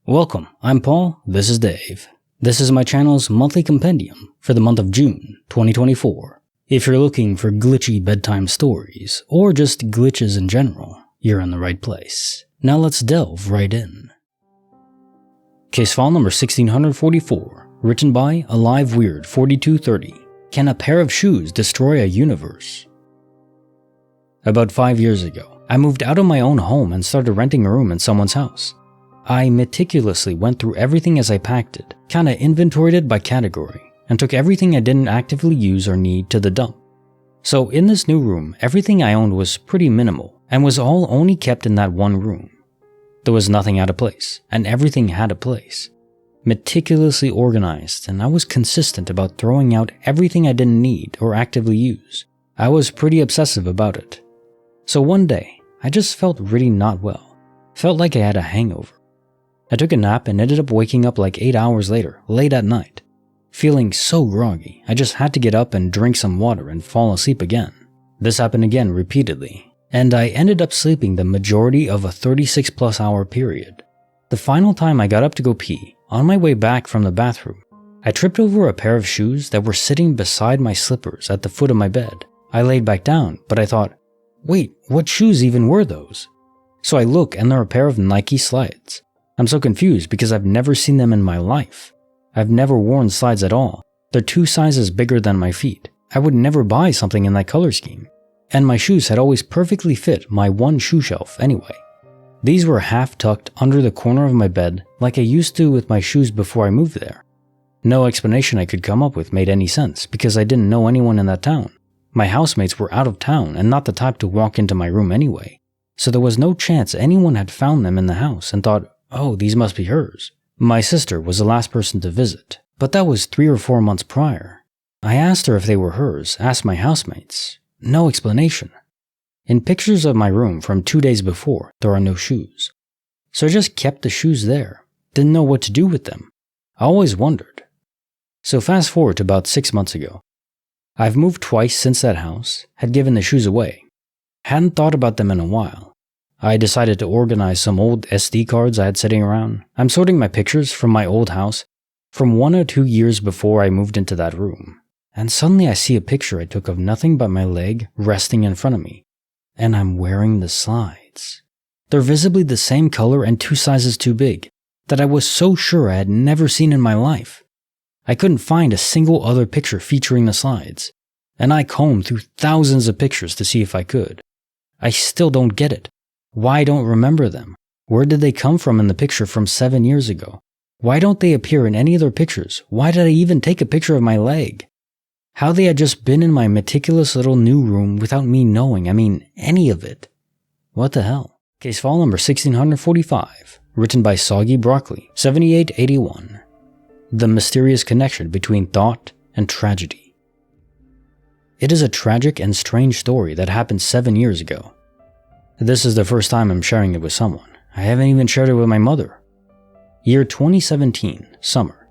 Welcome, I'm Paul, this is Dave. This is my channel's monthly compendium for the month of June 2024. If you're looking for glitchy bedtime stories, or just glitches in general, you're in the right place. Now let's delve right in. Case file number 1644, written by Alive Weird 4230. Can a pair of shoes destroy a universe? About 5 years ago, I moved out of my own home and started renting a room in someone's house. I meticulously went through everything as I packed it, kinda inventoried it by category, and took everything I didn't actively use or need to the dump. So in this new room, everything I owned was pretty minimal, and was all only kept in that one room. There was nothing out of place, and everything had a place. Meticulously organized, and I was consistent about throwing out everything I didn't need or actively use. I was pretty obsessive about it. So one day, I just felt really not well. Felt like I had a hangover. I took a nap and ended up waking up like 8 hours later, late at night. Feeling so groggy, I just had to get up and drink some water and fall asleep again. This happened again repeatedly, and I ended up sleeping the majority of a 36+ hour period. The final time I got up to go pee, on my way back from the bathroom, I tripped over a pair of shoes that were sitting beside my slippers at the foot of my bed. I laid back down, but I thought, wait, what shoes even were those? So I look and they're a pair of Nike slides. I'm so confused because I've never seen them in my life. I've never worn slides at all. They're 2 sizes bigger than my feet. I would never buy something in that color scheme. And my shoes had always perfectly fit my one shoe shelf anyway. These were half tucked under the corner of my bed like I used to with my shoes before I moved there. No explanation I could come up with made any sense because I didn't know anyone in that town. My housemates were out of town and not the type to walk into my room anyway. So there was no chance anyone had found them in the house and thought, oh, these must be hers. My sister was the last person to visit, but that was 3 or 4 months prior. I asked her if they were hers, asked my housemates. No explanation. In pictures of my room from 2 days before, there are no shoes. So I just kept the shoes there. Didn't know what to do with them. I always wondered. So fast forward to about 6 months ago. I've moved twice since that house, had given the shoes away. Hadn't thought about them in a while. I decided to organize some old SD cards I had sitting around. I'm sorting my pictures from my old house from 1 or 2 years before I moved into that room. And suddenly I see a picture I took of nothing but my leg resting in front of me. And I'm wearing the slides. They're visibly the same color and 2 sizes too big that I was so sure I had never seen in my life. I couldn't find a single other picture featuring the slides. And I combed through thousands of pictures to see if I could. I still don't get it. Why don't remember them? Where did they come from in the picture from 7 years ago? Why don't they appear in any other pictures? Why did I even take a picture of my leg? How they had just been in my meticulous little new room without me knowing, any of it. What the hell? Case file number 1645, written by Soggy Broccoli, 7881. The mysterious connection between thought and tragedy. It is a tragic and strange story that happened 7 years ago. This is the first time I'm sharing it with someone. I haven't even shared it with my mother. Year 2017, summer.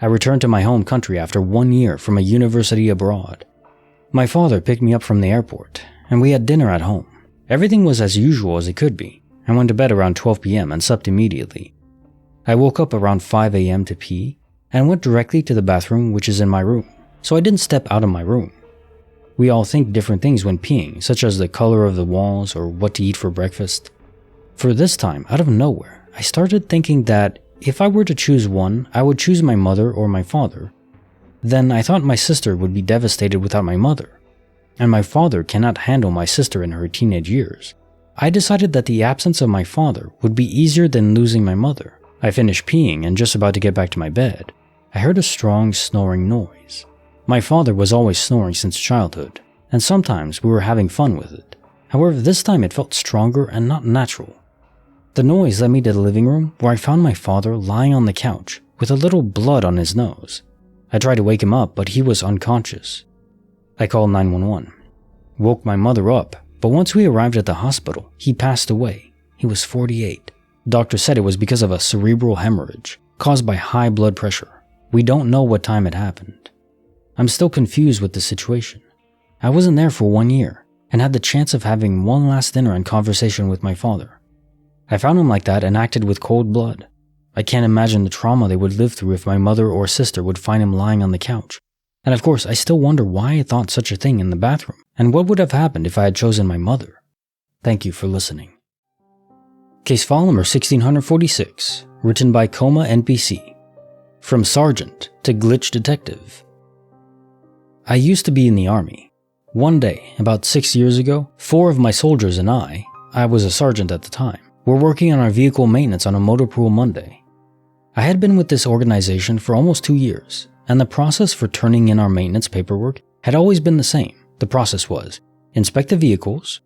I returned to my home country after 1 year from a university abroad. My father picked me up from the airport, and we had dinner at home. Everything was as usual as it could be. I went to bed around 12 p.m. and slept immediately. I woke up around 5 a.m. to pee, and went directly to the bathroom, which is in my room, so I didn't step out of my room. We all think different things when peeing, such as the color of the walls or what to eat for breakfast. For this time, out of nowhere, I started thinking that if I were to choose one, I would choose my mother or my father. Then I thought my sister would be devastated without my mother, and my father cannot handle my sister in her teenage years. I decided that the absence of my father would be easier than losing my mother. I finished peeing and just about to get back to my bed. I heard a strong snoring noise. My father was always snoring since childhood, and sometimes we were having fun with it. However, this time it felt stronger and not natural. The noise led me to the living room, where I found my father lying on the couch with a little blood on his nose. I tried to wake him up, but he was unconscious. I called 911. Woke my mother up, but once we arrived at the hospital, he passed away. He was 48. Doctor said it was because of a cerebral hemorrhage caused by high blood pressure. We don't know what time it happened. I'm still confused with the situation. I wasn't there for 1 year and had the chance of having one last dinner and conversation with my father. I found him like that and acted with cold blood. I can't imagine the trauma they would live through if my mother or sister would find him lying on the couch. And of course, I still wonder why I thought such a thing in the bathroom, and what would have happened if I had chosen my mother. Thank you for listening. Case file number 1646, written by Coma NPC. From Sergeant to Glitch Detective. I used to be in the army. One day, about 6 years ago, 4 of my soldiers and I was a sergeant at the time, were working on our vehicle maintenance on a motor pool Monday. I had been with this organization for almost 2 years, and the process for turning in our maintenance paperwork had always been the same. The process was, inspect the vehicles,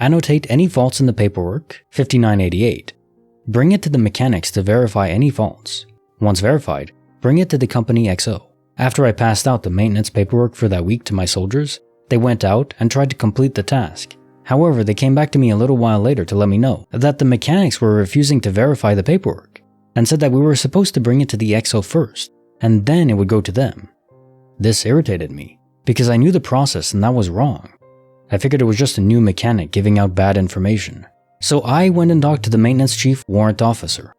annotate any faults in the paperwork, 5988, bring it to the mechanics to verify any faults. Once verified, bring it to the company XO. After I passed out the maintenance paperwork for that week to my soldiers, they went out and tried to complete the task. However, they came back to me a little while later to let me know that the mechanics were refusing to verify the paperwork and said that we were supposed to bring it to the XO first, and then it would go to them. This irritated me, because I knew the process and that was wrong. I figured it was just a new mechanic giving out bad information. So I went and talked to the maintenance chief warrant officer.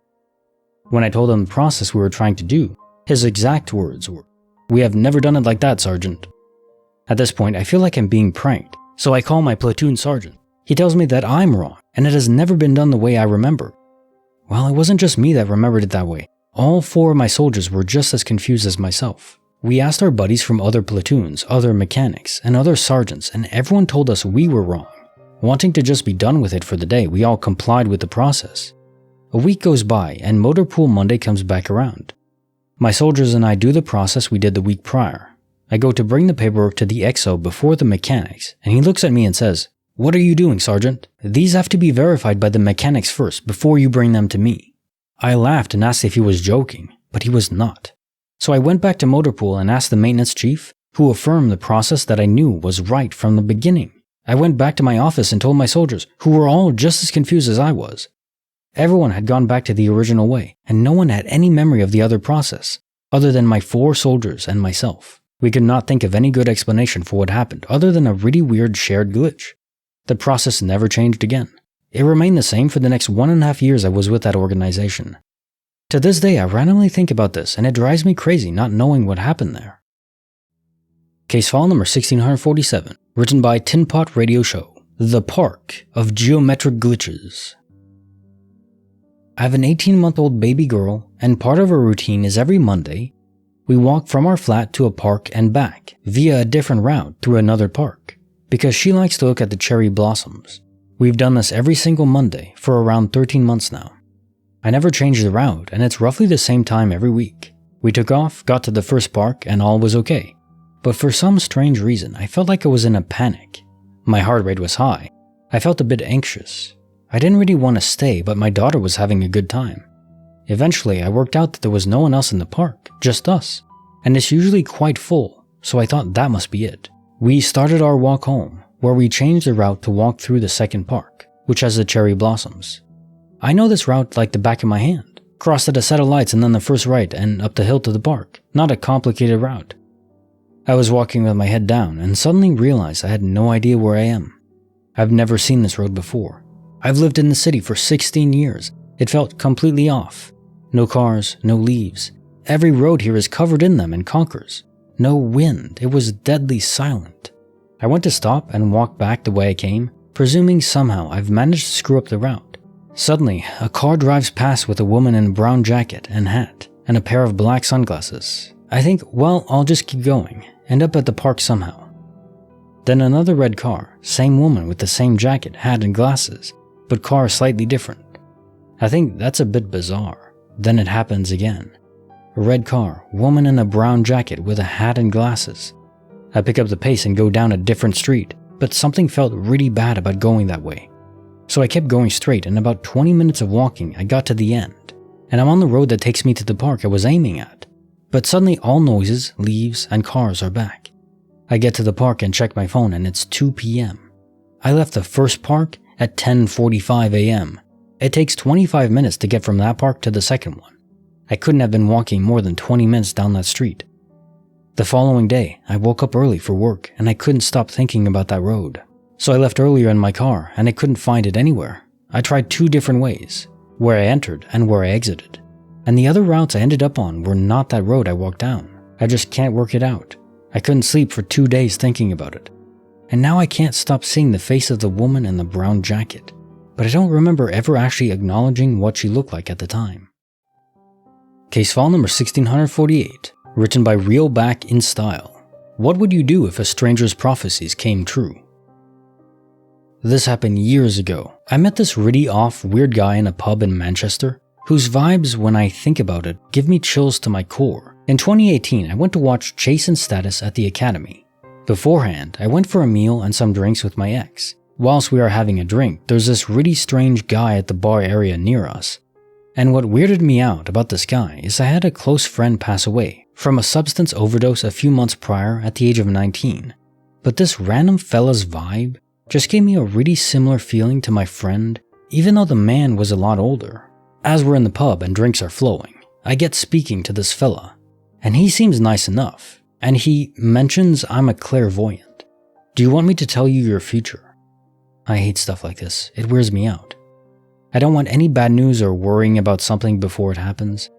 When I told him the process we were trying to do, his exact words were, "We have never done it like that, Sergeant." At this point, I feel like I'm being pranked, so I call my platoon sergeant. He tells me that I'm wrong, and it has never been done the way I remember. Well, it wasn't just me that remembered it that way. All 4 of my soldiers were just as confused as myself. We asked our buddies from other platoons, other mechanics, and other sergeants, and everyone told us we were wrong. Wanting to just be done with it for the day, we all complied with the process. A week goes by, and Motor Pool Monday comes back around. My soldiers and I do the process we did the week prior. I go to bring the paperwork to the XO before the mechanics, and he looks at me and says, "What are you doing, Sergeant? These have to be verified by the mechanics first before you bring them to me." I laughed and asked if he was joking, but he was not. So I went back to Motor Pool and asked the maintenance chief, who affirmed the process that I knew was right from the beginning. I went back to my office and told my soldiers, who were all just as confused as I was. Everyone had gone back to the original way, and no one had any memory of the other process, other than my 4 soldiers and myself. We could not think of any good explanation for what happened other than a really weird shared glitch. The process never changed again. It remained the same for the next 1.5 years I was with that organization. To this day, I randomly think about this, and it drives me crazy not knowing what happened there. Case file number 1647, written by Tin Pot Radio Show, The Park of Geometric Glitches. I have an 18-month-old baby girl, and part of our routine is every Monday, we walk from our flat to a park and back, via a different route through another park, because she likes to look at the cherry blossoms. We've done this every single Monday for around 13 months now. I never changed the route, and it's roughly the same time every week. We took off, got to the first park, and all was okay. But for some strange reason, I felt like I was in a panic. My heart rate was high. I felt a bit anxious. I didn't really want to stay, but my daughter was having a good time. Eventually, I worked out that there was no one else in the park, just us. And it's usually quite full, so I thought that must be it. We started our walk home, where we changed the route to walk through the second park, which has the cherry blossoms. I know this route like the back of my hand. Crossed at a set of lights and then the first right and up the hill to the park. Not a complicated route. I was walking with my head down and suddenly realized I had no idea where I am. I've never seen this road before. I've lived in the city for 16 years. It felt completely off. No cars, no leaves. Every road here is covered in them and conquers. No wind. It was deadly silent. I went to stop and walk back the way I came, presuming somehow I've managed to screw up the route. Suddenly, a car drives past with a woman in a brown jacket and hat, and a pair of black sunglasses. I think, well, I'll just keep going, end up at the park somehow. Then another red car, same woman with the same jacket, hat and glasses, but car slightly different. I think that's a bit bizarre. Then it happens again. A red car, woman in a brown jacket with a hat and glasses. I pick up the pace and go down a different street, but something felt really bad about going that way. So I kept going straight, and about 20 minutes of walking, I got to the end, and I'm on the road that takes me to the park I was aiming at. But suddenly all noises, leaves, and cars are back. I get to the park and check my phone, and it's 2 p.m. I left the first park at 10:45 a.m. It takes 25 minutes to get from that park to the second one. I couldn't have been walking more than 20 minutes down that street. The following day, I woke up early for work, and I couldn't stop thinking about that road. So I left earlier in my car, and I couldn't find it anywhere. I tried 2 different ways, where I entered and where I exited. And the other routes I ended up on were not that road I walked down. I just can't work it out. I couldn't sleep for 2 days thinking about it. And now I can't stop seeing the face of the woman in the brown jacket. But I don't remember ever actually acknowledging what she looked like at the time. Case file number 1648, written by Reel Back in Style. What would you do if a stranger's prophecies came true? This happened years ago. I met this really off, weird guy in a pub in Manchester, whose vibes, when I think about it, give me chills to my core. In 2018, I went to watch Chase and Status at the Academy. Beforehand, I went for a meal and some drinks with my ex. Whilst we are having a drink, there's this really strange guy at the bar area near us. And what weirded me out about this guy is I had a close friend pass away from a substance overdose a few months prior at the age of 19. But this random fella's vibe just gave me a really similar feeling to my friend, even though the man was a lot older. As we're in the pub and drinks are flowing, I get speaking to this fella, and he seems nice enough, and he mentions I'm a clairvoyant. Do you want me to tell you your future? I hate stuff like this. It wears me out. I don't want any bad news or worrying about something before it happens.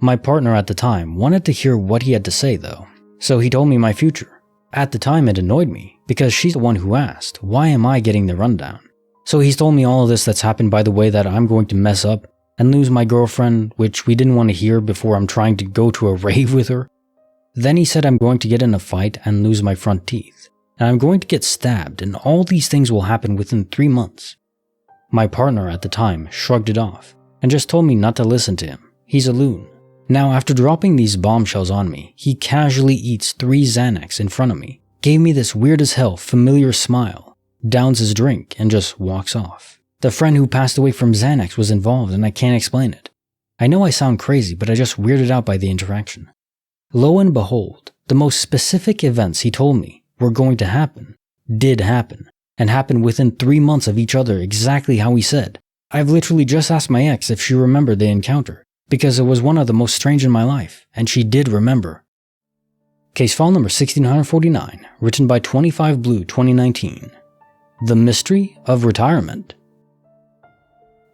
My partner at the time wanted to hear what he had to say though, so he told me my future. At the time it annoyed me, because she's the one who asked, why am I getting the rundown? So he's told me all of this that's happened by the way that I'm going to mess up and lose my girlfriend, which we didn't want to hear before I'm trying to go to a rave with her. Then he said I'm going to get in a fight and lose my front teeth, and I'm going to get stabbed, and all these things will happen within 3 months. My partner at the time shrugged it off and just told me not to listen to him. He's a loon. Now, after dropping these bombshells on me, he casually eats 3 Xanax in front of me, gave me this weird as hell familiar smile, downs his drink, and just walks off. The friend who passed away from Xanax was involved, and I can't explain it. I know I sound crazy, but I just weirded out by the interaction. Lo and behold, the most specific events he told me were going to happen, did happen, and happened within 3 months of each other exactly how he said. I've literally just asked my ex if she remembered the encounter, because it was one of the most strange in my life, and she did remember. Case file number 1649, written by 25 Blue 2019. The Mystery of Retirement.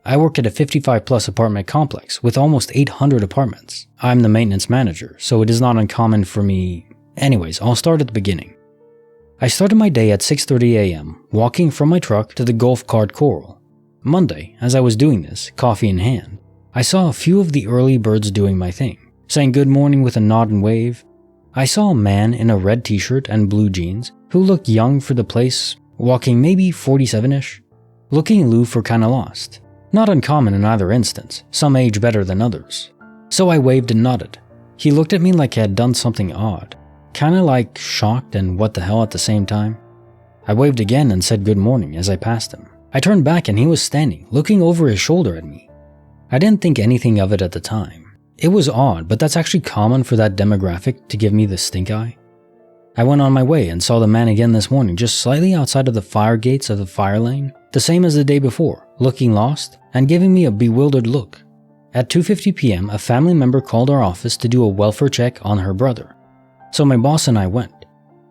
I work at a 55-plus apartment complex with almost 800 apartments. I'm the maintenance manager, so it is not uncommon for me. Anyways, I'll start at the beginning. I started my day at 6:30 a.m., walking from my truck to the golf cart coral. Monday, as I was doing this, coffee in hand, I saw a few of the early birds doing my thing, saying good morning with a nod and wave. I saw a man in a red t-shirt and blue jeans who looked young for the place, walking maybe 47-ish, looking aloof or kinda lost. Not uncommon in either instance, some age better than others. So I waved and nodded. He looked at me like I had done something odd, kinda like shocked and what the hell at the same time. I waved again and said good morning as I passed him. I turned back and he was standing, looking over his shoulder at me. I didn't think anything of it at the time. It was odd, but that's actually common for that demographic to give me the stink eye. I went on my way and saw the man again this morning just slightly outside of the fire gates of the fire lane, the same as the day before, looking lost and giving me a bewildered look. At 2:50 p.m., a family member called our office to do a welfare check on her brother. So my boss and I went.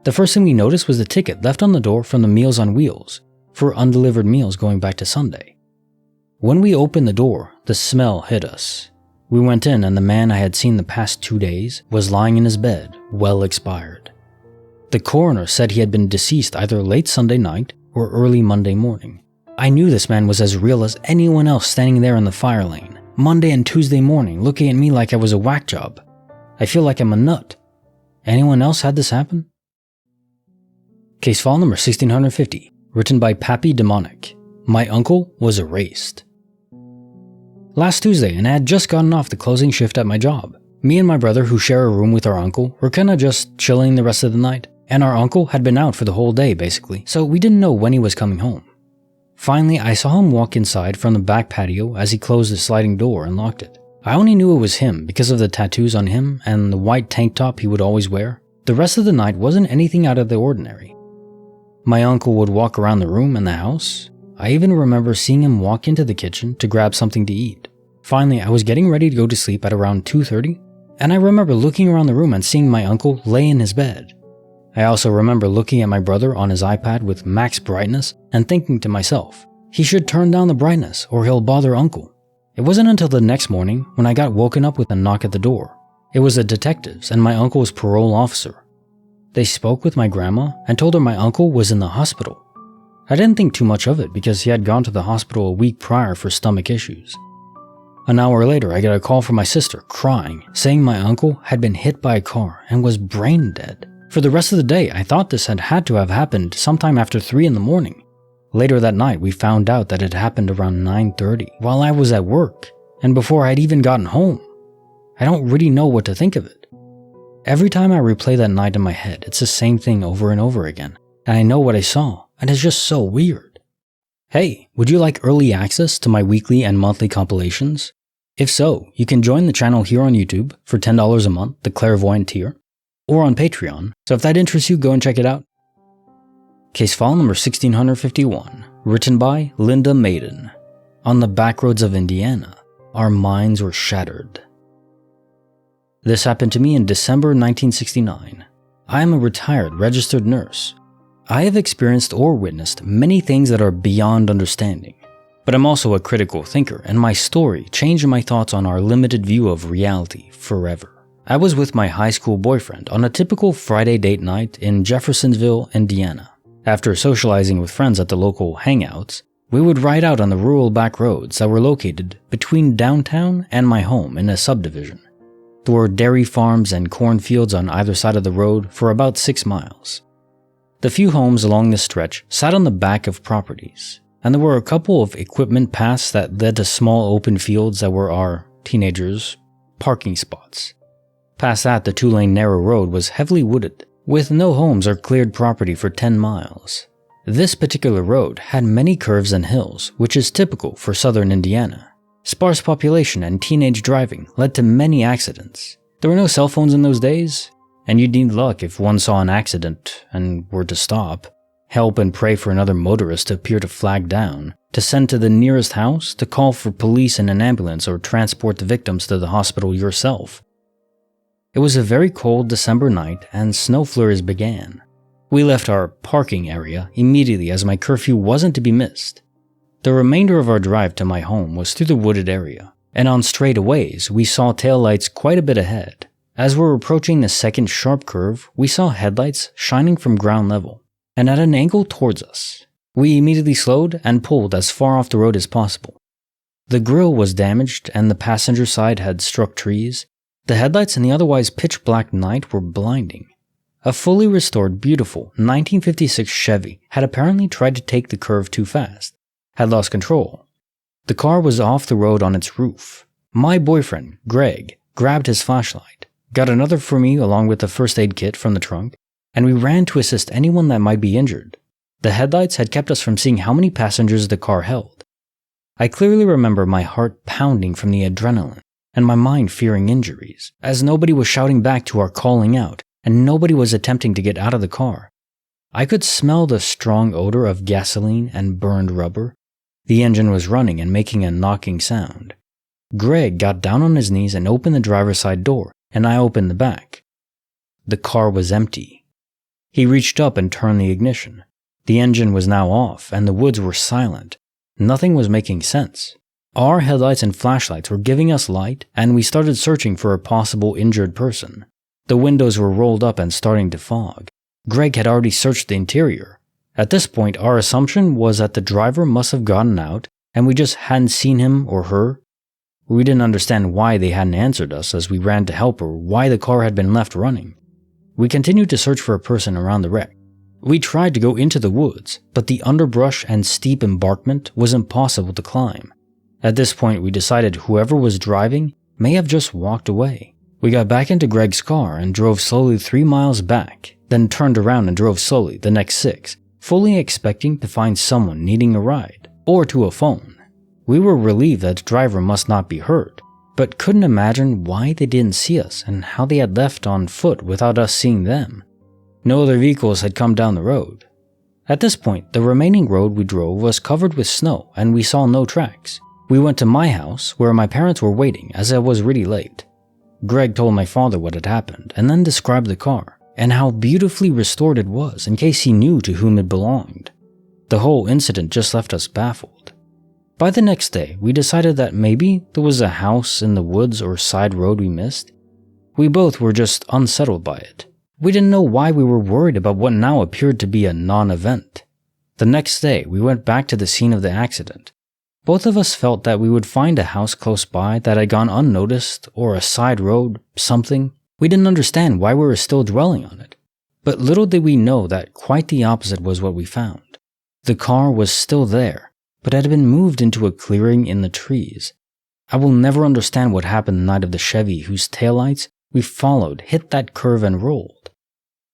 The first thing we noticed was the ticket left on the door from the Meals on Wheels for undelivered meals going back to Sunday. When we opened the door, the smell hit us. We went in and the man I had seen the past 2 days was lying in his bed, well expired. The coroner said he had been deceased either late Sunday night or early Monday morning. I knew this man was as real as anyone else standing there in the fire lane, Monday and Tuesday morning, looking at me like I was a whack job. I feel like I'm a nut. Anyone else had this happen? Case file number 1650, written by Pappy Demonic. My uncle was erased. Last Tuesday, and I had just gotten off the closing shift at my job. Me and my brother, who share a room with our uncle, were kinda just chilling the rest of the night, and our uncle had been out for the whole day basically, so we didn't know when he was coming home. Finally, I saw him walk inside from the back patio as he closed the sliding door and locked it. I only knew it was him because of the tattoos on him and the white tank top he would always wear. The rest of the night wasn't anything out of the ordinary. My uncle would walk around the room and the house. I even remember seeing him walk into the kitchen to grab something to eat. Finally, I was getting ready to go to sleep at around 2:30, and I remember looking around the room and seeing my uncle lay in his bed. I also remember looking at my brother on his iPad with max brightness and thinking to myself, he should turn down the brightness or he'll bother uncle. It wasn't until the next morning when I got woken up with a knock at the door. It was the detectives and my uncle's parole officer. They spoke with my grandma and told her my uncle was in the hospital. I didn't think too much of it because he had gone to the hospital a week prior for stomach issues. An hour later, I got a call from my sister crying, saying my uncle had been hit by a car and was brain dead. For the rest of the day, I thought this had to have happened sometime after 3 in the morning. Later that night, we found out that it happened around 9:30 while I was at work and before I'd even gotten home. I don't really know what to think of it. Every time I replay that night in my head, it's the same thing over and over again, and I know what I saw, and it's just so weird. Hey, would you like early access to my weekly and monthly compilations? If so, you can join the channel here on YouTube for $10 a month, the Clairvoyant tier, or on Patreon, so if that interests you, go and check it out. Case file number 1651, written by Linda Maiden. On the back roads of Indiana, our minds were shattered. This happened to me in December 1969. I am a retired registered nurse. I have experienced or witnessed many things that are beyond understanding, but I'm also a critical thinker, and my story changed my thoughts on our limited view of reality forever. I was with my high school boyfriend on a typical Friday date night in Jeffersonville, Indiana. After socializing with friends at the local hangouts, we would ride out on the rural back roads that were located between downtown and my home in a subdivision. There were dairy farms and cornfields on either side of the road for about 6 miles. The few homes along this stretch sat on the back of properties, and there were a couple of equipment paths that led to small open fields that were our teenagers' parking spots. Past that, the 2-lane narrow road was heavily wooded, with no homes or cleared property for 10 miles. This particular road had many curves and hills, which is typical for southern Indiana. Sparse population and teenage driving led to many accidents. There were no cell phones in those days, and you'd need luck if one saw an accident and were to stop, help and pray for another motorist to appear to flag down, to send to the nearest house, to call for police and an ambulance or transport the victims to the hospital yourself. It was a very cold December night and snow flurries began. We left our parking area immediately as my curfew wasn't to be missed. The remainder of our drive to my home was through the wooded area, and on straightaways we saw taillights quite a bit ahead. As we were approaching the second sharp curve, we saw headlights shining from ground level, and at an angle towards us. We immediately slowed and pulled as far off the road as possible. The grille was damaged and the passenger side had struck trees. The headlights in the otherwise pitch-black night were blinding. A fully restored, beautiful 1956 Chevy had apparently tried to take the curve too fast, had lost control. The car was off the road on its roof. My boyfriend, Greg, grabbed his flashlight, got another for me along with the first aid kit from the trunk, and we ran to assist anyone that might be injured. The headlights had kept us from seeing how many passengers the car held. I clearly remember my heart pounding from the adrenaline, and my mind fearing injuries, as nobody was shouting back to our calling out, and nobody was attempting to get out of the car. I could smell the strong odor of gasoline and burned rubber. The engine was running and making a knocking sound. Greg got down on his knees and opened the driver's side door, and I opened the back. The car was empty. He reached up and turned the ignition. The engine was now off, and the woods were silent. Nothing was making sense. Our headlights and flashlights were giving us light, and we started searching for a possible injured person. The windows were rolled up and starting to fog. Greg had already searched the interior. At this point, our assumption was that the driver must have gotten out, and we just hadn't seen him or her. We didn't understand why they hadn't answered us as we ran to help or why the car had been left running. We continued to search for a person around the wreck. We tried to go into the woods, but the underbrush and steep embankment was impossible to climb. At this point, we decided whoever was driving may have just walked away. We got back into Greg's car and drove slowly 3 miles back, then turned around and drove slowly the next 6, fully expecting to find someone needing a ride, or to a phone. We were relieved that the driver must not be hurt, but couldn't imagine why they didn't see us and how they had left on foot without us seeing them. No other vehicles had come down the road. At this point, the remaining road we drove was covered with snow and we saw no tracks. We went to my house where my parents were waiting as it was really late. Greg told my father what had happened and then described the car and how beautifully restored it was in case he knew to whom it belonged. The whole incident just left us baffled. By the next day, we decided that maybe there was a house in the woods or side road we missed. We both were just unsettled by it. We didn't know why we were worried about what now appeared to be a non-event. The next day, we went back to the scene of the accident. Both of us felt that we would find a house close by that had gone unnoticed, or a side road, something. We didn't understand why we were still dwelling on it. But little did we know that quite the opposite was what we found. The car was still there, but had been moved into a clearing in the trees. I will never understand what happened the night of the Chevy whose taillights we followed hit that curve and rolled.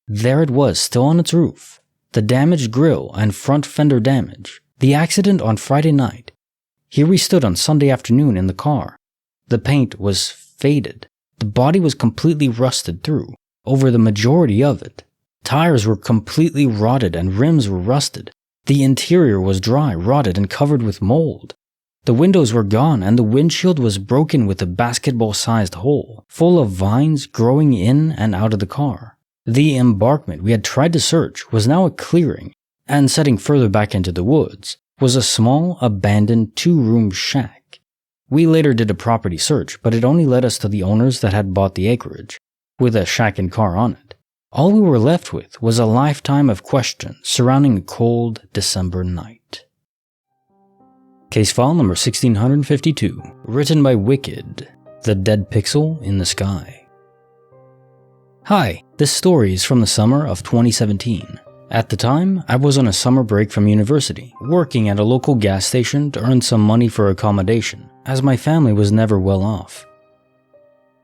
There it was, still on its roof. The damaged grille and front fender damage. The accident on Friday night. Here we stood on Sunday afternoon in the car. The paint was faded. The body was completely rusted through, over the majority of it. Tires were completely rotted and rims were rusted. The interior was dry, rotted, and covered with mold. The windows were gone and the windshield was broken with a basketball-sized hole, full of vines growing in and out of the car. The embankment we had tried to search was now a clearing, and setting further back into the woods was a small, abandoned 2-room shack. We later did a property search, but it only led us to the owners that had bought the acreage, with a shack and car on it. All we were left with was a lifetime of questions surrounding a cold December night. Case file number 1652, written by Wicked, The Dead Pixel in the Sky. Hi, this story is from the summer of 2017. At the time, I was on a summer break from university, working at a local gas station to earn some money for accommodation, as my family was never well off.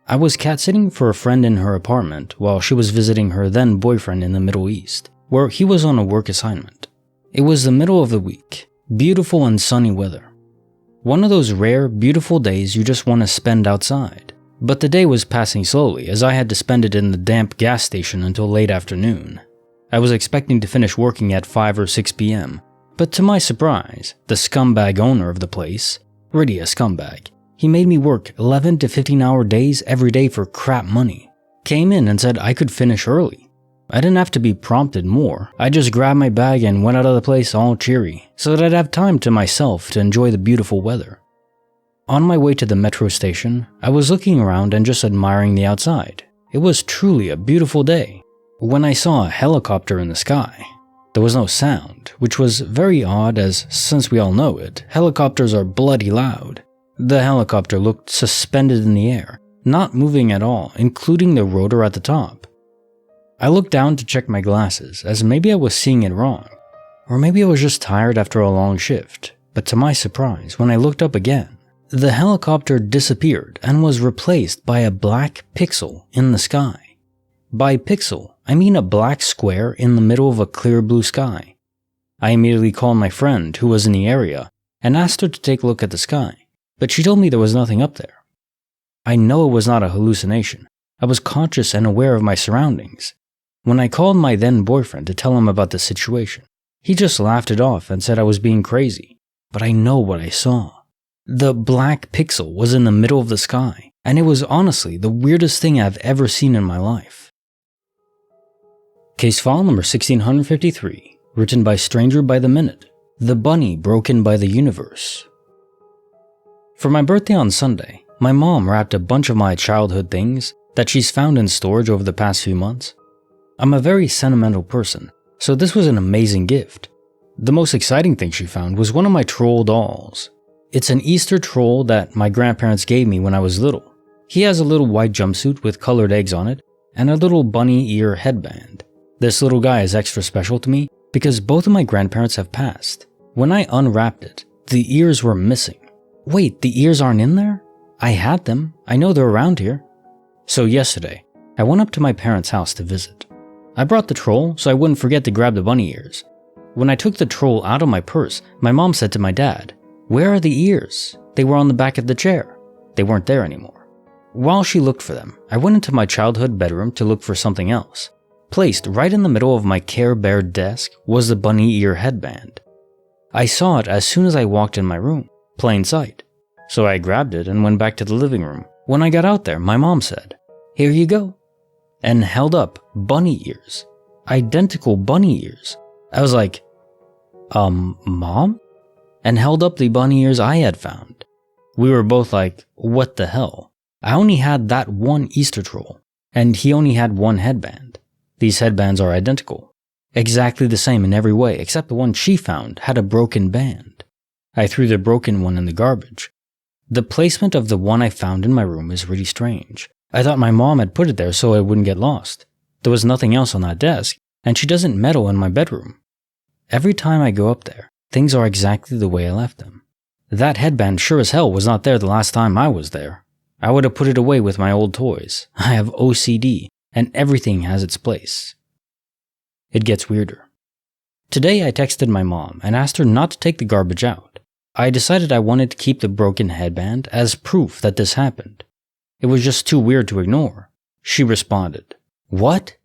I was cat-sitting for a friend in her apartment while she was visiting her then-boyfriend in the Middle East, where he was on a work assignment. It was the middle of the week, beautiful and sunny weather. One of those rare, beautiful days you just want to spend outside. But the day was passing slowly as I had to spend it in the damp gas station until late afternoon. I was expecting to finish working at 5 or 6 p.m., but to my surprise, the scumbag owner of the place, really a scumbag, he made me work 11 to 15-hour days every day for crap money, came in and said I could finish early. I didn't have to be prompted more. I just grabbed my bag and went out of the place all cheery, so that I'd have time to myself to enjoy the beautiful weather. On my way to the metro station, I was looking around and just admiring the outside. It was truly a beautiful day, when I saw a helicopter in the sky. There was no sound, which was very odd as, since we all know it, helicopters are bloody loud. The helicopter looked suspended in the air, not moving at all, including the rotor at the top. I looked down to check my glasses, as maybe I was seeing it wrong. Or maybe I was just tired after a long shift, but to my surprise, when I looked up again, the helicopter disappeared and was replaced by a black pixel in the sky. By pixel, I mean a black square in the middle of a clear blue sky. I immediately called my friend who was in the area and asked her to take a look at the sky, but she told me there was nothing up there. I know it was not a hallucination. I was conscious and aware of my surroundings. When I called my then boyfriend to tell him about the situation, he just laughed it off and said I was being crazy, but I know what I saw. The black pixel was in the middle of the sky, and it was honestly the weirdest thing I've ever seen in my life. Case file number 1653, written by Stranger by the Minute, The Bunny Broken by the Universe. For my birthday on Sunday, my mom wrapped a bunch of my childhood things that she's found in storage over the past few months. I'm a very sentimental person, so this was an amazing gift. The most exciting thing she found was one of my troll dolls. It's an Easter troll that my grandparents gave me when I was little. He has a little white jumpsuit with colored eggs on it and a little bunny ear headband. This little guy is extra special to me because both of my grandparents have passed. When I unwrapped it, the ears were missing. Wait, the ears aren't in there? I had them. I know they're around here. So yesterday, I went up to my parents' house to visit. I brought the troll so I wouldn't forget to grab the bunny ears. When I took the troll out of my purse, my mom said to my dad, "Where are the ears? They were on the back of the chair." They weren't there anymore. While she looked for them, I went into my childhood bedroom to look for something else. Placed right in the middle of my Care Bear desk was the bunny ear headband. I saw it as soon as I walked in my room, plain sight. So I grabbed it and went back to the living room. When I got out there, my mom said, "Here you go," and held up bunny ears. Identical bunny ears. I was like, Mom? and held up the bunny ears I had found. We were both like, what the hell? I only had that one Easter troll, and he only had one headband. These headbands are identical. Exactly the same in every way, except the one she found had a broken band. I threw the broken one in the garbage. The placement of the one I found in my room is really strange. I thought my mom had put it there so it wouldn't get lost. There was nothing else on that desk, and she doesn't meddle in my bedroom. Every time I go up there, things are exactly the way I left them. That headband sure as hell was not there the last time I was there. I would have put it away with my old toys. I have OCD, and everything has its place. It gets weirder. Today I texted my mom and asked her not to take the garbage out. I decided I wanted to keep the broken headband as proof that this happened. It was just too weird to ignore. She responded, "What?"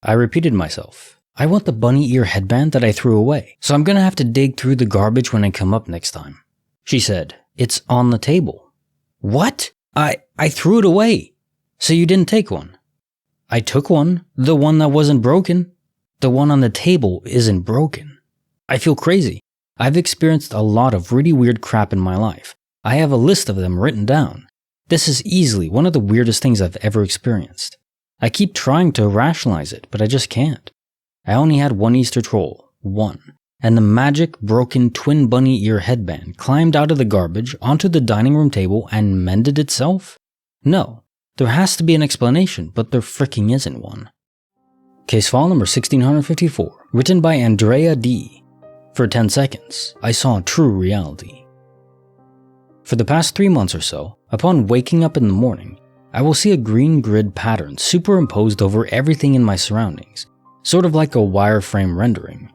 I repeated myself. "I want the bunny ear headband that I threw away, so I'm gonna have to dig through the garbage when I come up next time." She said, "It's on the table." "What? I threw it away." "So you didn't take one?" "I took one, the one that wasn't broken. The one on the table isn't broken." I feel crazy. I've experienced a lot of really weird crap in my life. I have a list of them written down. This is easily one of the weirdest things I've ever experienced. I keep trying to rationalize it, but I just can't. I only had one Easter troll, one, and the magic broken twin bunny ear headband climbed out of the garbage onto the dining room table and mended itself? No, there has to be an explanation, but there fricking isn't one. Case file number 1654, written by Andrea D. For 10 seconds, I saw true reality. For the past 3 months or so, upon waking up in the morning, I will see a green grid pattern superimposed over everything in my surroundings, sort of like a wireframe rendering.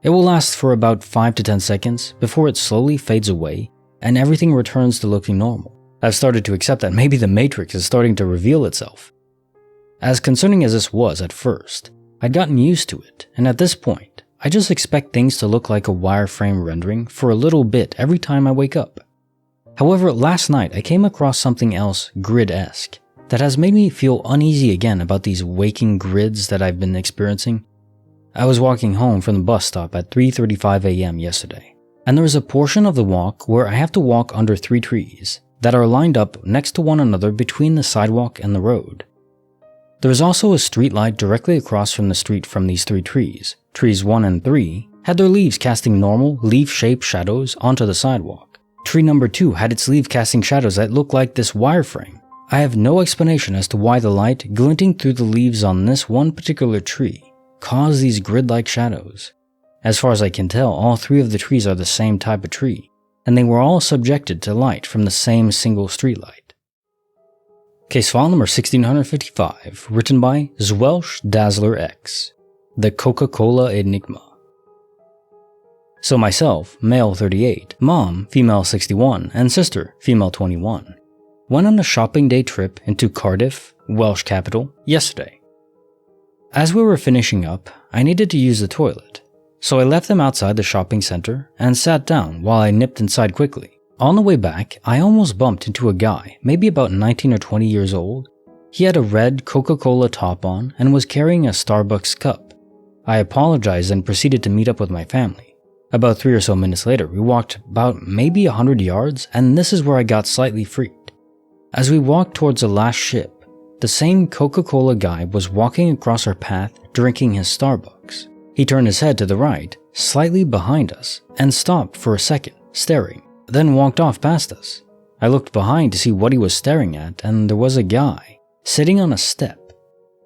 It will last for about 5 to 10 seconds before it slowly fades away and everything returns to looking normal. I've started to accept that maybe the Matrix is starting to reveal itself. As concerning as this was at first, I'd gotten used to it, and at this point, I just expect things to look like a wireframe rendering for a little bit every time I wake up. However, last night I came across something else grid-esque that has made me feel uneasy again about these waking grids that I've been experiencing. I was walking home from the bus stop at 3:35 a.m. yesterday, and there is a portion of the walk where I have to walk under 3 trees that are lined up next to one another between the sidewalk and the road. There is also a street light directly across from the street from these 3 trees. Trees 1 and 3 had their leaves casting normal, leaf-shaped shadows onto the sidewalk. Tree number 2 had its leaf casting shadows that looked like this wireframe. I have no explanation as to why the light glinting through the leaves on this one particular tree caused these grid-like shadows. As far as I can tell, all 3 of the trees are the same type of tree, and they were all subjected to light from the same single streetlight. Case file number 1655, written by Zwelsh Dazzler X, The Coca-Cola Enigma. So myself, male 38, mom, female 61, and sister, female 21, went on a shopping day trip into Cardiff, Welsh capital, yesterday. As we were finishing up, I needed to use the toilet, so I left them outside the shopping center and sat down while I nipped inside quickly. On the way back, I almost bumped into a guy, maybe about 19 or 20 years old. He had a red Coca-Cola top on and was carrying a Starbucks cup. I apologized and proceeded to meet up with my family. About 3 or so minutes later, we walked about maybe 100 yards, and this is where I got slightly freaked. As we walked towards the last ship, the same Coca-Cola guy was walking across our path drinking his Starbucks. He turned his head to the right, slightly behind us, and stopped for a second, staring, then walked off past us. I looked behind to see what he was staring at, and there was a guy sitting on a step.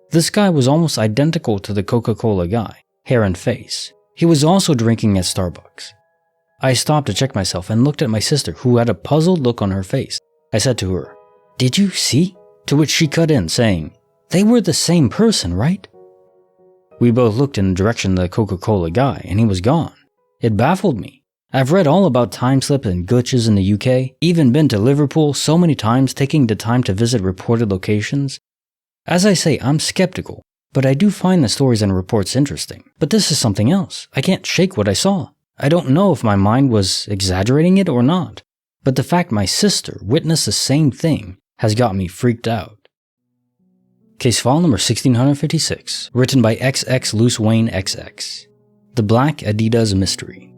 This guy was almost identical to the Coca-Cola guy, hair and face. He was also drinking at Starbucks. I stopped to check myself and looked at my sister, who had a puzzled look on her face. I said to her, "Did you see?" To which she cut in, saying, "They were the same person, right?" We both looked in the direction of the Coca-Cola guy, and he was gone. It baffled me. I've read all about time slips and glitches in the UK, even been to Liverpool so many times taking the time to visit reported locations. As I say, I'm skeptical, but I do find the stories and reports interesting. But this is something else. I can't shake what I saw. I don't know if my mind was exaggerating it or not, but the fact my sister witnessed the same thing has got me freaked out. Case file number 1656, written by XX Loose Wayne XX, The Black Adidas Mystery.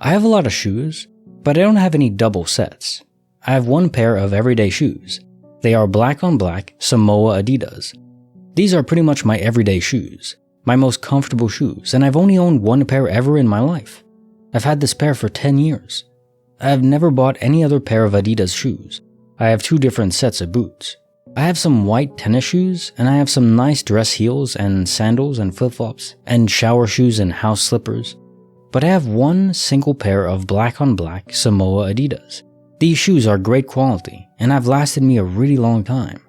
I have a lot of shoes, but I don't have any double sets. I have one pair of everyday shoes. They are black on black Samoa Adidas. These are pretty much my everyday shoes, my most comfortable shoes, and I've only owned one pair ever in my life. I've had this pair for 10 years. I have never bought any other pair of Adidas shoes. I have 2 different sets of boots. I have some white tennis shoes, and I have some nice dress heels and sandals and flip-flops, and shower shoes and house slippers. But I have one single pair of black on black Samoa Adidas. These shoes are great quality, and have lasted me a really long time.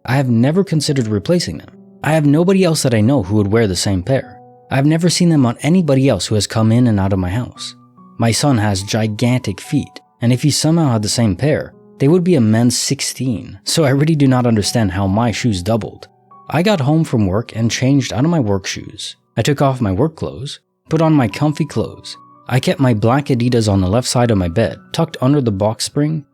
I have never considered replacing them. I have nobody else that I know who would wear the same pair. I have never seen them on anybody else who has come in and out of my house. My son has gigantic feet, and if he somehow had the same pair, they would be a men's 16, so I really do not understand how my shoes doubled. I got home from work and changed out of my work shoes. I took off my work clothes, put on my comfy clothes. I kept my black Adidas on the left side of my bed, tucked under the box spring.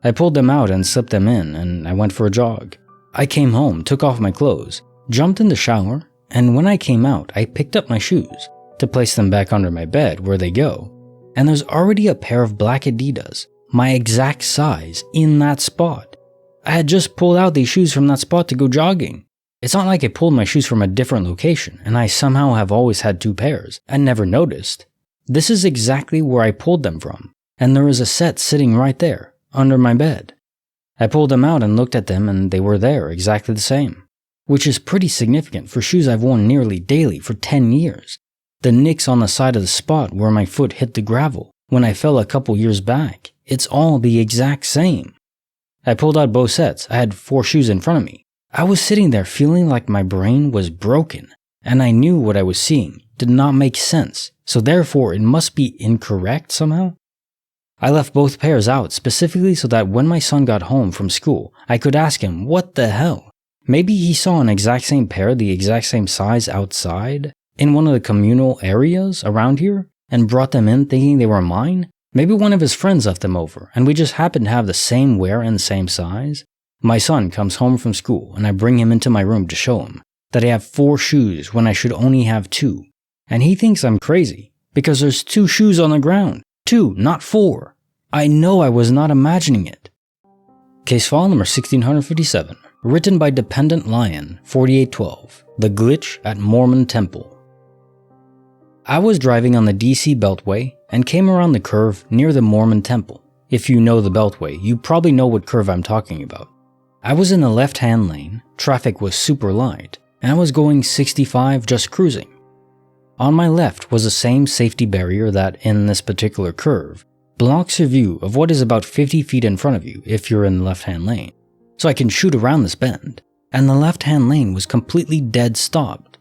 I pulled them out and slipped them in, and I went for a jog. I came home, took off my clothes, jumped in the shower, and when I came out, I picked up my shoes to place them back under my bed where they go. And there's already a pair of black Adidas, my exact size, in that spot. I had just pulled out these shoes from that spot to go jogging. It's not like I pulled my shoes from a different location and I somehow have always had 2 pairs and never noticed. This is exactly where I pulled them from, and there is a set sitting right there, under my bed. I pulled them out and looked at them and they were there, exactly the same. Which is pretty significant for shoes I've worn nearly daily for 10 years. The nicks on the side of the spot where my foot hit the gravel when I fell a couple years back, it's all the exact same. I pulled out both sets. I had 4 shoes in front of me. I was sitting there feeling like my brain was broken, and I knew what I was seeing did not make sense, so therefore it must be incorrect somehow. I left both pairs out specifically so that when my son got home from school, I could ask him, what the hell? Maybe he saw an exact same pair, the exact same size outside, in one of the communal areas around here, and brought them in thinking they were mine? Maybe one of his friends left them over, and we just happened to have the same wear and same size? My son comes home from school, and I bring him into my room to show him that I have 4 shoes when I should only have 2. And he thinks I'm crazy, because there's 2 shoes on the ground. 2, not 4. I know I was not imagining it. Case file number 1657. Written by Dependent Lion, 4812, The Glitch at Mormon Temple. I was driving on the DC Beltway and came around the curve near the Mormon Temple. If you know the Beltway, you probably know what curve I'm talking about. I was in the left-hand lane, traffic was super light, and I was going 65 just cruising. On my left was the same safety barrier that, in this particular curve, blocks your view of what is about 50 feet in front of you if you're in the left-hand lane. So I can shoot around this bend, and the left-hand lane was completely dead stopped.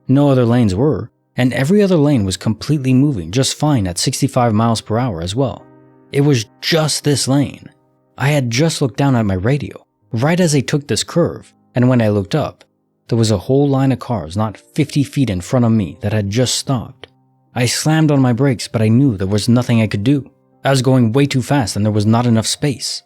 No other lanes were, and every other lane was completely moving just fine at 65 miles per hour as well. It was just this lane. I had just looked down at my radio, right as I took this curve, and when I looked up, there was a whole line of cars not 50 feet in front of me that had just stopped. I slammed on my brakes, but I knew there was nothing I could do. I was going way too fast and there was not enough space.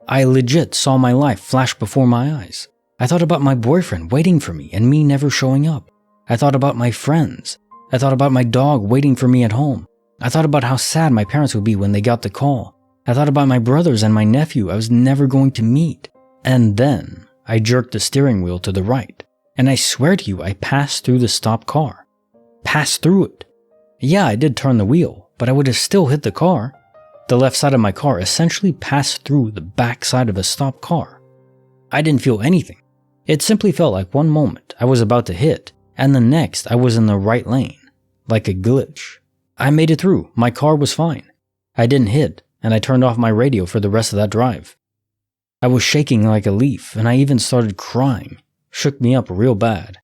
I legit saw my life flash before my eyes. I thought about my boyfriend waiting for me and me never showing up. I thought about my friends. I thought about my dog waiting for me at home. I thought about how sad my parents would be when they got the call. I thought about my brothers and my nephew I was never going to meet. And then I jerked the steering wheel to the right. And I swear to you, I passed through the stopped car. Passed through it. Yeah, I did turn the wheel, but I would have still hit the car. The left side of my car essentially passed through the back side of a stopped car. I didn't feel anything. It simply felt like one moment I was about to hit, and the next I was in the right lane, like a glitch. I made it through. My car was fine. I didn't hit, and I turned off my radio for the rest of that drive. I was shaking like a leaf, and I even started crying. Shook me up real bad.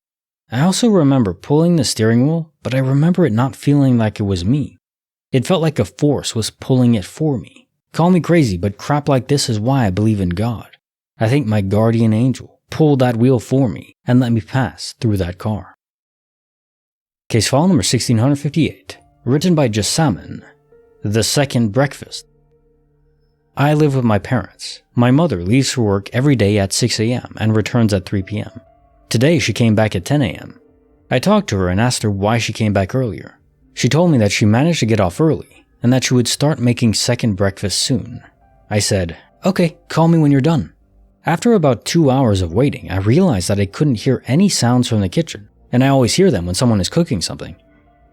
I also remember pulling the steering wheel, but I remember it not feeling like it was me. It felt like a force was pulling it for me. Call me crazy, but crap like this is why I believe in God. I think my guardian angel pulled that wheel for me and let me pass through that car. Case file number 1658. Written by Jessamine. The Second Breakfast. I live with my parents. My mother leaves for work every day at 6 a.m. and returns at 3 p.m. Today she came back at 10 a.m. I talked to her and asked her why she came back earlier. She told me that she managed to get off early, and that she would start making second breakfast soon. I said, "Okay, call me when you're done." After about 2 hours of waiting, I realized that I couldn't hear any sounds from the kitchen, and I always hear them when someone is cooking something.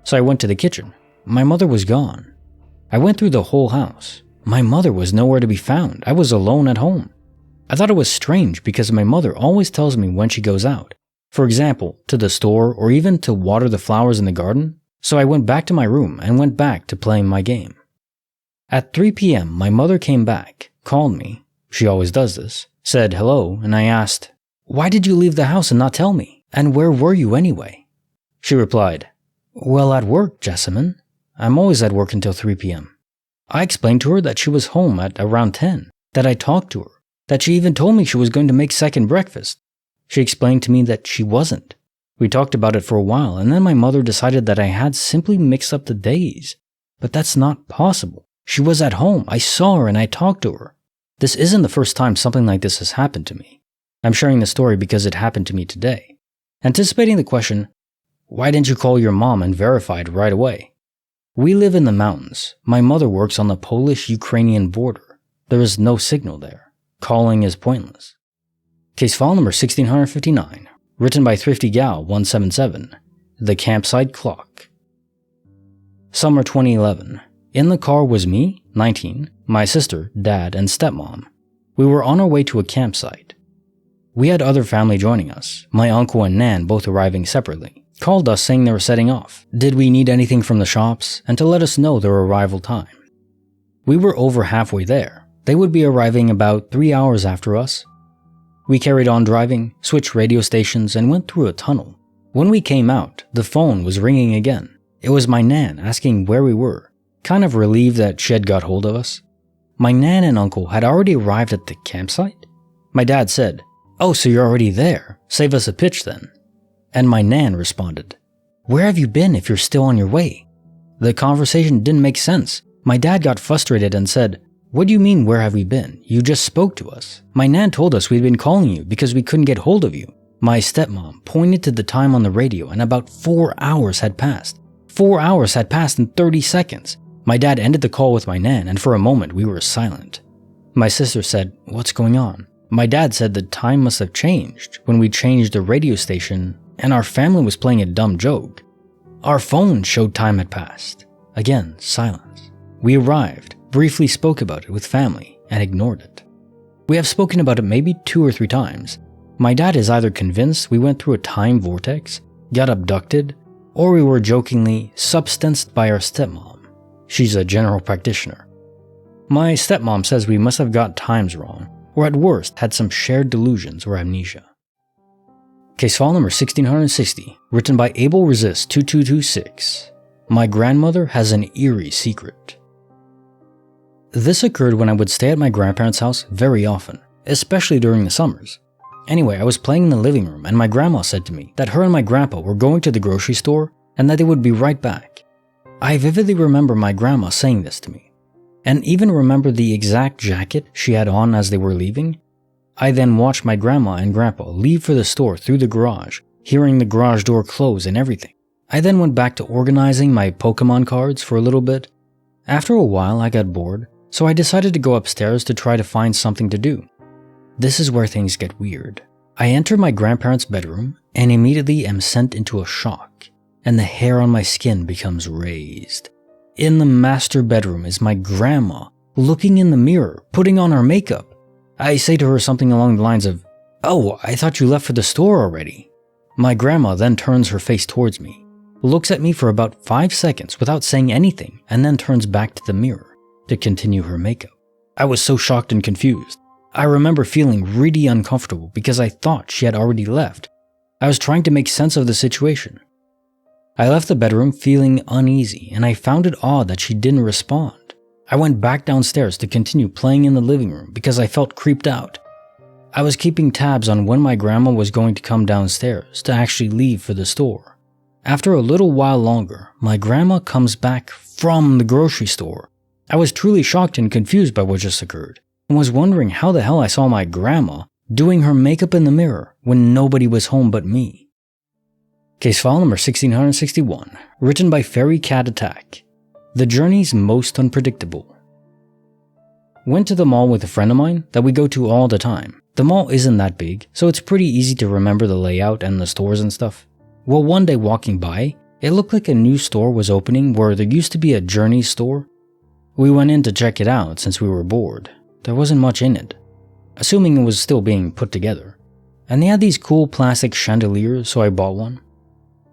So I went to the kitchen. My mother was gone. I went through the whole house. My mother was nowhere to be found. I was alone at home. I thought it was strange because my mother always tells me when she goes out. For example, to the store or even to water the flowers in the garden. So I went back to my room and went back to playing my game. At 3 p.m., my mother came back, called me. She always does this. Said hello, and I asked, "Why did you leave the house and not tell me? And where were you anyway?" She replied, "Well, at work, Jessamine. I'm always at work until 3 p.m. I explained to her that she was home at around 10, that I talked to her, that she even told me she was going to make second breakfast. She explained to me that she wasn't. We talked about it for a while, and then my mother decided that I had simply mixed up the days. But that's not possible. She was at home, I saw her, and I talked to her. This isn't the first time something like this has happened to me. I'm sharing the story because it happened to me today." Anticipating the question, "Why didn't you call your mom and verify it right away?" We live in the mountains. My mother works on the Polish-Ukrainian border. There is no signal there. Calling is pointless. Case file number 1659, written by Thrifty Gal 177, The Campsite Clock. Summer 2011. In the car was me, 19, my sister, dad, and stepmom. We were on our way to a campsite. We had other family joining us, my uncle and nan both arriving separately. Called us saying they were setting off. Did we need anything from the shops, and to let us know their arrival time. We were over halfway there. They would be arriving about 3 hours after us. We carried on driving, switched radio stations, and went through a tunnel. When we came out, the phone was ringing again. It was my nan asking where we were. Kind of relieved that she had got hold of us. My nan and uncle had already arrived at the campsite. My dad said, "Oh, so you're already there. Save us a pitch then." And my nan responded, "Where have you been if you're still on your way?" The conversation didn't make sense. My dad got frustrated and said, "What do you mean, where have we been? You just spoke to us. My nan told us we'd been calling you because we couldn't get hold of you." My stepmom pointed to the time on the radio and about 4 hours had passed. 4 hours had passed in 30 seconds. My dad ended the call with my nan, and for a moment we were silent. My sister said, "What's going on?" My dad said the time must have changed when we changed the radio station, and our family was playing a dumb joke. Our phone showed time had passed. Again, silence. We arrived, briefly spoke about it with family, and ignored it. We have spoken about it maybe 2 or 3 times. My dad is either convinced we went through a time vortex, got abducted, or we were jokingly substanced by our stepmom. She's a general practitioner. My stepmom says we must have got times wrong, or at worst had some shared delusions or amnesia. Case file number 1660, written by Able Resist 2226. My grandmother has an eerie secret. This occurred when I would stay at my grandparents' house very often, especially during the summers. Anyway, I was playing in the living room and my grandma said to me that her and my grandpa were going to the grocery store and that they would be right back. I vividly remember my grandma saying this to me, and even remember the exact jacket she had on as they were leaving. I then watched my grandma and grandpa leave for the store through the garage, hearing the garage door close and everything. I then went back to organizing my Pokemon cards for a little bit. After a while, I got bored, so I decided to go upstairs to try to find something to do. This is where things get weird. I enter my grandparents' bedroom and immediately am sent into a shock, and the hair on my skin becomes raised. In the master bedroom is my grandma, looking in the mirror, putting on her makeup. I say to her something along the lines of, "Oh, I thought you left for the store already." My grandma then turns her face towards me, looks at me for about 5 seconds without saying anything, and then turns back to the mirror to continue her makeup. I was so shocked and confused. I remember feeling really uncomfortable because I thought she had already left. I was trying to make sense of the situation. I left the bedroom feeling uneasy, and I found it odd that she didn't respond. I went back downstairs to continue playing in the living room because I felt creeped out. I was keeping tabs on when my grandma was going to come downstairs to actually leave for the store. After a little while longer, my grandma comes back from the grocery store. I was truly shocked and confused by what just occurred, and was wondering how the hell I saw my grandma doing her makeup in the mirror when nobody was home but me. Case file number 1661, written by Fairy Cat Attack. The journey's most unpredictable. Went to the mall with a friend of mine that we go to all the time. The mall isn't that big, so it's pretty easy to remember the layout and the stores and stuff. Well, one day walking by, it looked like a new store was opening where there used to be a Journey store. We went in to check it out since we were bored. There wasn't much in it, assuming it was still being put together. And they had these cool plastic chandeliers, so I bought one.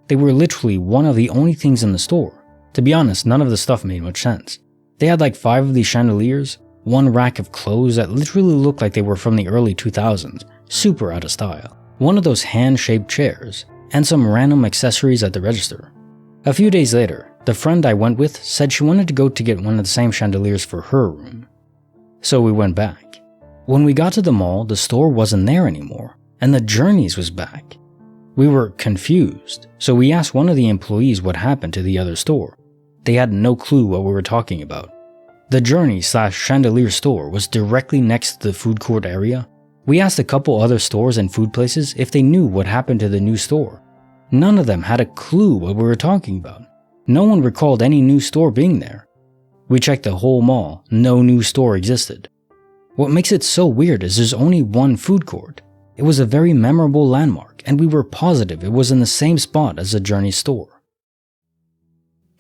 They were literally one of the only things in the store. To be honest, none of the stuff made much sense. They had like 5 of these chandeliers, one rack of clothes that literally looked like they were from the early 2000s, super out of style, one of those hand-shaped chairs, and some random accessories at the register. A few days later, the friend I went with said she wanted to go to get one of the same chandeliers for her room. So we went back. When we got to the mall, the store wasn't there anymore, and the Journeys was back. We were confused, so we asked one of the employees what happened to the other store. They had no clue what we were talking about. The Journey/chandelier store was directly next to the food court area. We asked a couple other stores and food places if they knew what happened to the new store. None of them had a clue what we were talking about. No one recalled any new store being there. We checked the whole mall, no new store existed. What makes it so weird is there's only one food court. It was a very memorable landmark, and we were positive it was in the same spot as the Journey store.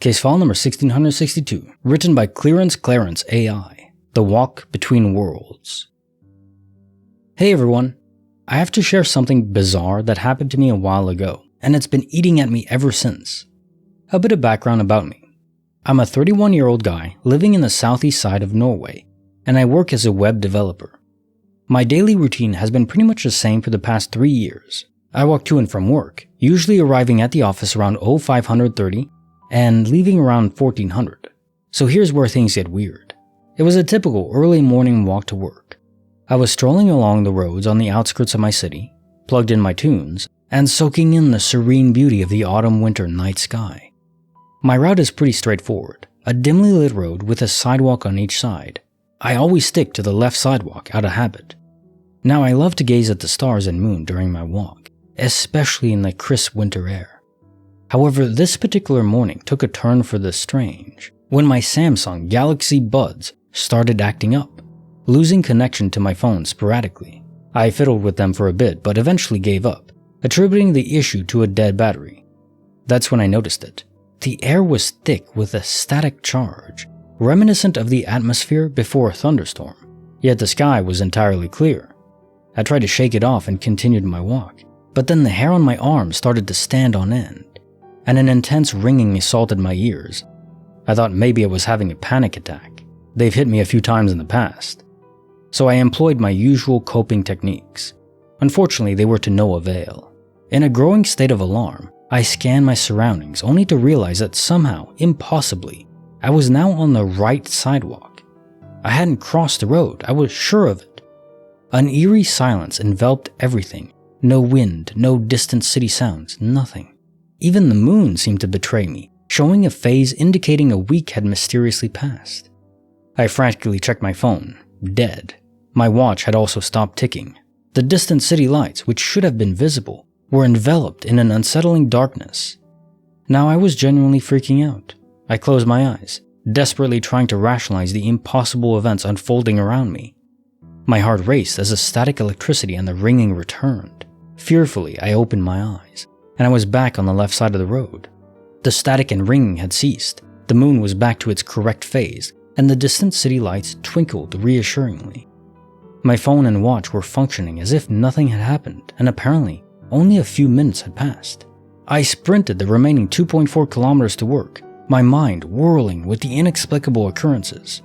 Case file number 1662, written by Clarence AI, The Walk Between Worlds. Hey everyone, I have to share something bizarre that happened to me a while ago, and it's been eating at me ever since. A bit of background about me. I'm a 31-year-old guy living in the southeast side of Norway, and I work as a web developer. My daily routine has been pretty much the same for the past 3 years. I walk to and from work, usually arriving at the office around 0530 and leaving around 1400. So here's where things get weird. It was a typical early morning walk to work. I was strolling along the roads on the outskirts of my city, plugged in my tunes, and soaking in the serene beauty of the autumn-winter night sky. My route is pretty straightforward, a dimly lit road with a sidewalk on each side. I always stick to the left sidewalk out of habit. Now I love to gaze at the stars and moon during my walk, especially in the crisp winter air. However, this particular morning took a turn for the strange when my Samsung Galaxy Buds started acting up, losing connection to my phone sporadically. I fiddled with them for a bit but eventually gave up, attributing the issue to a dead battery. That's when I noticed it. The air was thick with a static charge, reminiscent of the atmosphere before a thunderstorm, yet the sky was entirely clear. I tried to shake it off and continued my walk, but then the hair on my arm started to stand on end, and an intense ringing assaulted my ears. I thought maybe I was having a panic attack. They've hit me a few times in the past. So I employed my usual coping techniques. Unfortunately, they were to no avail. In a growing state of alarm, I scanned my surroundings only to realize that somehow, impossibly, I was now on the right sidewalk. I hadn't crossed the road, I was sure of it. An eerie silence enveloped everything. No wind, no distant city sounds, nothing. Even the moon seemed to betray me, showing a phase indicating a week had mysteriously passed. I frantically checked my phone. Dead. My watch had also stopped ticking. The distant city lights, which should have been visible, were enveloped in an unsettling darkness. Now I was genuinely freaking out. I closed my eyes, desperately trying to rationalize the impossible events unfolding around me. My heart raced as the static electricity and the ringing returned. Fearfully, I opened my eyes, and I was back on the left side of the road. The static and ringing had ceased, the moon was back to its correct phase, and the distant city lights twinkled reassuringly. My phone and watch were functioning as if nothing had happened, and apparently only a few minutes had passed. I sprinted the remaining 2.4 kilometers to work, my mind whirling with the inexplicable occurrences.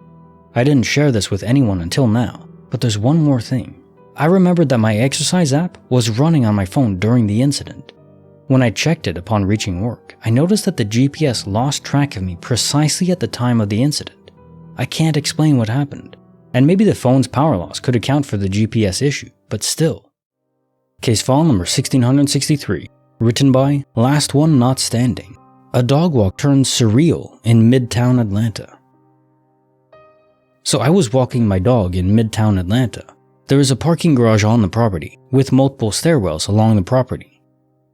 I didn't share this with anyone until now, but there's one more thing. I remembered that my exercise app was running on my phone during the incident. When I checked it upon reaching work, I noticed that the GPS lost track of me precisely at the time of the incident. I can't explain what happened, and maybe the phone's power loss could account for the GPS issue, but still. Case file number 1663, written by Last One Not Standing. A dog walk turns surreal in Midtown Atlanta. So I was walking my dog in Midtown Atlanta. There is a parking garage on the property, with multiple stairwells along the property.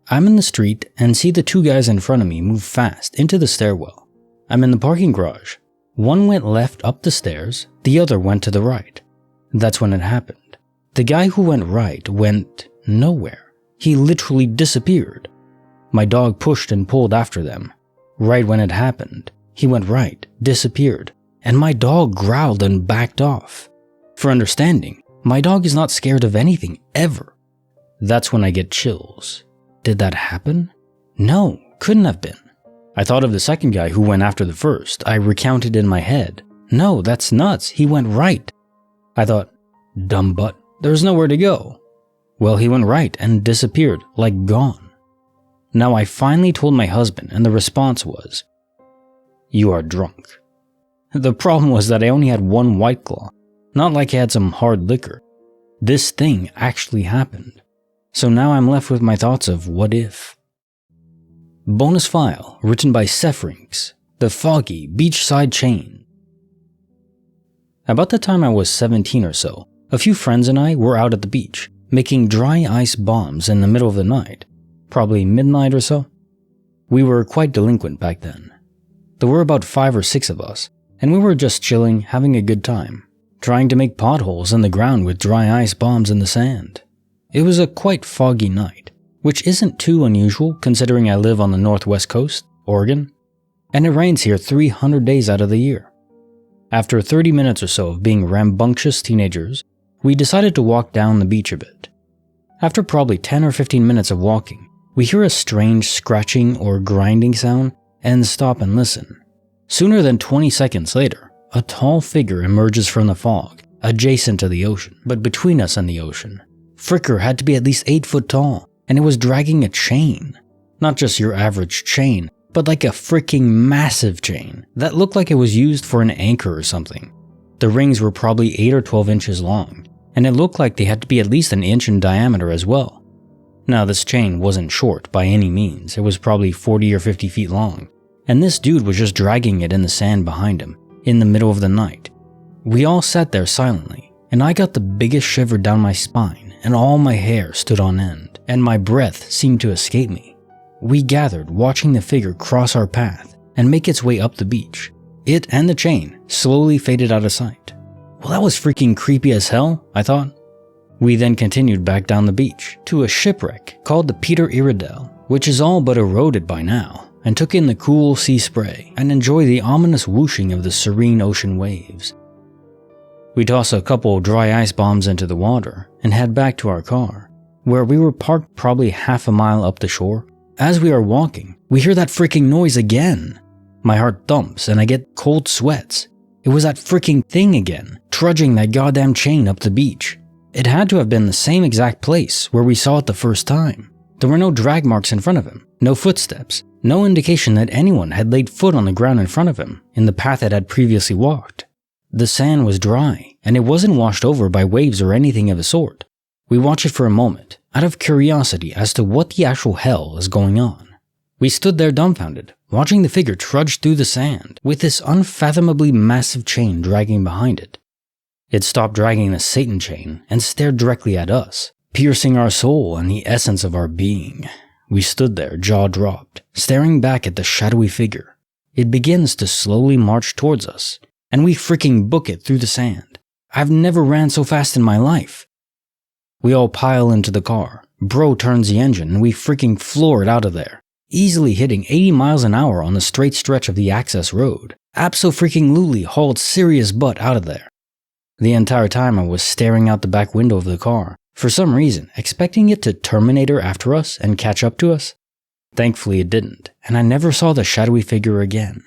I'm in the street and see the two guys in front of me move fast into the stairwell. I'm in the parking garage. One went left up the stairs, the other went to the right. That's when it happened. The guy who went right went nowhere. He literally disappeared. My dog pushed and pulled after them. Right when it happened, he went right, disappeared, and my dog growled and backed off. For understanding, my dog is not scared of anything ever. That's when I get chills. Did that happen? No, couldn't have been. I thought of the second guy who went after the first. I recounted in my head. No, that's nuts. He went right. I thought, dumb butt, there's nowhere to go. Well, he went right and disappeared, like gone. Now I finally told my husband and the response was, "You are drunk." The problem was that I only had one White Claw, not like I had some hard liquor. This thing actually happened. So now I'm left with my thoughts of what if. Bonus file written by Sefrinks, The Foggy Beachside Chain. About the time I was 17 or so, a few friends and I were out at the beach, making dry ice bombs in the middle of the night, probably midnight or so. We were quite delinquent back then. There were about 5 or 6 of us, and we were just chilling, having a good time, trying to make potholes in the ground with dry ice bombs in the sand. It was a quite foggy night, which isn't too unusual considering I live on the northwest coast, Oregon, and it rains here 300 days out of the year. After 30 minutes or so of being rambunctious teenagers, we decided to walk down the beach a bit. After probably 10 or 15 minutes of walking, we hear a strange scratching or grinding sound and stop and listen. Sooner than 20 seconds later, a tall figure emerges from the fog, adjacent to the ocean, but between us and the ocean. Fricker had to be at least 8 foot tall, and it was dragging a chain. Not just your average chain, but like a freaking massive chain that looked like it was used for an anchor or something. The rings were probably 8 or 12 inches long, and it looked like they had to be at least an inch in diameter as well. Now this chain wasn't short by any means, it was probably 40 or 50 feet long, and this dude was just dragging it in the sand behind him, in the middle of the night. We all sat there silently, and I got the biggest shiver down my spine, and all my hair stood on end, and my breath seemed to escape me. We gathered, watching the figure cross our path and make its way up the beach. It and the chain slowly faded out of sight. Well, that was freaking creepy as hell, I thought. We then continued back down the beach to a shipwreck called the Peter Iredell, which is all but eroded by now, and took in the cool sea spray and enjoy the ominous whooshing of the serene ocean waves. We toss a couple dry ice bombs into the water and head back to our car, where we were parked probably half a mile up the shore. As we are walking, we hear that freaking noise again. My heart thumps and I get cold sweats. It was that freaking thing again, trudging that goddamn chain up the beach. It had to have been the same exact place where we saw it the first time. There were no drag marks in front of him, no footsteps, no indication that anyone had laid foot on the ground in front of him in the path it had previously walked. The sand was dry, and it wasn't washed over by waves or anything of the sort. We watched it for a moment, out of curiosity as to what the actual hell is going on. We stood there dumbfounded, watching the figure trudge through the sand, with this unfathomably massive chain dragging behind it. It stopped dragging the Satan chain and stared directly at us, piercing our soul and the essence of our being. We stood there, jaw dropped, staring back at the shadowy figure. It begins to slowly march towards us, and we freaking book it through the sand. I've never ran so fast in my life. We all pile into the car. Bro turns the engine and we freaking floor it out of there, easily hitting 80 miles an hour on the straight stretch of the access road. Abso-freaking-lutely hauled serious butt out of there. The entire time I was staring out the back window of the car, for some reason expecting it to Terminator after us and catch up to us. Thankfully it didn't, and I never saw the shadowy figure again.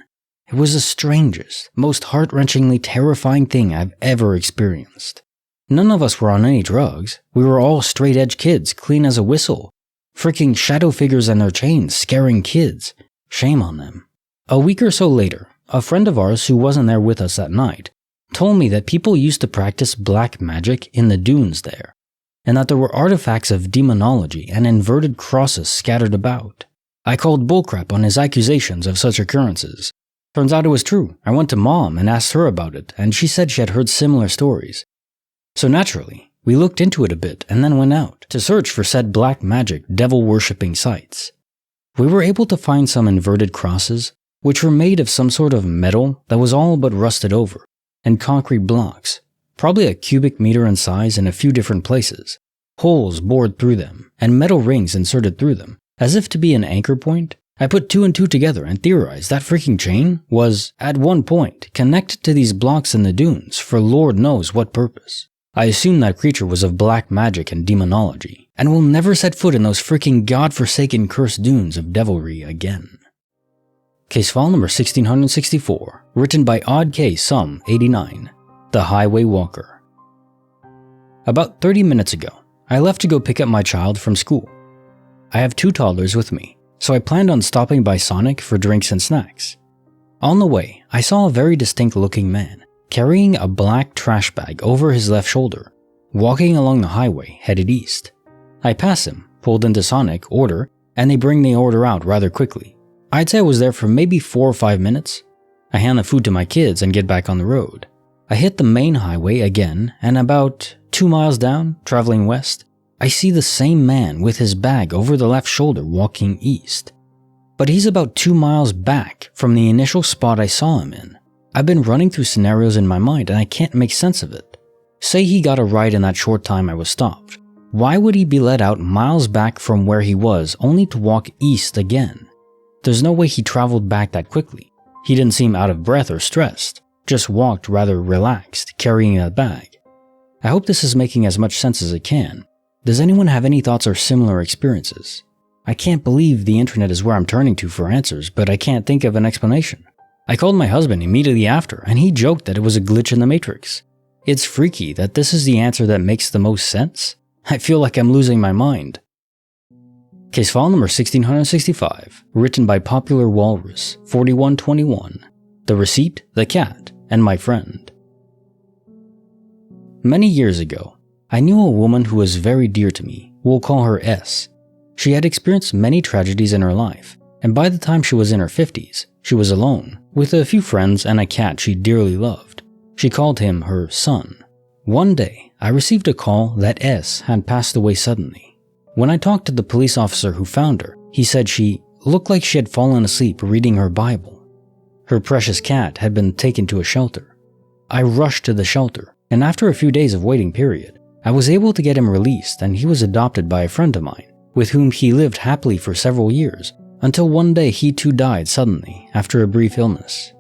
It was the strangest, most heart-wrenchingly terrifying thing I've ever experienced. None of us were on any drugs. We were all straight-edge kids, clean as a whistle. Freaking shadow figures and their chains scaring kids. Shame on them. A week or so later, a friend of ours who wasn't there with us that night told me that people used to practice black magic in the dunes there, and that there were artifacts of demonology and inverted crosses scattered about. I called bullcrap on his accusations of such occurrences. Turns out it was true. I went to Mom and asked her about it, and she said she had heard similar stories. So naturally, we looked into it a bit and then went out to search for said black magic devil-worshipping sites. We were able to find some inverted crosses, which were made of some sort of metal that was all but rusted over, and concrete blocks, probably a cubic meter in size in a few different places, holes bored through them, and metal rings inserted through them, as if to be an anchor point. I put 2 and 2 together and theorized that freaking chain was, at one point, connected to these blocks in the dunes for Lord knows what purpose. I assumed that creature was of black magic and demonology, and will never set foot in those freaking godforsaken cursed dunes of devilry again. Case file number 1664, written by Odd Case Sum 89, The Highway Walker. About 30 minutes ago, I left to go pick up my child from school. I have 2 toddlers with me, so I planned on stopping by Sonic for drinks and snacks. On the way, I saw a very distinct looking man, carrying a black trash bag over his left shoulder, walking along the highway headed east. I pass him, pulled into Sonic, order, and they bring the order out rather quickly. I'd say I was there for maybe 4 or 5 minutes. I hand the food to my kids and get back on the road. I hit the main highway again, and about 2 miles down, traveling west, I see the same man with his bag over the left shoulder walking east. But he's about 2 miles back from the initial spot I saw him in. I've been running through scenarios in my mind and I can't make sense of it. Say he got a ride in that short time I was stopped. Why would he be let out miles back from where he was only to walk east again? There's no way he traveled back that quickly. He didn't seem out of breath or stressed, just walked rather relaxed, carrying that bag. I hope this is making as much sense as it can. Does anyone have any thoughts or similar experiences? I can't believe the internet is where I'm turning to for answers, but I can't think of an explanation. I called my husband immediately after, and he joked that it was a glitch in the Matrix. It's freaky that this is the answer that makes the most sense. I feel like I'm losing my mind. Case file number 1665, written by Popular Walrus 4121, The Receipt, the Cat, and My Friend. Many years ago, I knew a woman who was very dear to me. We'll call her S. She had experienced many tragedies in her life, and by the time she was in her 50s, she was alone, with a few friends and a cat she dearly loved. She called him her son. One day, I received a call that S had passed away suddenly. When I talked to the police officer who found her, he said she looked like she had fallen asleep reading her Bible. Her precious cat had been taken to a shelter. I rushed to the shelter, and after a few days of waiting period, I was able to get him released, and he was adopted by a friend of mine, with whom he lived happily for several years, until one day he too died suddenly after a brief illness.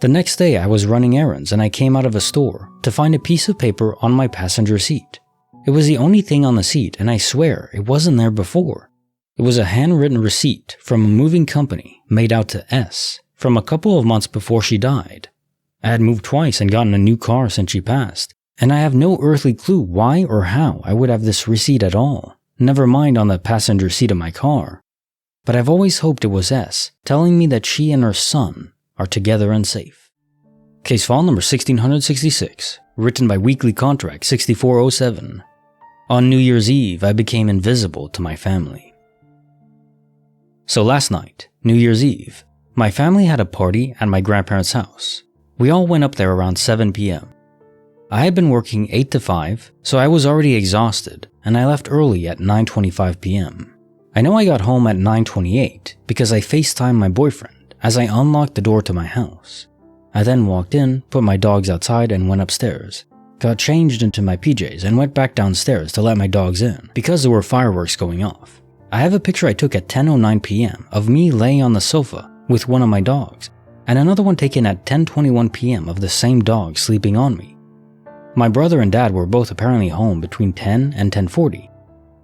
The next day I was running errands and I came out of a store to find a piece of paper on my passenger seat. It was the only thing on the seat, and I swear it wasn't there before. It was a handwritten receipt from a moving company made out to S from a couple of months before she died. I had moved twice and gotten a new car since she passed, and I have no earthly clue why or how I would have this receipt at all, never mind on the passenger seat of my car. But I've always hoped it was S, telling me that she and her son are together and safe. Case file number 1666, written by Weekly Contract 6407. On New Year's Eve, I became invisible to my family. So last night, New Year's Eve, my family had a party at my grandparents' house. We all went up there around 7 p.m. I had been working 8 to 5, so I was already exhausted, and I left early at 9:25 p.m. I know I got home at 9:28 because I FaceTimed my boyfriend as I unlocked the door to my house. I then walked in, put my dogs outside, and went upstairs. Got changed into my PJs and went back downstairs to let my dogs in because there were fireworks going off. I have a picture I took at 10:09 p.m. of me laying on the sofa with one of my dogs, and another one taken at 10:21 p.m. of the same dog sleeping on me. My brother and dad were both apparently home between 10 and 10:40.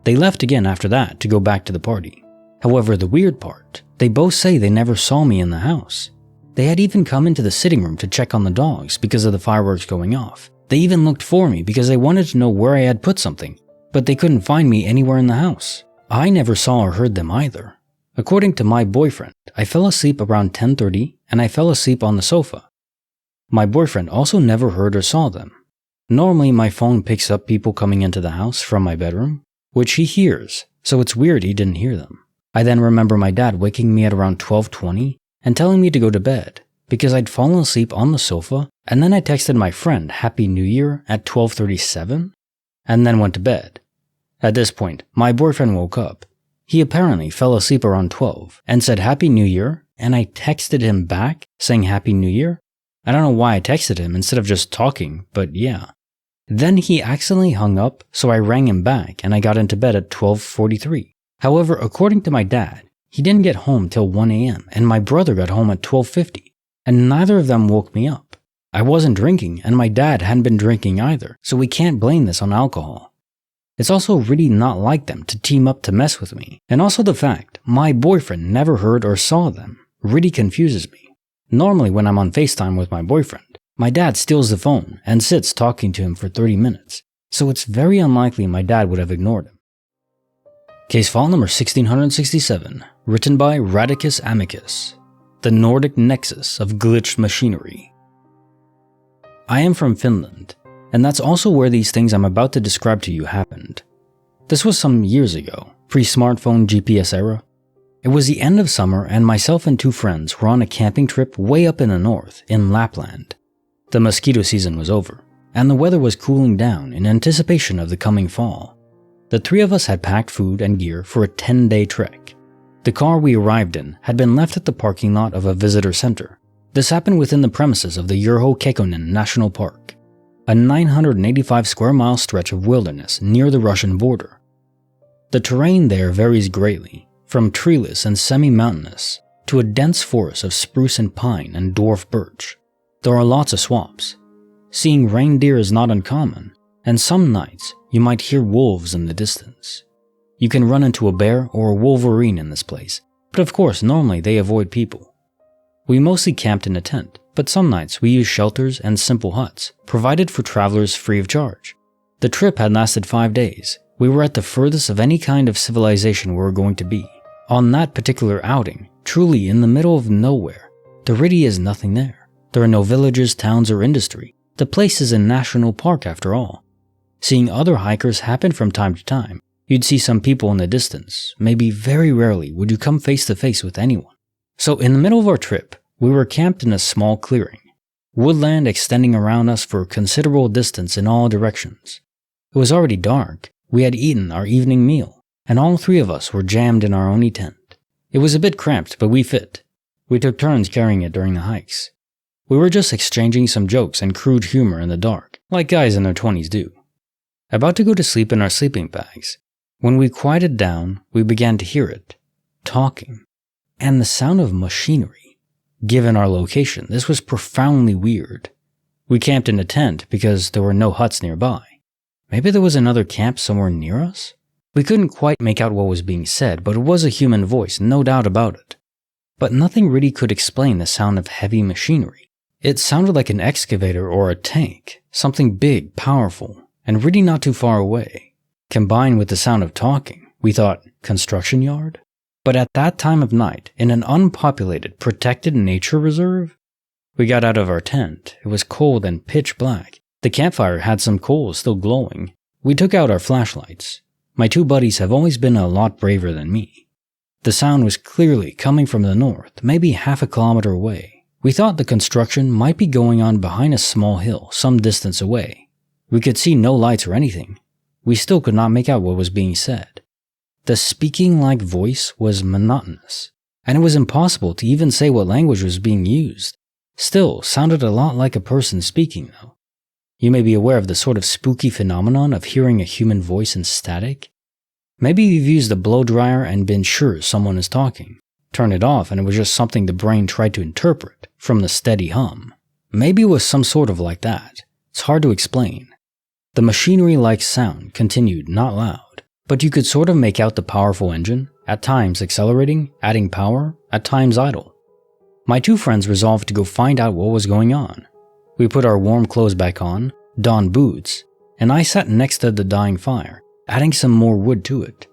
They left again after that to go back to the party. However, the weird part, they both say they never saw me in the house. They had even come into the sitting room to check on the dogs because of the fireworks going off. They even looked for me because they wanted to know where I had put something, but they couldn't find me anywhere in the house. I never saw or heard them either. According to my boyfriend, I fell asleep around 10:30 and I fell asleep on the sofa. My boyfriend also never heard or saw them. Normally my phone picks up people coming into the house from my bedroom, which he hears, so it's weird he didn't hear them. I then remember my dad waking me at around 12:20 and telling me to go to bed because I'd fallen asleep on the sofa, and then I texted my friend Happy New Year at 12:37 and then went to bed. At this point, my boyfriend woke up. He apparently fell asleep around 12 and said Happy New Year and I texted him back saying Happy New Year. I don't know why I texted him instead of just talking, but yeah. Then he accidentally hung up, so I rang him back and I got into bed at 12:43. However, according to my dad, he didn't get home till 1 a.m. and my brother got home at 12:50, and neither of them woke me up. I wasn't drinking and my dad hadn't been drinking either, so we can't blame this on alcohol. It's also really not like them to team up to mess with me, and also the fact my boyfriend never heard or saw them really confuses me. Normally when I'm on FaceTime with my boyfriend, my dad steals the phone and sits talking to him for 30 minutes, so it's very unlikely my dad would have ignored him. Case file number 1667, written by Radicus Amicus, the Nordic nexus of glitched machinery. I am from Finland, and that's also where these things I'm about to describe to you happened. This was some years ago, pre-smartphone GPS era. It was the end of summer and myself and 2 friends were on a camping trip way up in the north, in Lapland. The mosquito season was over, and the weather was cooling down in anticipation of the coming fall. The 3 of us had packed food and gear for a 10-day trek. The car we arrived in had been left at the parking lot of a visitor center. This happened within the premises of the Urho Kekkonen National Park, a 985 square mile stretch of wilderness near the Russian border. The terrain there varies greatly, from treeless and semi-mountainous to a dense forest of spruce and pine and dwarf birch. There are lots of swamps. Seeing reindeer is not uncommon, and some nights you might hear wolves in the distance. You can run into a bear or a wolverine in this place, but of course normally they avoid people. We mostly camped in a tent, but some nights we used shelters and simple huts, provided for travelers free of charge. The trip had lasted 5 days. We were at the furthest of any kind of civilization we were going to be. On that particular outing, truly in the middle of nowhere, there really is nothing there. There are no villages, towns, or industry. The place is a national park after all. Seeing other hikers happen from time to time. You'd see some people in the distance. Maybe very rarely would you come face to face with anyone. So in the middle of our trip, we were camped in a small clearing. Woodland extending around us for a considerable distance in all directions. It was already dark. We had eaten our evening meal, and all 3 of us were jammed in our only tent. It was a bit cramped, but we fit. We took turns carrying it during the hikes. We were just exchanging some jokes and crude humor in the dark, like guys in their 20s do. About to go to sleep in our sleeping bags. When we quieted down, we began to hear it, talking, and the sound of machinery. Given our location, this was profoundly weird. We camped in a tent because there were no huts nearby. Maybe there was another camp somewhere near us? We couldn't quite make out what was being said, but it was a human voice, no doubt about it. But nothing really could explain the sound of heavy machinery. It sounded like an excavator or a tank, something big, powerful, and really not too far away. Combined with the sound of talking, we thought, construction yard? But at that time of night, in an unpopulated, protected nature reserve? We got out of our tent. It was cold and pitch black. The campfire had some coals still glowing. We took out our flashlights. My 2 buddies have always been a lot braver than me. The sound was clearly coming from the north, maybe half a kilometer away. We thought the construction might be going on behind a small hill some distance away. We could see no lights or anything. We still could not make out what was being said. The speaking-like voice was monotonous, and it was impossible to even say what language was being used. Still, sounded a lot like a person speaking though. You may be aware of the sort of spooky phenomenon of hearing a human voice in static. Maybe you've used a blow dryer and been sure someone is talking. Turn it off and it was just something the brain tried to interpret from the steady hum. Maybe it was some sort of like that. It's hard to explain. The machinery-like sound continued, not loud, but you could sort of make out the powerful engine, at times accelerating, adding power, at times idle. My 2 friends resolved to go find out what was going on. We put our warm clothes back on, donned boots, and I sat next to the dying fire, adding some more wood to it.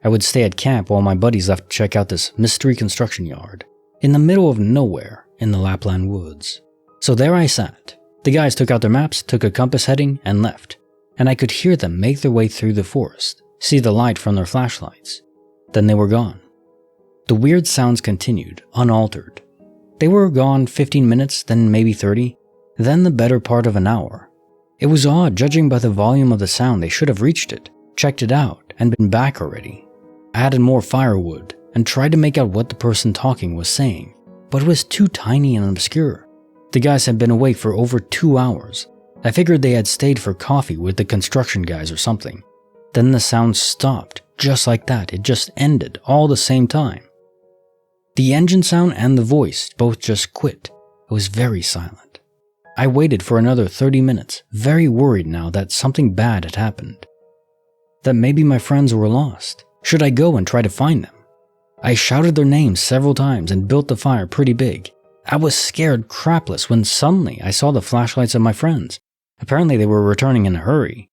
I would stay at camp while my buddies left to check out this mystery construction yard, in the middle of nowhere in the Lapland woods. So there I sat. The guys took out their maps, took a compass heading, and left. And I could hear them make their way through the forest, see the light from their flashlights. Then they were gone. The weird sounds continued, unaltered. They were gone 15 minutes, then maybe 30, then the better part of an hour. It was odd, judging by the volume of the sound. They should have reached it, checked it out, and been back already. I added more firewood, and tried to make out what the person talking was saying. but it was too tiny and obscure. The guys had been awake for over 2 hours. I figured they had stayed for coffee with the construction guys or something. Then the sound stopped, just like that. It just ended, all the same time. The engine sound and the voice both just quit. It was very silent. I waited for another 30 minutes, very worried now that something bad had happened. That maybe my friends were lost. Should I go and try to find them? I shouted their names several times and built the fire pretty big. I was scared crapless when suddenly I saw the flashlights of my friends. Apparently they were returning in a hurry.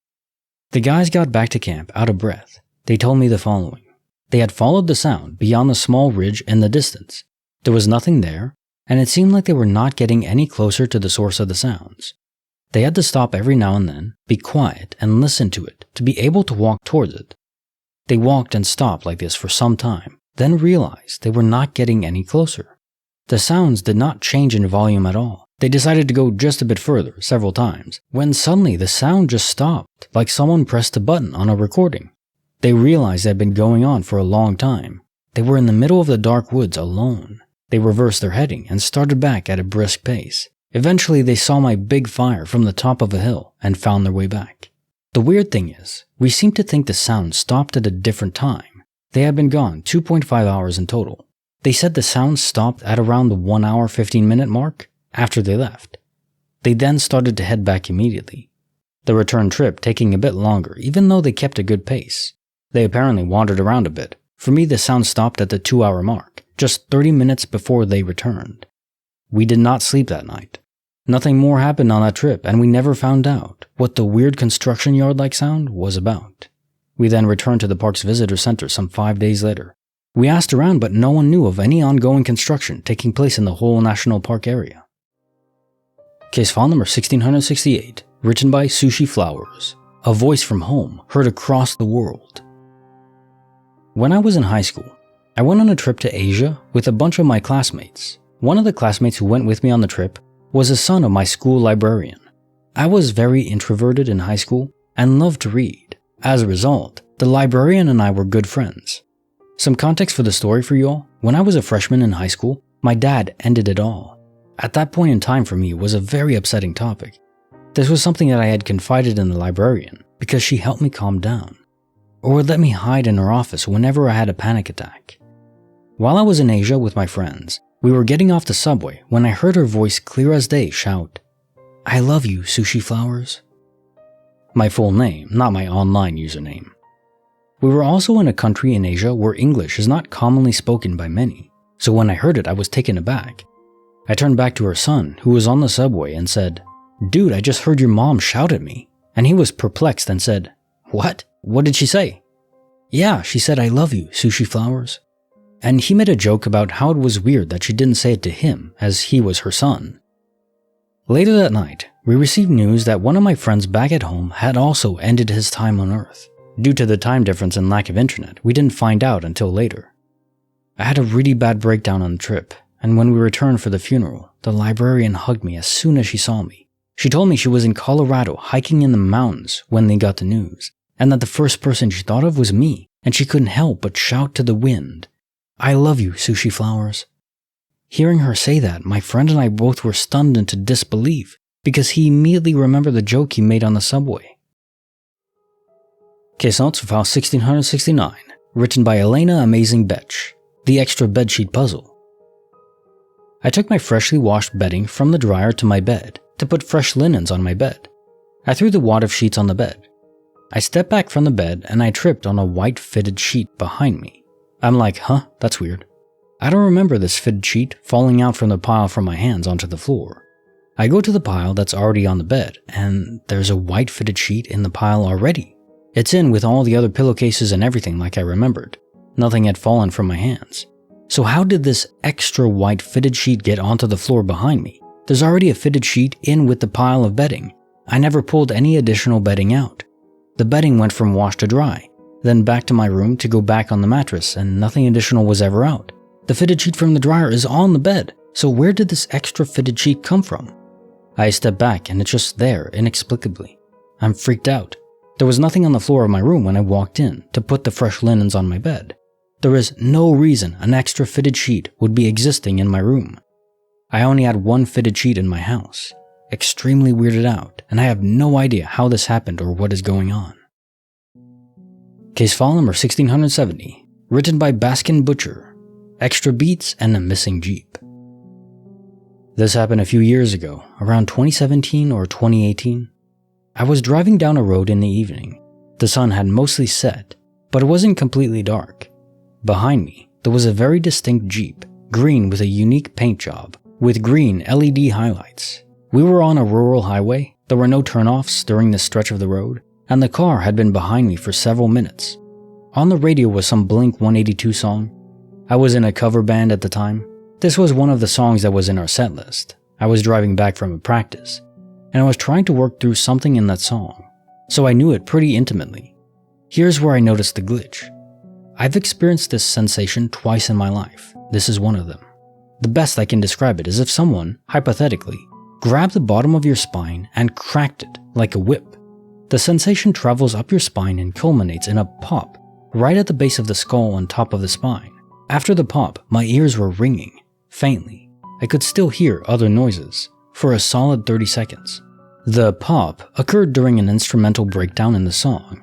The guys got back to camp out of breath. They told me the following. They had followed the sound beyond the small ridge in the distance. There was nothing there, and it seemed like they were not getting any closer to the source of the sounds. They had to stop every now and then, be quiet, and listen to it to be able to walk towards it. They walked and stopped like this for some time, then realized they were not getting any closer. The sounds did not change in volume at all. They decided to go just a bit further, several times, when suddenly the sound just stopped, like someone pressed a button on a recording. They realized it had been going on for a long time. They were in the middle of the dark woods alone. They reversed their heading and started back at a brisk pace. Eventually, they saw my big fire from the top of a hill and found their way back. The weird thing is, we seem to think the sound stopped at a different time. They had been gone 2.5 hours in total. They said the sound stopped at around the 1 hour 15 minute mark after they left. They then started to head back immediately. The return trip taking a bit longer, even though they kept a good pace. They apparently wandered around a bit. For me, the sound stopped at the 2 hour mark, just 30 minutes before they returned. We did not sleep that night. Nothing more happened on that trip, and we never found out what the weird construction yard-like sound was about. We then returned to the park's visitor center some 5 days later. We asked around, but no one knew of any ongoing construction taking place in the whole national park area. Case file number 1668, written by Sushi Flowers. A voice from home heard across the world. When I was in high school, I went on a trip to Asia with a bunch of my classmates. One of the classmates who went with me on the trip was the son of my school librarian. I was very introverted in high school and loved to read. As a result, the librarian and I were good friends. Some context for the story for you all. When I was a freshman in high school, my dad ended it all. At that point in time for me, it was a very upsetting topic. This was something that I had confided in the librarian because she helped me calm down, or would let me hide in her office whenever I had a panic attack. While I was in Asia with my friends, we were getting off the subway when I heard her voice clear as day shout, "I love you, Sushi Flowers." My full name, not my online username. We were also in a country in Asia where English is not commonly spoken by many, so when I heard it, I was taken aback. I turned back to her son, who was on the subway, and said, "Dude, I just heard your mom shout at me." And he was perplexed and said, "What? What did she say?" "Yeah, she said, 'I love you, Sushi Flowers.'" And he made a joke about how it was weird that she didn't say it to him, as he was her son. Later that night, we received news that one of my friends back at home had also ended his time on Earth. Due to the time difference and lack of internet, we didn't find out until later. I had a really bad breakdown on the trip, and when we returned for the funeral, the librarian hugged me as soon as she saw me. She told me she was in Colorado hiking in the mountains when they got the news, and that the first person she thought of was me, and she couldn't help but shout to the wind, "I love you, Sushi Flowers." Hearing her say that, my friend and I both were stunned into disbelief because he immediately remembered the joke he made on the subway. Case notes for file 1669, written by Elena Amazing Betch, The Extra Bedsheet Puzzle. I took my freshly washed bedding from the dryer to my bed to put fresh linens on my bed. I threw the wad of sheets on the bed. I stepped back from the bed and I tripped on a white fitted sheet behind me. I'm like, that's weird. I don't remember this fitted sheet falling out from the pile from my hands onto the floor. I go to the pile that's already on the bed, and there's a white fitted sheet in the pile already. It's in with all the other pillowcases and everything like I remembered. Nothing had fallen from my hands. So how did this extra white fitted sheet get onto the floor behind me? There's already a fitted sheet in with the pile of bedding. I never pulled any additional bedding out. The bedding went from wash to dry, then back to my room to go back on the mattress, and nothing additional was ever out. The fitted sheet from the dryer is on the bed, so where did this extra fitted sheet come from? I step back and it's just there, inexplicably. I'm freaked out. There was nothing on the floor of my room when I walked in to put the fresh linens on my bed. There is no reason an extra fitted sheet would be existing in my room. I only had one fitted sheet in my house. Extremely weirded out, and I have no idea how this happened or what is going on. Case file number 1670, written by Baskin Butcher, extra beats and a missing Jeep. This happened a few years ago, around 2017 or 2018. I was driving down a road in the evening. The sun had mostly set, but it wasn't completely dark. Behind me, there was a very distinct Jeep, green with a unique paint job, with green LED highlights. We were on a rural highway, there were no turnoffs during this stretch of the road, and the car had been behind me for several minutes. On the radio was some Blink-182 song. I was in a cover band at the time. This was one of the songs that was in our set list. I was driving back from a practice, and I was trying to work through something in that song, so I knew it pretty intimately. Here's where I noticed the glitch. I've experienced this sensation twice in my life. This is one of them. The best I can describe it is if someone, hypothetically, grabbed the bottom of your spine and cracked it like a whip. The sensation travels up your spine and culminates in a pop right at the base of the skull on top of the spine. After the pop, my ears were ringing, faintly. I could still hear other noises for a solid 30 seconds. The pop occurred during an instrumental breakdown in the song.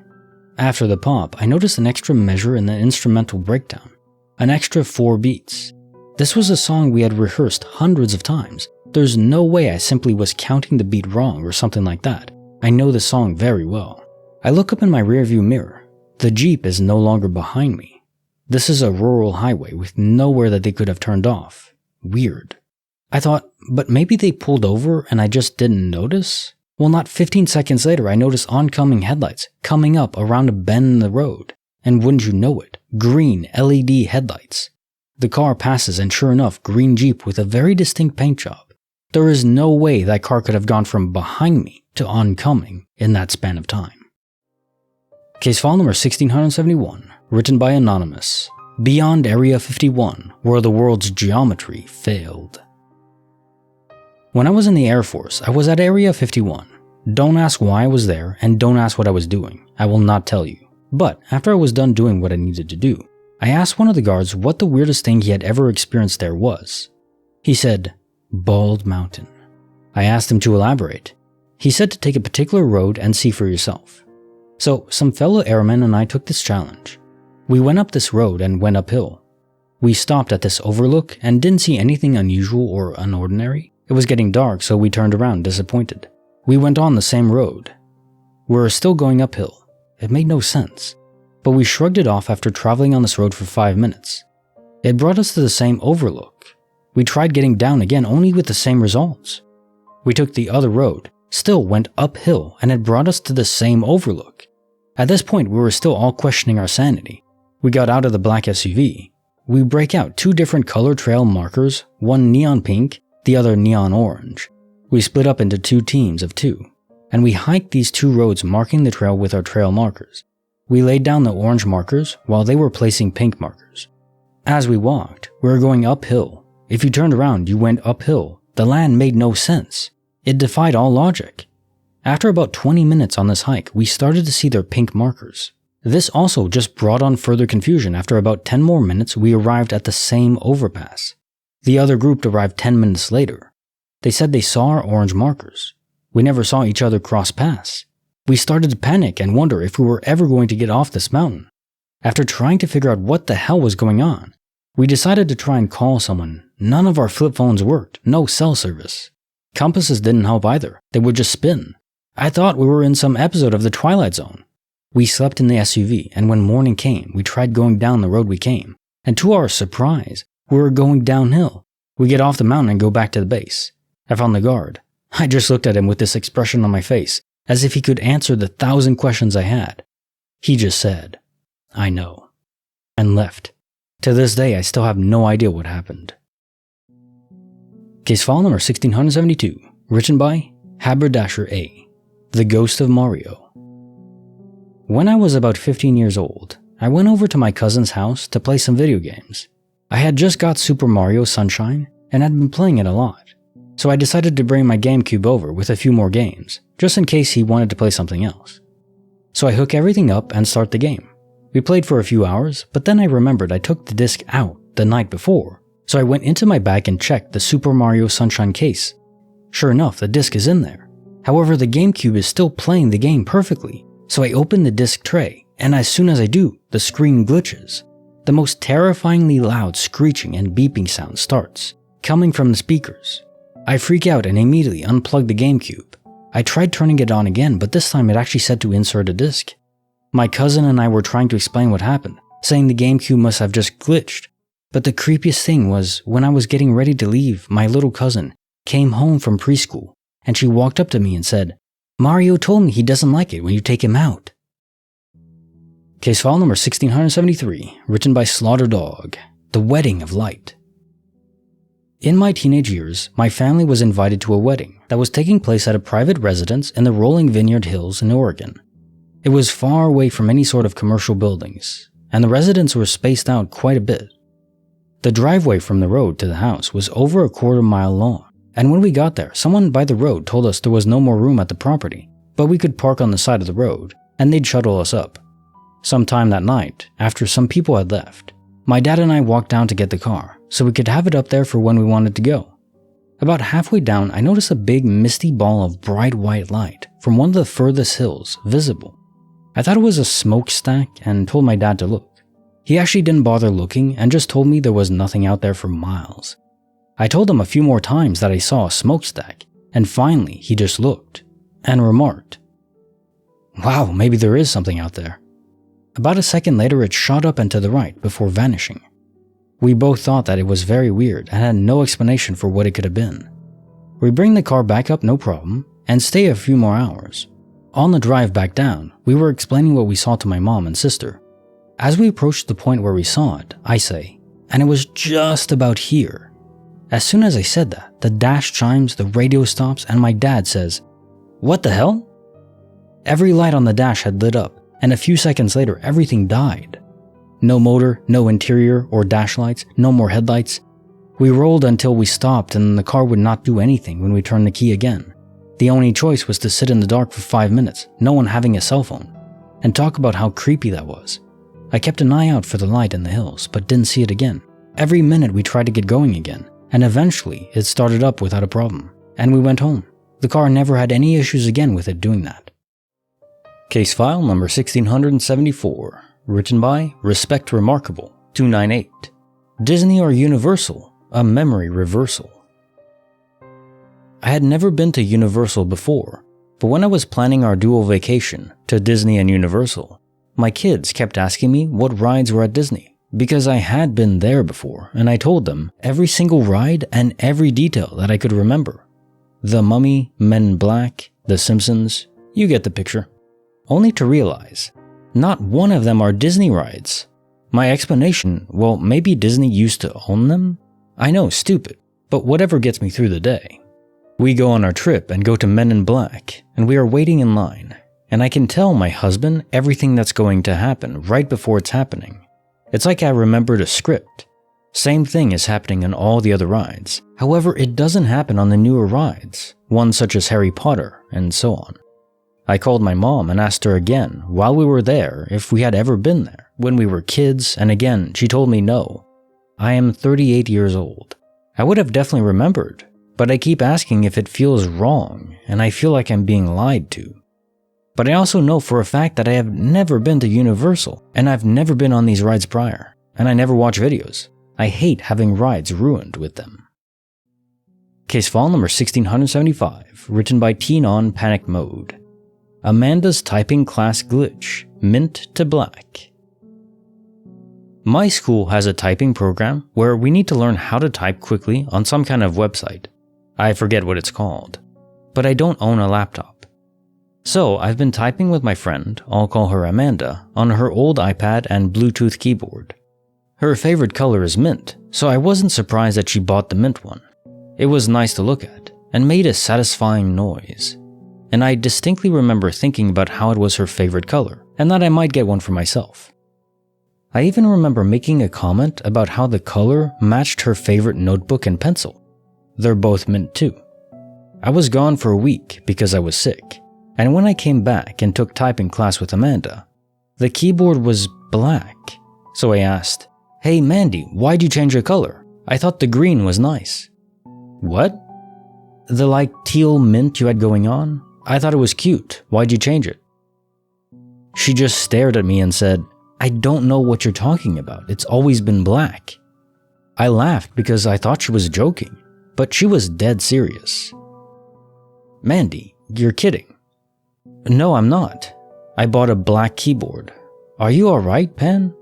After the pop, I noticed an extra measure in the instrumental breakdown, an extra 4 beats. This was a song we had rehearsed hundreds of times. There's no way I simply was counting the beat wrong or something like that. I know the song very well. I look up in my rearview mirror. The Jeep is no longer behind me. This is a rural highway with nowhere that they could have turned off. Weird. I thought, but maybe they pulled over and I just didn't notice? Well, not 15 seconds later, I noticed oncoming headlights coming up around a bend in the road. And wouldn't you know it, green LED headlights. The car passes and sure enough, green Jeep with a very distinct paint job. There is no way that car could have gone from behind me to oncoming in that span of time. Case file number 1671, written by Anonymous. Beyond Area 51, where the world's geometry failed. When I was in the Air Force, I was at Area 51. Don't ask why I was there, and don't ask what I was doing. I will not tell you. But after I was done doing what I needed to do, I asked one of the guards what the weirdest thing he had ever experienced there was. He said, Bald Mountain. I asked him to elaborate. He said to take a particular road and see for yourself. So some fellow airmen and I took this challenge. We went up this road and went uphill. We stopped at this overlook and didn't see anything unusual or unordinary. It was getting dark, so we turned around disappointed. We went on the same road. We were still going uphill. It made no sense. But we shrugged it off after traveling on this road for 5 minutes. It brought us to the same overlook. We tried getting down again, only with the same results. We took the other road, still went uphill, and it brought us to the same overlook. At this point, we were still all questioning our sanity. We got out of the black SUV. We break out 2 different color trail markers, one neon pink, the other neon orange. We split up into 2 teams of 2, and we hiked these 2 roads marking the trail with our trail markers. We laid down the orange markers while they were placing pink markers. As we walked, we were going uphill. If you turned around, you went uphill. The land made no sense. It defied all logic. After about 20 minutes on this hike, we started to see their pink markers. This also just brought on further confusion. After about 10 more minutes, we arrived at the same overpass. The other group arrived 10 minutes later. They said they saw our orange markers. We never saw each other cross paths. We started to panic and wonder if we were ever going to get off this mountain. After trying to figure out what the hell was going on, we decided to try and call someone. None of our flip phones worked, no cell service. Compasses didn't help either, they would just spin. I thought we were in some episode of The Twilight Zone. We slept in the SUV, and when morning came, we tried going down the road we came. And to our surprise, we were going downhill. We get off the mountain and go back to the base. I found the guard. I just looked at him with this expression on my face, as if he could answer the 1,000 questions I had. He just said, I know, and left. To this day, I still have no idea what happened. Case file number 1672, written by Haberdasher A. The Ghost of Mario. When I was about 15 years old, I went over to my cousin's house to play some video games. I had just got Super Mario Sunshine and had been playing it a lot, so I decided to bring my GameCube over with a few more games, just in case he wanted to play something else. So I hook everything up and start the game. We played for a few hours, but then I remembered I took the disc out the night before, So I went into my bag and checked the Super Mario Sunshine case. Sure enough, the disc is in there. However, the GameCube is still playing the game perfectly. So I open the disc tray, and as soon as I do, the screen glitches. The most terrifyingly loud screeching and beeping sound starts, coming from the speakers. I freak out and immediately unplug the GameCube. I tried turning it on again, but this time it actually said to insert a disc. My cousin and I were trying to explain what happened, saying the GameCube must have just glitched. But the creepiest thing was, when I was getting ready to leave, my little cousin came home from preschool, and she walked up to me and said, "Mario told me he doesn't like it when you take him out." Case file number 1673, written by Slaughter Dog, The Wedding of Light. In my teenage years, my family was invited to a wedding that was taking place at a private residence in the rolling Vineyard Hills in Oregon. It was far away from any sort of commercial buildings, and the residents were spaced out quite a bit. The driveway from the road to the house was over a quarter-mile long, and when we got there, someone by the road told us there was no more room at the property, but we could park on the side of the road, and they'd shuttle us up. Sometime that night, after some people had left, my dad and I walked down to get the car, so we could have it up there for when we wanted to go. About halfway down, I noticed a big misty ball of bright white light from one of the furthest hills visible. I thought it was a smokestack and told my dad to look. He actually didn't bother looking and just told me there was nothing out there for miles. I told him a few more times that I saw a smokestack, and finally he just looked and remarked, "Wow, maybe there is something out there." About a second later, it shot up and to the right before vanishing. We both thought that it was very weird and had no explanation for what it could have been. We bring the car back up no problem and stay a few more hours. On the drive back down, we were explaining what we saw to my mom and sister. As we approached the point where we saw it, I say, "And it was just about here." As soon as I said that, the dash chimes, the radio stops, and my dad says, "What the hell?" Every light on the dash had lit up, and a few seconds later, everything died. No motor, no interior or dash lights, no more headlights. We rolled until we stopped and the car would not do anything when we turned the key again. The only choice was to sit in the dark for 5 minutes, no one having a cell phone, and talk about how creepy that was. I kept an eye out for the light in the hills, but didn't see it again. Every minute we tried to get going again, and eventually it started up without a problem, and we went home. The car never had any issues again with it doing that. Case file number 1674, written by Respect Remarkable 298. Disney or Universal, a memory reversal. I had never been to Universal before, but when I was planning our dual vacation to Disney and Universal, my kids kept asking me what rides were at Disney, because I had been there before, and I told them every single ride and every detail that I could remember. The Mummy, Men in Black, The Simpsons, you get the picture. Only to realize, not one of them are Disney rides. My explanation, well, maybe Disney used to own them? I know, stupid, but whatever gets me through the day. We go on our trip and go to Men in Black, and we are waiting in line, and I can tell my husband everything that's going to happen right before it's happening. It's like I remembered a script. Same thing is happening on all the other rides. However, it doesn't happen on the newer rides, ones such as Harry Potter and so on. I called my mom and asked her again while we were there if we had ever been there when we were kids, and again she told me no. I am 38 years old. I would have definitely remembered, but I keep asking if it feels wrong, and I feel like I'm being lied to. But I also know for a fact that I have never been to Universal, and I've never been on these rides prior, and I never watch videos. I hate having rides ruined with them. Case file number 1675, written by Teen on Panic Mode. Amanda's typing class glitch, mint to black. My school has a typing program where we need to learn how to type quickly on some kind of website. I forget what it's called, but I don't own a laptop. So I've been typing with my friend, I'll call her Amanda, on her old iPad and Bluetooth keyboard. Her favorite color is mint, so I wasn't surprised that she bought the mint one. It was nice to look at, and made a satisfying noise. And I distinctly remember thinking about how it was her favorite color, and that I might get one for myself. I even remember making a comment about how the color matched her favorite notebook and pencil. They're both mint too. I was gone for a week because I was sick, and when I came back and took typing class with Amanda, the keyboard was black. So I asked, "Hey Mandy, why'd you change your color? I thought the green was nice. What? The like teal mint you had going on? I thought it was cute. Why'd you change it? She just stared at me and said, I don't know what you're talking about. It's always been black. I laughed because I thought she was joking, but she was dead serious. Mandy, you're kidding. No, I'm not. I bought a black keyboard. Are you alright, Pan?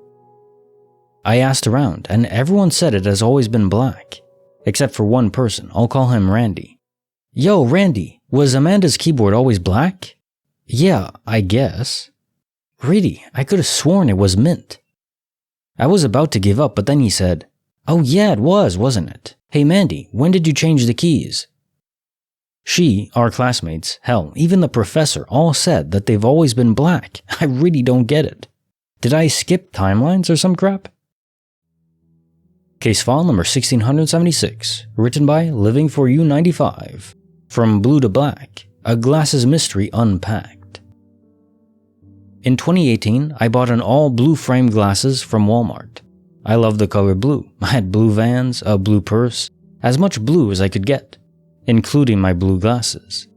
I asked around, and everyone said it has always been black. Except for one person. I'll call him Randy. Yo, Randy, was Amanda's keyboard always black? Yeah, I guess. Really, I could have sworn it was mint. I was about to give up, but then he said, oh yeah, it was, wasn't it? Hey Mandy, when did you change the keys? She, our classmates, hell, even the professor, all said that they've always been black. I really don't get it. Did I skip timelines or some crap? Case file number 1676, written by Living For You 95. From Blue to Black, a glasses mystery unpacked. In 2018, I bought an all-blue frame glasses from Walmart. I love the color blue. I had blue Vans, a blue purse, as much blue as I could get, including my blue glasses.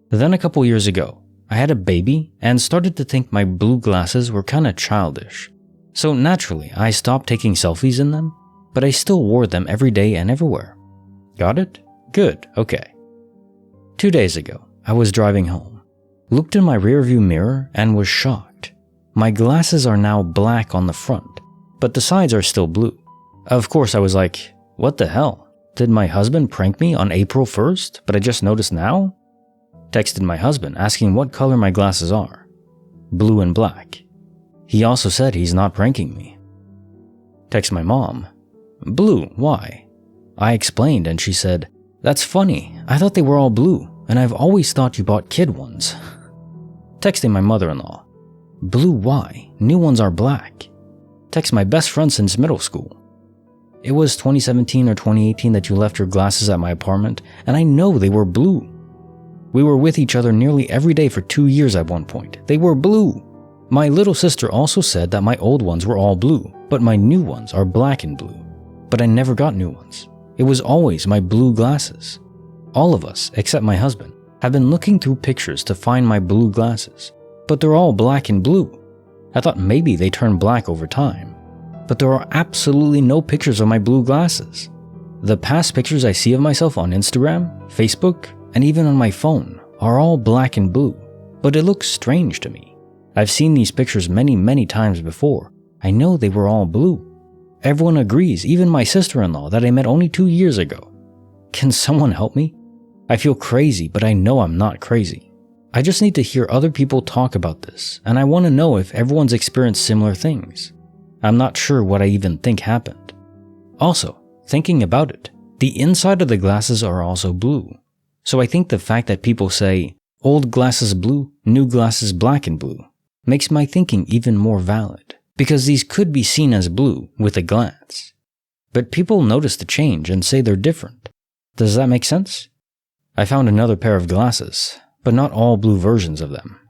Then a couple years ago, I had a baby and started to think my blue glasses were kinda childish. So naturally, I stopped taking selfies in them, but I still wore them every day and everywhere. Got it? Good, okay. 2 days ago, I was driving home, looked in my rearview mirror and was shocked. My glasses are now black on the front, but the sides are still blue. Of course I was like, what the hell? Did my husband prank me on April 1st, but I just noticed now? Texted my husband asking what color my glasses are. Blue and black. He also said he's not pranking me. Text my mom. Blue, why? I explained and she said, that's funny, I thought they were all blue, and I've always thought you bought kid ones. Texting my mother-in-law. Blue, why? New ones are black. Text my best friend since middle school. It was 2017 or 2018 that you left your glasses at my apartment, and I know they were blue. We were with each other nearly every day for 2 years at one point. They were blue. My little sister also said that my old ones were all blue, but my new ones are black and blue. But I never got new ones. It was always my blue glasses. All of us, except my husband, have been looking through pictures to find my blue glasses, but they're all black and blue. I thought maybe they turn black over time, but there are absolutely no pictures of my blue glasses. The past pictures I see of myself on Instagram, Facebook, and even on my phone are all black and blue, but it looks strange to me. I've seen these pictures many times before. I know they were all blue. Everyone agrees, even my sister-in-law that I met only 2 years ago. Can someone help me? I feel crazy, but I know I'm not crazy. I just need to hear other people talk about this, and I want to know if everyone's experienced similar things. I'm not sure what I even think happened. Also, thinking about it, the inside of the glasses are also blue. So I think the fact that people say, old glasses blue, new glasses black and blue, makes my thinking even more valid. Because these could be seen as blue with a glance. But people notice the change and say they're different. Does that make sense? I found another pair of glasses, but not all blue versions of them.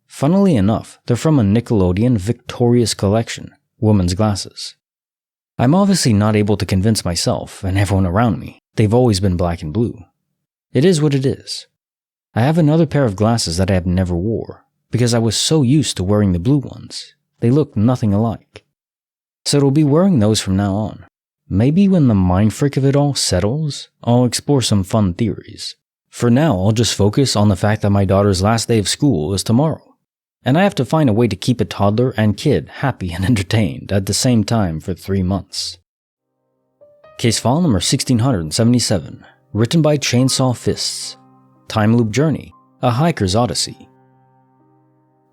Funnily enough, they're from a Nickelodeon Victorious collection, women's glasses. I'm obviously not able to convince myself and everyone around me they've always been black and blue. It is what it is. I have another pair of glasses that I have never wore, because I was so used to wearing the blue ones. They look nothing alike. So I'll be wearing those from now on. Maybe when the mind freak of it all settles, I'll explore some fun theories. For now, I'll just focus on the fact that my daughter's last day of school is tomorrow, and I have to find a way to keep a toddler and kid happy and entertained at the same time for 3 months. Case file number 1677, written by Chainsaw Fists. Time Loop Journey, a hiker's odyssey.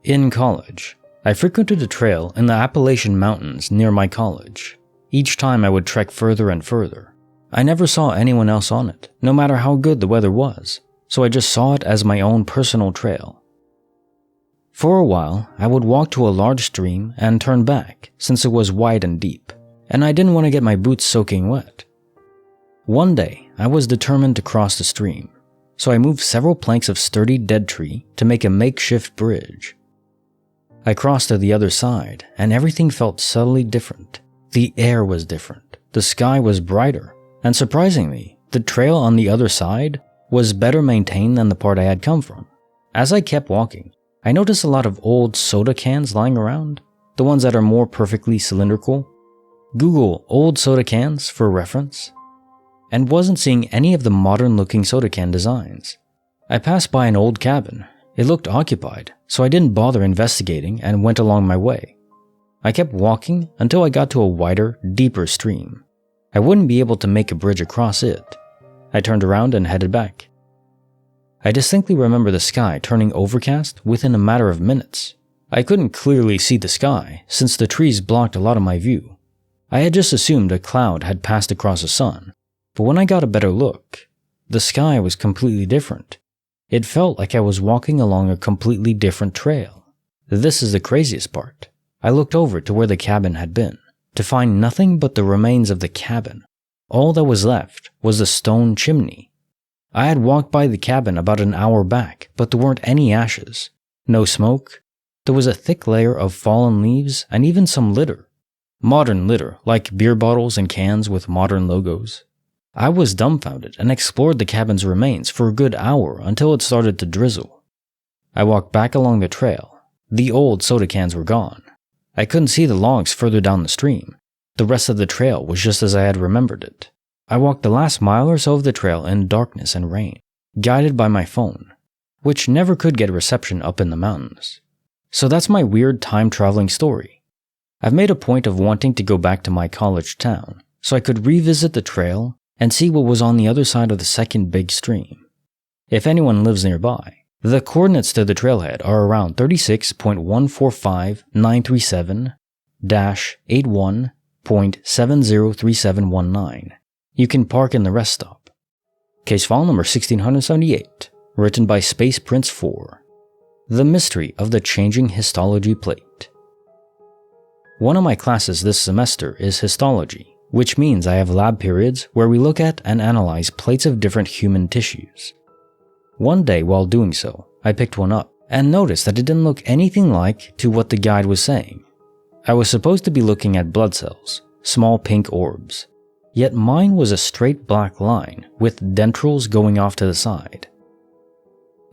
In college, I frequented a trail in the Appalachian Mountains near my college. Each time I would trek further and further. I never saw anyone else on it, no matter how good the weather was, so I just saw it as my own personal trail. For a while, I would walk to a large stream and turn back since it was wide and deep, and I didn't want to get my boots soaking wet. One day, I was determined to cross the stream, so I moved several planks of sturdy dead tree to make a makeshift bridge. I crossed to the other side, and everything felt subtly different. The air was different, the sky was brighter, And surprisingly, the trail on the other side was better maintained than the part I had come from. As I kept walking, I noticed a lot of old soda cans lying around, the ones that are more perfectly cylindrical. Google old soda cans for reference, and wasn't seeing any of the modern looking soda can designs. I passed by an old cabin. It looked occupied, so I didn't bother investigating and went along my way. I kept walking until I got to a wider, deeper stream. I wouldn't be able to make a bridge across it. I turned around and headed back. I distinctly remember the sky turning overcast within a matter of minutes. I couldn't clearly see the sky since the trees blocked a lot of my view. I had just assumed a cloud had passed across the sun, but when I got a better look, the sky was completely different. It felt like I was walking along a completely different trail. This is the craziest part. I looked over to where the cabin had been, to find nothing but the remains of the cabin. All that was left was the stone chimney. I had walked by the cabin about an hour back, but there weren't any ashes, no smoke. There was a thick layer of fallen leaves and even some litter. Modern litter, like beer bottles and cans with modern logos. I was dumbfounded and explored the cabin's remains for a good hour until it started to drizzle. I walked back along the trail. The old soda cans were gone. I couldn't see the logs further down the stream. The rest of the trail was just as I had remembered it. I walked the last mile or so of the trail in darkness and rain, guided by my phone, which never could get reception up in the mountains. So that's my weird time-traveling story. I've made a point of wanting to go back to my college town, so I could revisit the trail and see what was on the other side of the second big stream. If anyone lives nearby, the coordinates to the trailhead are around 36.145.937-81.703719. You can park in the rest stop. Case file number 1678, written by Space Prince 4. The Mystery of the Changing Histology Plate. One of my classes this semester is histology, which means I have lab periods where we look at and analyze plates of different human tissues. One day while doing so, I picked one up and noticed that it didn't look anything like to what the guide was saying. I was supposed to be looking at blood cells, small pink orbs, yet mine was a straight black line with dentrals going off to the side.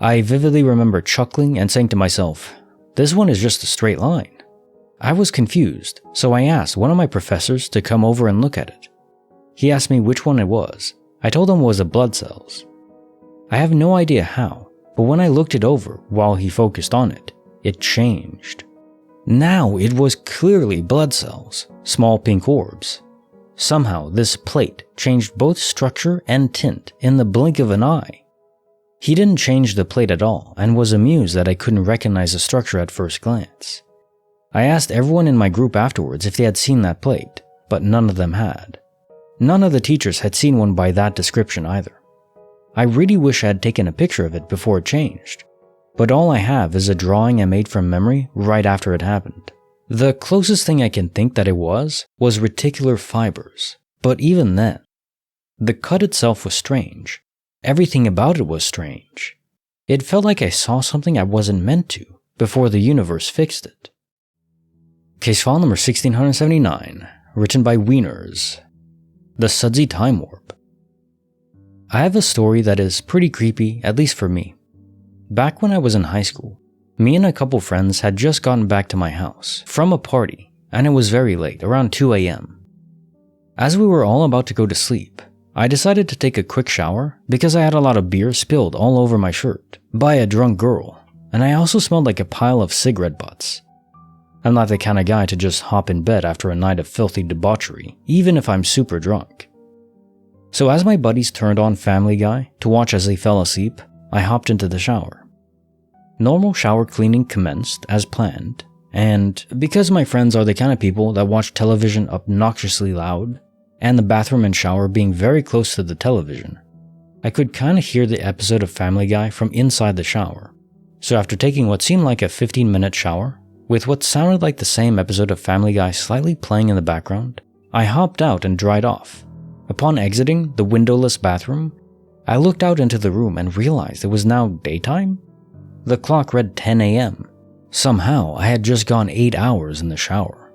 I vividly remember chuckling and saying to myself, "This one is just a straight line." I was confused, so I asked one of my professors to come over and look at it. He asked me which one it was. I told him it was the blood cells. I have no idea how, but when I looked it over while he focused on it, it changed. Now it was clearly blood cells, small pink orbs. Somehow this plate changed both structure and tint in the blink of an eye. He didn't change the plate at all and was amused that I couldn't recognize the structure at first glance. I asked everyone in my group afterwards if they had seen that plate, but none of them had. None of the teachers had seen one by that description either. I really wish I had taken a picture of it before it changed, but all I have is a drawing I made from memory right after it happened. The closest thing I can think that it was reticular fibers, but even then, the cut itself was strange. Everything about it was strange. It felt like I saw something I wasn't meant to before the universe fixed it. Case file number 1679, written by Wieners. The Sudsy Time Warp. I have a story that is pretty creepy, at least for me. Back when I was in high school, me and a couple friends had just gotten back to my house from a party, and it was very late, around 2 a.m. As we were all about to go to sleep, I decided to take a quick shower because I had a lot of beer spilled all over my shirt by a drunk girl, and I also smelled like a pile of cigarette butts. I'm not the kind of guy to just hop in bed after a night of filthy debauchery, even if I'm super drunk. So as my buddies turned on Family Guy to watch as they fell asleep, I hopped into the shower. Normal shower cleaning commenced as planned, and because my friends are the kind of people that watch television obnoxiously loud, and the bathroom and shower being very close to the television, I could kind of hear the episode of Family Guy from inside the shower. So after taking what seemed like a 15-minute shower, with what sounded like the same episode of Family Guy slightly playing in the background, I hopped out and dried off. Upon exiting the windowless bathroom, I looked out into the room and realized it was now daytime. The clock read 10 a.m. Somehow, I had just gone 8 hours in the shower.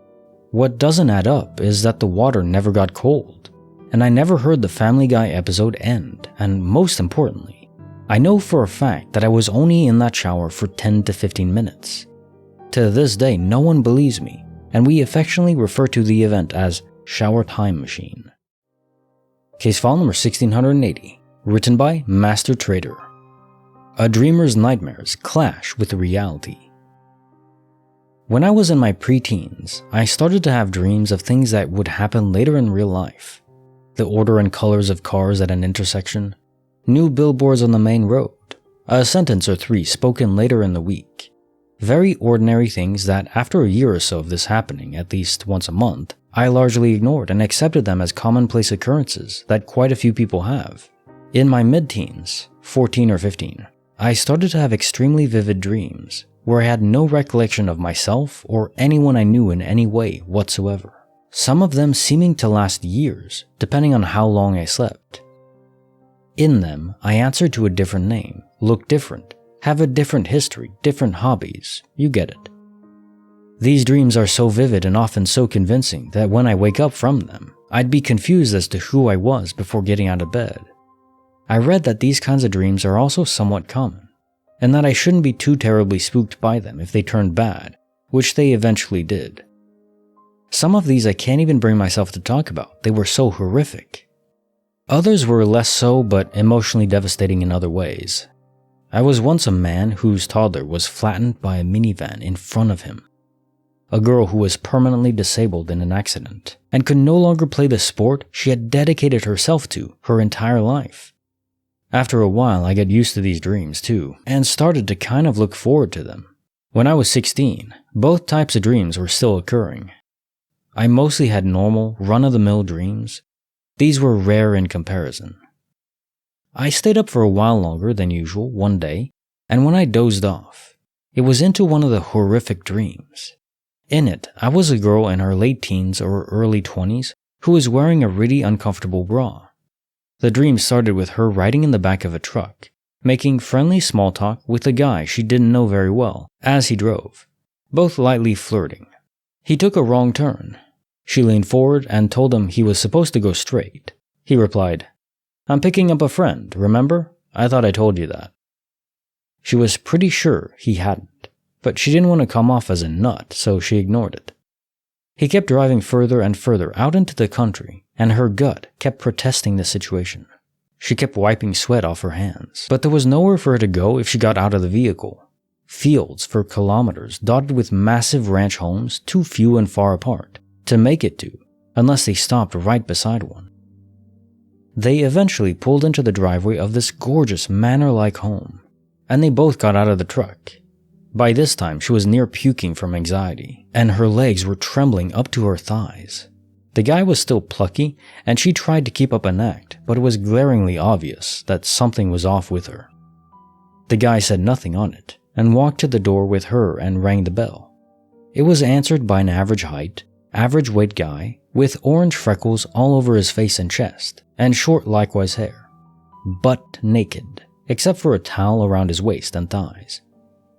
What doesn't add up is that the water never got cold, and I never heard the Family Guy episode end, and most importantly, I know for a fact that I was only in that shower for 10 to 15 minutes. To this day, no one believes me, and we affectionately refer to the event as Shower Time Machine. Case file number 1680, written by Master Trader. A dreamer's nightmares clash with reality. When I was in my preteens, I started to have dreams of things that would happen later in real life. The order and colors of cars at an intersection, new billboards on the main road, a sentence or three spoken later in the week. Very ordinary things that, after a year or so of this happening at least once a month, I largely ignored and accepted them as commonplace occurrences that quite a few people have. In my mid-teens, 14 or 15, I started to have extremely vivid dreams where I had no recollection of myself or anyone I knew in any way whatsoever. Some of them seeming to last years, depending on how long I slept. In them, I answered to a different name, look different, have a different history, different hobbies, you get it. These dreams are so vivid and often so convincing that when I wake up from them, I'd be confused as to who I was before getting out of bed. I read that these kinds of dreams are also somewhat common, and that I shouldn't be too terribly spooked by them if they turned bad, which they eventually did. Some of these I can't even bring myself to talk about, they were so horrific. Others were less so, but emotionally devastating in other ways. I was once a man whose toddler was flattened by a minivan in front of him. A girl who was permanently disabled in an accident, and could no longer play the sport she had dedicated herself to her entire life. After a while, I got used to these dreams too, and started to kind of look forward to them. When I was 16, both types of dreams were still occurring. I mostly had normal, run-of-the-mill dreams. These were rare in comparison. I stayed up for a while longer than usual one day, and when I dozed off, it was into one of the horrific dreams. In it, I was a girl in her late teens or early 20s who was wearing a really uncomfortable bra. The dream started with her riding in the back of a truck, making friendly small talk with a guy she didn't know very well as he drove, both lightly flirting. He took a wrong turn. She leaned forward and told him he was supposed to go straight. He replied, "I'm picking up a friend, remember? I thought I told you that." She was pretty sure he hadn't, but she didn't want to come off as a nut, so she ignored it. He kept driving further and further out into the country, and her gut kept protesting the situation. She kept wiping sweat off her hands, but there was nowhere for her to go if she got out of the vehicle. Fields for kilometers dotted with massive ranch homes too few and far apart to make it to, unless they stopped right beside one. They eventually pulled into the driveway of this gorgeous manor-like home, and they both got out of the truck. By this time, she was near puking from anxiety, and her legs were trembling up to her thighs. The guy was still plucky, and she tried to keep up an act, but it was glaringly obvious that something was off with her. The guy said nothing on it, and walked to the door with her and rang the bell. It was answered by an average height, average weight guy with orange freckles all over his face and chest, and short likewise hair. Butt naked, except for a towel around his waist and thighs.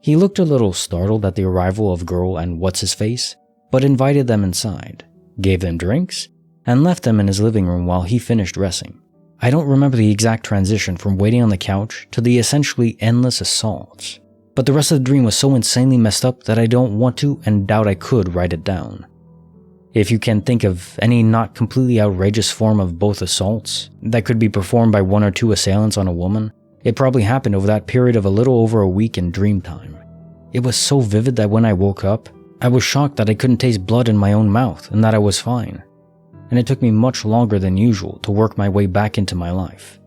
He looked a little startled at the arrival of girl and what's-his-face, but invited them inside, gave them drinks, and left them in his living room while he finished dressing. I don't remember the exact transition from waiting on the couch to the essentially endless assaults, but the rest of the dream was so insanely messed up that I don't want to and doubt I could write it down. If you can think of any not completely outrageous form of both assaults that could be performed by one or two assailants on a woman, it probably happened over that period of a little over a week in dream time. It was so vivid that when I woke up, I was shocked that I couldn't taste blood in my own mouth and that I was fine. And it took me much longer than usual to work my way back into my life.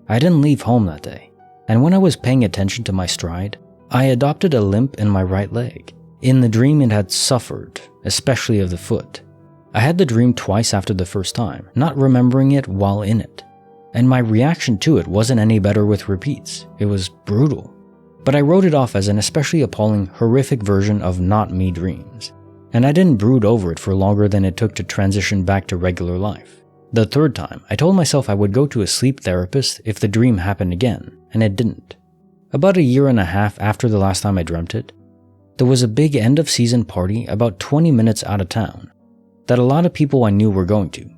I didn't leave home that day, and when I was paying attention to my stride, I adopted a limp in my right leg. In the dream it had suffered, especially of the foot. I had the dream twice after the first time, not remembering it while in it. And my reaction to it wasn't any better with repeats. It was brutal. But I wrote it off as an especially appalling, horrific version of not me dreams. And I didn't brood over it for longer than it took to transition back to regular life. The third time, I told myself I would go to a sleep therapist if the dream happened again, and it didn't. About a year and a half after the last time I dreamt it, there was a big end-of-season party about 20 minutes out of town that a lot of people I knew were going to.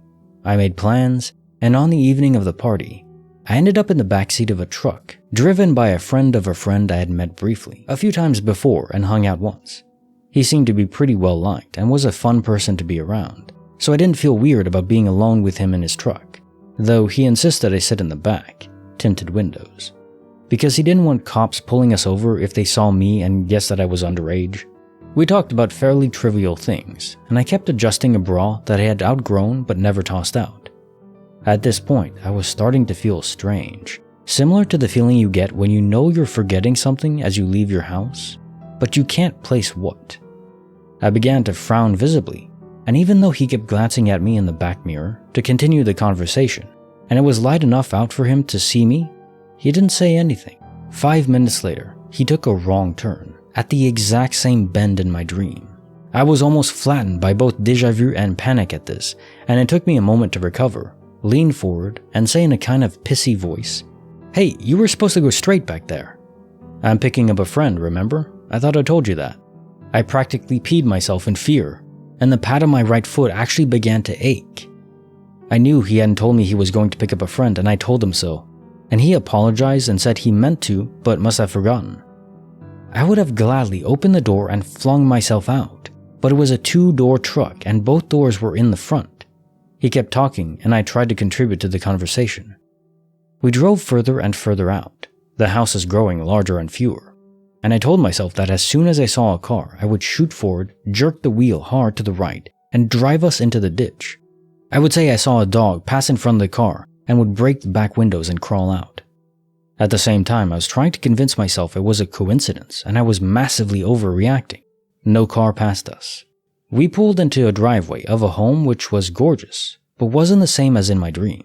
I made plans, And on the evening of the party, I ended up in the backseat of a truck, driven by a friend of a friend I had met briefly a few times before and hung out once. He seemed to be pretty well liked and was a fun person to be around, so I didn't feel weird about being alone with him in his truck, though he insisted I sit in the back, tinted windows, because he didn't want cops pulling us over if they saw me and guessed that I was underage. We talked about fairly trivial things, and I kept adjusting a bra that I had outgrown but never tossed out. At this point, I was starting to feel strange, similar to the feeling you get when you know you're forgetting something as you leave your house, but you can't place what. I began to frown visibly, and even though he kept glancing at me in the back mirror to continue the conversation, and it was light enough out for him to see me, he didn't say anything. 5 minutes later, he took a wrong turn at the exact same bend in my dream. I was almost flattened by both déjà vu and panic at this, and it took me a moment to recover, lean forward, and say in a kind of pissy voice, "Hey, you were supposed to go straight back there." "I'm picking up a friend, remember? I thought I told you that." I practically peed myself in fear, and the pad of my right foot actually began to ache. I knew he hadn't told me he was going to pick up a friend, and I told him so, and he apologized and said he meant to, but must have forgotten. I would have gladly opened the door and flung myself out, but it was a 2-door truck and both doors were in the front. He kept talking, and I tried to contribute to the conversation. We drove further and further out, the houses growing larger and fewer, and I told myself that as soon as I saw a car, I would shoot forward, jerk the wheel hard to the right, and drive us into the ditch. I would say I saw a dog pass in front of the car and would break the back windows and crawl out. At the same time, I was trying to convince myself it was a coincidence and I was massively overreacting. No car passed us. We pulled into a driveway of a home which was gorgeous, but wasn't the same as in my dream.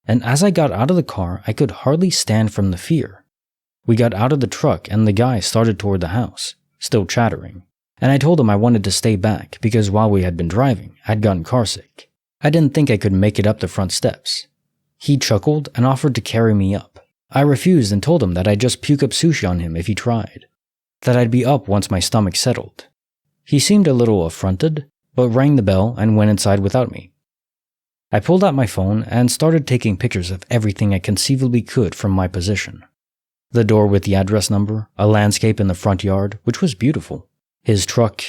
And as I got out of the car, I could hardly stand from the fear. We got out of the truck and the guy started toward the house, still chattering. And I told him I wanted to stay back because while we had been driving, I'd gotten carsick. I didn't think I could make it up the front steps. He chuckled and offered to carry me up. I refused and told him that I'd just puke up sushi on him if he tried. That I'd be up once my stomach settled. He seemed a little affronted, but rang the bell and went inside without me. I pulled out my phone and started taking pictures of everything I conceivably could from my position. The door with the address number, a landscape in the front yard, which was beautiful, his truck,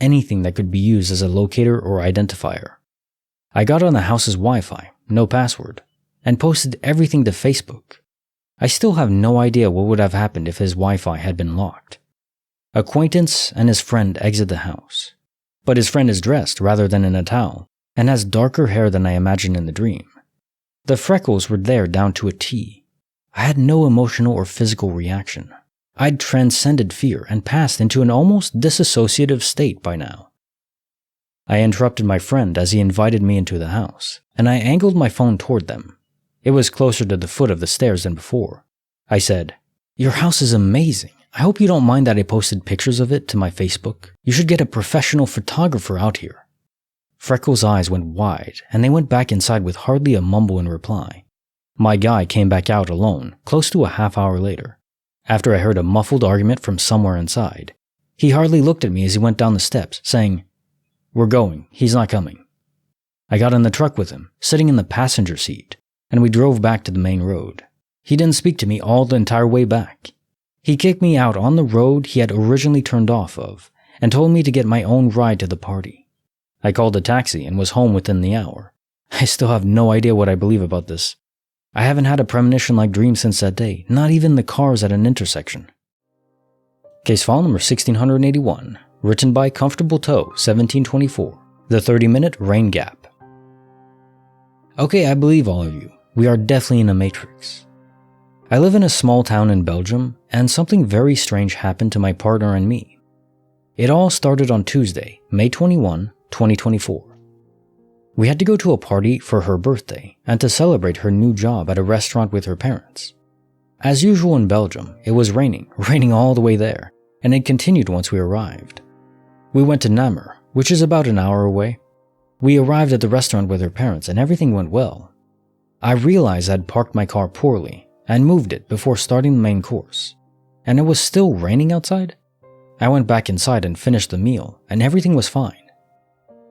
anything that could be used as a locator or identifier. I got on the house's Wi-Fi, no password, and posted everything to Facebook. I still have no idea what would have happened if his Wi-Fi had been locked. Acquaintance and his friend exit the house, but his friend is dressed rather than in a towel and has darker hair than I imagined in the dream. The freckles were there down to a T. I had no emotional or physical reaction. I'd transcended fear and passed into an almost disassociative state by now. I interrupted my friend as he invited me into the house, and I angled my phone toward them. It was closer to the foot of the stairs than before. I said, "Your house is amazing. I hope you don't mind that I posted pictures of it to my Facebook. You should get a professional photographer out here." Freckles' eyes went wide, and they went back inside with hardly a mumble in reply. My guy came back out alone, close to a half hour later, after I heard a muffled argument from somewhere inside. He hardly looked at me as he went down the steps, saying, "We're going, he's not coming." I got in the truck with him, sitting in the passenger seat, and we drove back to the main road. He didn't speak to me all the entire way back. He kicked me out on the road he had originally turned off of, and told me to get my own ride to the party. I called a taxi and was home within the hour. I still have no idea what I believe about this. I haven't had a premonition-like dream since that day, not even the cars at an intersection. Case file number 1681, written by Comfortable Toe, 1724, the 30-minute rain gap. Okay, I believe all of you. We are definitely in a matrix. I live in a small town in Belgium, and something very strange happened to my partner and me. It all started on Tuesday, May 21, 2024. We had to go to a party for her birthday and to celebrate her new job at a restaurant with her parents. As usual in Belgium, it was raining all the way there, and it continued once we arrived. We went to Namur, which is about an hour away. We arrived at the restaurant with her parents and everything went well. I realized I'd parked my car poorly and moved it before starting the main course, and it was still raining outside. I went back inside and finished the meal, and everything was fine.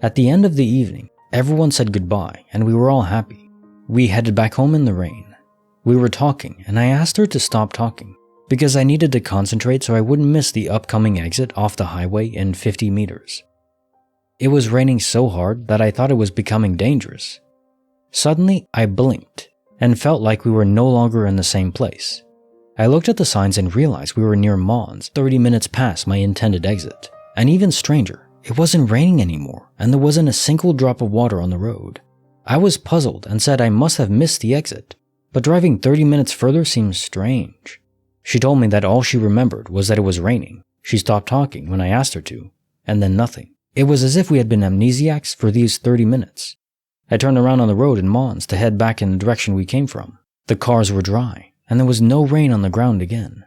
At the end of the evening, everyone said goodbye and we were all happy. We headed back home in the rain. We were talking, and I asked her to stop talking because I needed to concentrate so I wouldn't miss the upcoming exit off the highway in 50 meters. It was raining so hard that I thought it was becoming dangerous. Suddenly, I blinked and felt like we were no longer in the same place. I looked at the signs and realized we were near Mons, 30 minutes past my intended exit. And even stranger, it wasn't raining anymore, and there wasn't a single drop of water on the road. I was puzzled and said I must have missed the exit, but driving 30 minutes further seemed strange. She told me that all she remembered was that it was raining. She stopped talking when I asked her to, and then nothing. It was as if we had been amnesiacs for these 30 minutes. I turned around on the road in Mons to head back in the direction we came from. The cars were dry, and there was no rain on the ground again.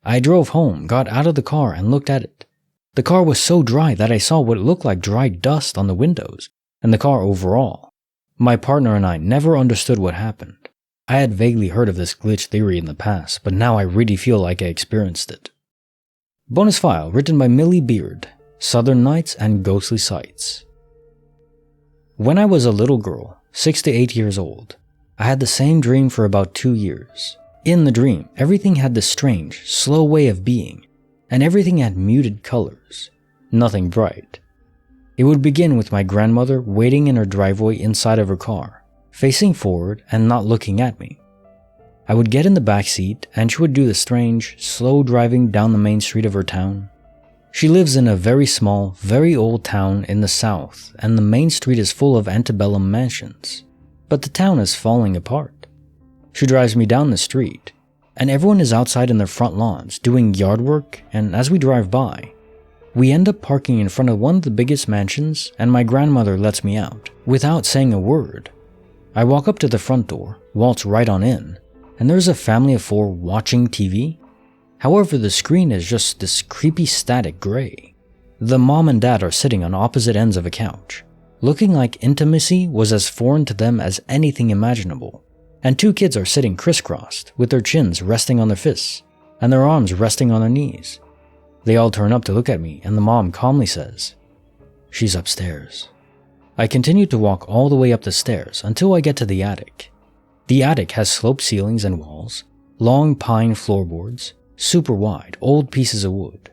I drove home, got out of the car, and looked at it. The car was so dry that I saw what looked like dry dust on the windows, and the car overall. My partner and I never understood what happened. I had vaguely heard of this glitch theory in the past, but now I really feel like I experienced it. Bonus file written by Millie Beard, Southern Nights and Ghostly Sights. When I was a little girl, 6 to 8 years old, I had the same dream for about 2 years. In the dream, everything had this strange, slow way of being, and everything had muted colors, nothing bright. It would begin with my grandmother waiting in her driveway inside of her car, facing forward and not looking at me. I would get in the back seat and she would do the strange, slow driving down the main street of her town. She lives in a very small, very old town in the south, and the main street is full of antebellum mansions. But the town is falling apart. She drives me down the street, and everyone is outside in their front lawns doing yard work, and as we drive by, we end up parking in front of one of the biggest mansions, and my grandmother lets me out, without saying a word. I walk up to the front door, waltz right on in, and there's a family of 4 watching TV. However, the screen is just this creepy static gray. The mom and dad are sitting on opposite ends of a couch, looking like intimacy was as foreign to them as anything imaginable. And 2 kids are sitting crisscrossed, with their chins resting on their fists, and their arms resting on their knees. They all turn up to look at me, and the mom calmly says, "She's upstairs." I continue to walk all the way up the stairs until I get to the attic. The attic has sloped ceilings and walls, long pine floorboards, super wide, old pieces of wood,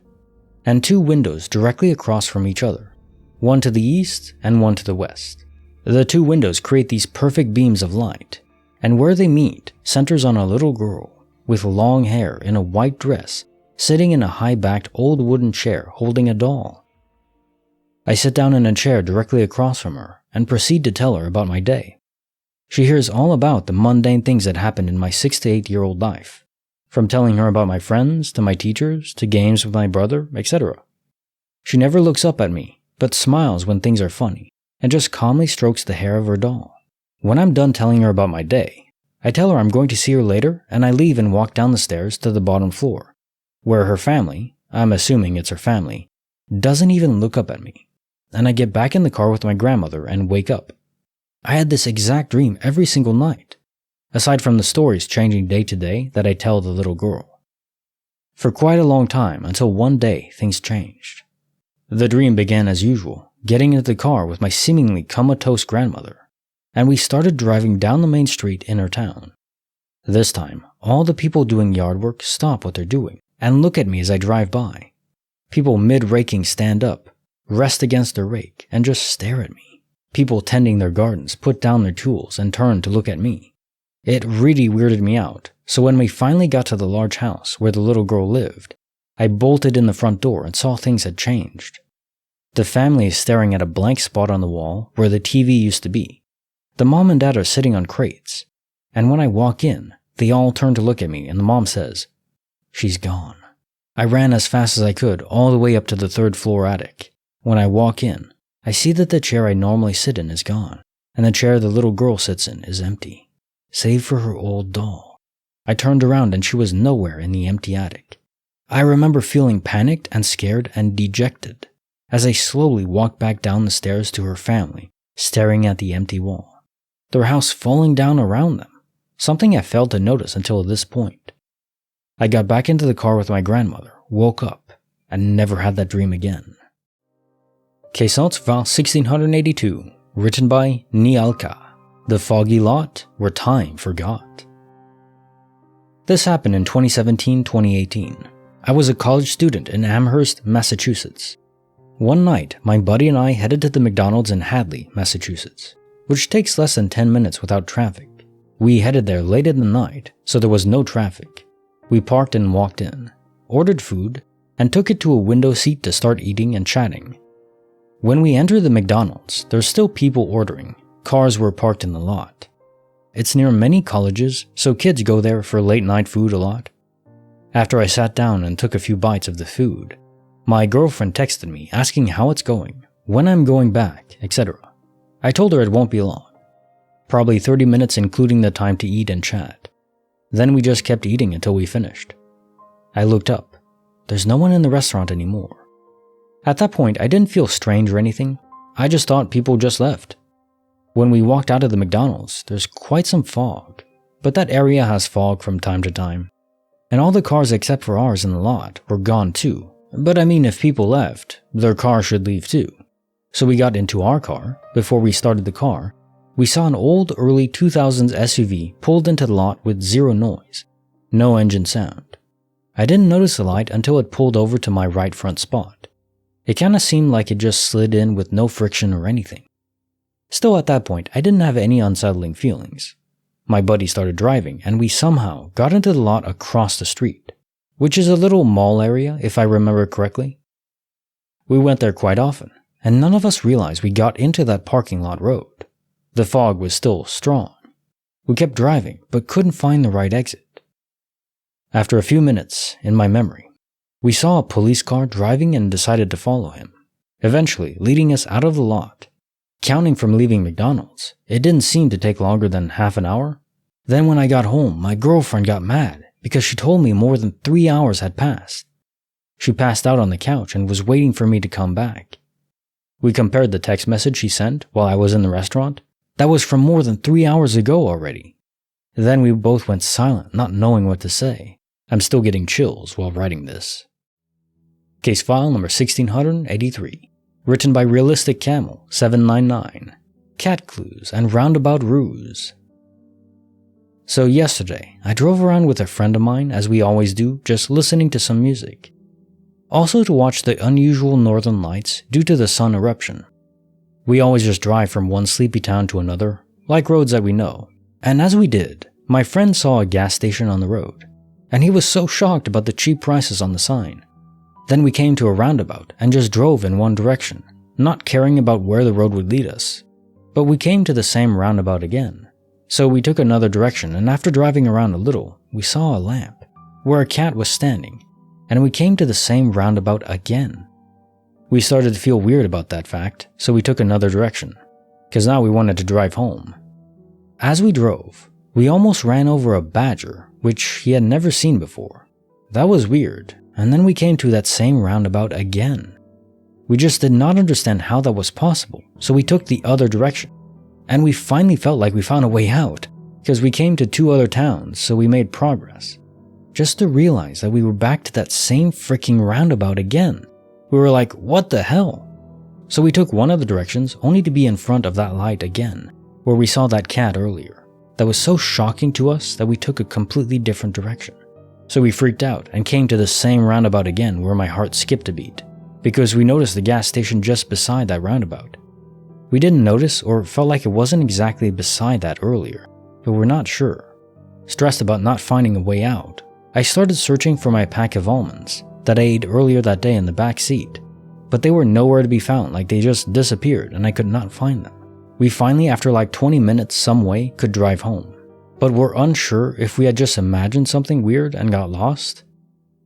and 2 windows directly across from each other, one to the east and one to the west. The 2 windows create these perfect beams of light, and where they meet centers on a little girl with long hair in a white dress sitting in a high-backed old wooden chair holding a doll. I sit down in a chair directly across from her and proceed to tell her about my day. She hears all about the mundane things that happened in my 6 to 8 year old life, from telling her about my friends, to my teachers, to games with my brother, etc. She never looks up at me, but smiles when things are funny, and just calmly strokes the hair of her doll. When I'm done telling her about my day, I tell her I'm going to see her later, and I leave and walk down the stairs to the bottom floor, where her family, I'm assuming it's her family, doesn't even look up at me, and I get back in the car with my grandmother and wake up. I had this exact dream every single night, aside from the stories changing day to day that I tell the little girl. For quite a long time, until one day things changed. The dream began as usual, getting into the car with my seemingly comatose grandmother, and we started driving down the main street in her town. This time, all the people doing yard work stop what they're doing and look at me as I drive by. People mid-raking stand up, rest against their rake, and just stare at me. People tending their gardens put down their tools and turn to look at me. It really weirded me out, so when we finally got to the large house where the little girl lived, I bolted in the front door and saw things had changed. The family is staring at a blank spot on the wall where the TV used to be. The mom and dad are sitting on crates, and when I walk in, they all turn to look at me and the mom says, "She's gone." I ran as fast as I could all the way up to the 3rd floor attic. When I walk in, I see that the chair I normally sit in is gone, and the chair the little girl sits in is empty, save for her old doll. I turned around and she was nowhere in the empty attic. I remember feeling panicked and scared and dejected as I slowly walked back down the stairs to her family, staring at the empty wall, their house falling down around them, something I failed to notice until this point. I got back into the car with my grandmother, woke up, and never had that dream again. Caissons Val 1682, written by Nialka. the foggy lot where time forgot. This happened in 2017-2018. I was a college student in Amherst, Massachusetts. One night, my buddy and I headed to the McDonald's in Hadley, Massachusetts, which takes less than 10 minutes without traffic. We headed there late in the night, so there was no traffic. We parked and walked in, ordered food, and took it to a window seat to start eating and chatting. When we entered the McDonald's, there's still people ordering. Cars were parked in the lot. It's near many colleges, so kids go there for late night food a lot. After I sat down and took a few bites of the food, my girlfriend texted me asking how it's going, when I'm going back, etc. I told her it won't be long. Probably 30 minutes including the time to eat and chat. Then we just kept eating until we finished. I looked up. There's no one in the restaurant anymore. At that point, I didn't feel strange or anything. I just thought people just left. When we walked out of the McDonald's, there's quite some fog, but that area has fog from time to time. And all the cars except for ours in the lot were gone too. But I mean, if people left, their car should leave too. So we got into our car. Before we started the car, we saw an old early 2000s SUV pulled into the lot with zero noise, no engine sound. I didn't notice the light until it pulled over to my right front spot. It kinda seemed like it just slid in with no friction or anything. Still at that point, I didn't have any unsettling feelings. My buddy started driving and we somehow got into the lot across the street, which is a little mall area if I remember correctly. We went there quite often, and none of us realized we got into that parking lot road. The fog was still strong. We kept driving, but couldn't find the right exit. After a few minutes, in my memory, we saw a police car driving and decided to follow him, eventually leading us out of the lot. Counting from leaving McDonald's, it didn't seem to take longer than half an hour. Then when I got home, my girlfriend got mad because she told me more than 3 hours had passed. She passed out on the couch and was waiting for me to come back. We compared the text message she sent while I was in the restaurant. That was from more than 3 hours ago already. Then we both went silent, not knowing what to say. I'm still getting chills while writing this. Case file number 1683. Written by Realistic Camel 799. Cat Clues and Roundabout Ruse. So yesterday, I drove around with a friend of mine as we always do, just listening to some music. Also to watch the unusual northern lights due to the sun eruption. We always just drive from one sleepy town to another, like roads that we know. And as we did, my friend saw a gas station on the road, and he was so shocked about the cheap prices on the sign. Then we came to a roundabout and just drove in one direction, not caring about where the road would lead us. But we came to the same roundabout again. So we took another direction, and after driving around a little, we saw a lamp, where a cat was standing, and we came to the same roundabout again. We started to feel weird about that fact, so we took another direction, because now we wanted to drive home. As we drove, we almost ran over a badger, which he had never seen before. That was weird, and then we came to that same roundabout again. We just did not understand how that was possible, so we took the other direction. And we finally felt like we found a way out, because we came to 2 other towns, so we made progress. Just to realize that we were back to that same freaking roundabout again. We were like, what the hell? So we took one of the directions only to be in front of that light again, where we saw that cat earlier. That was so shocking to us that we took a completely different direction. So we freaked out and came to the same roundabout again where my heart skipped a beat, because we noticed the gas station just beside that roundabout. We didn't notice or felt like it wasn't exactly beside that earlier, but we're not sure. Stressed about not finding a way out, I started searching for my pack of almonds that I ate earlier that day in the back seat, but they were nowhere to be found, like they just disappeared and I could not find them. We finally, after like 20 minutes some way, could drive home, but were unsure if we had just imagined something weird and got lost.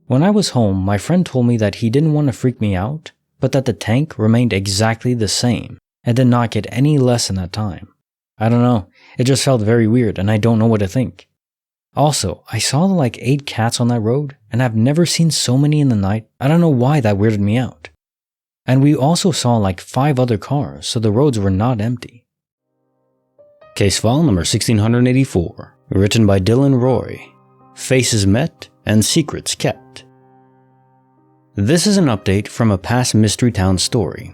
When I was home, my friend told me that he didn't want to freak me out, but that the tank remained exactly the same and did not get any less in that time. I don't know, it just felt very weird and I don't know what to think. Also, I saw like 8 cats on that road and I've never seen so many in the night. I don't know why that weirded me out. And we also saw like 5 other cars, so the roads were not empty. Case file number 1684, written by Dylan Roy. Faces met and secrets kept. This is an update from a past Mystery Town story.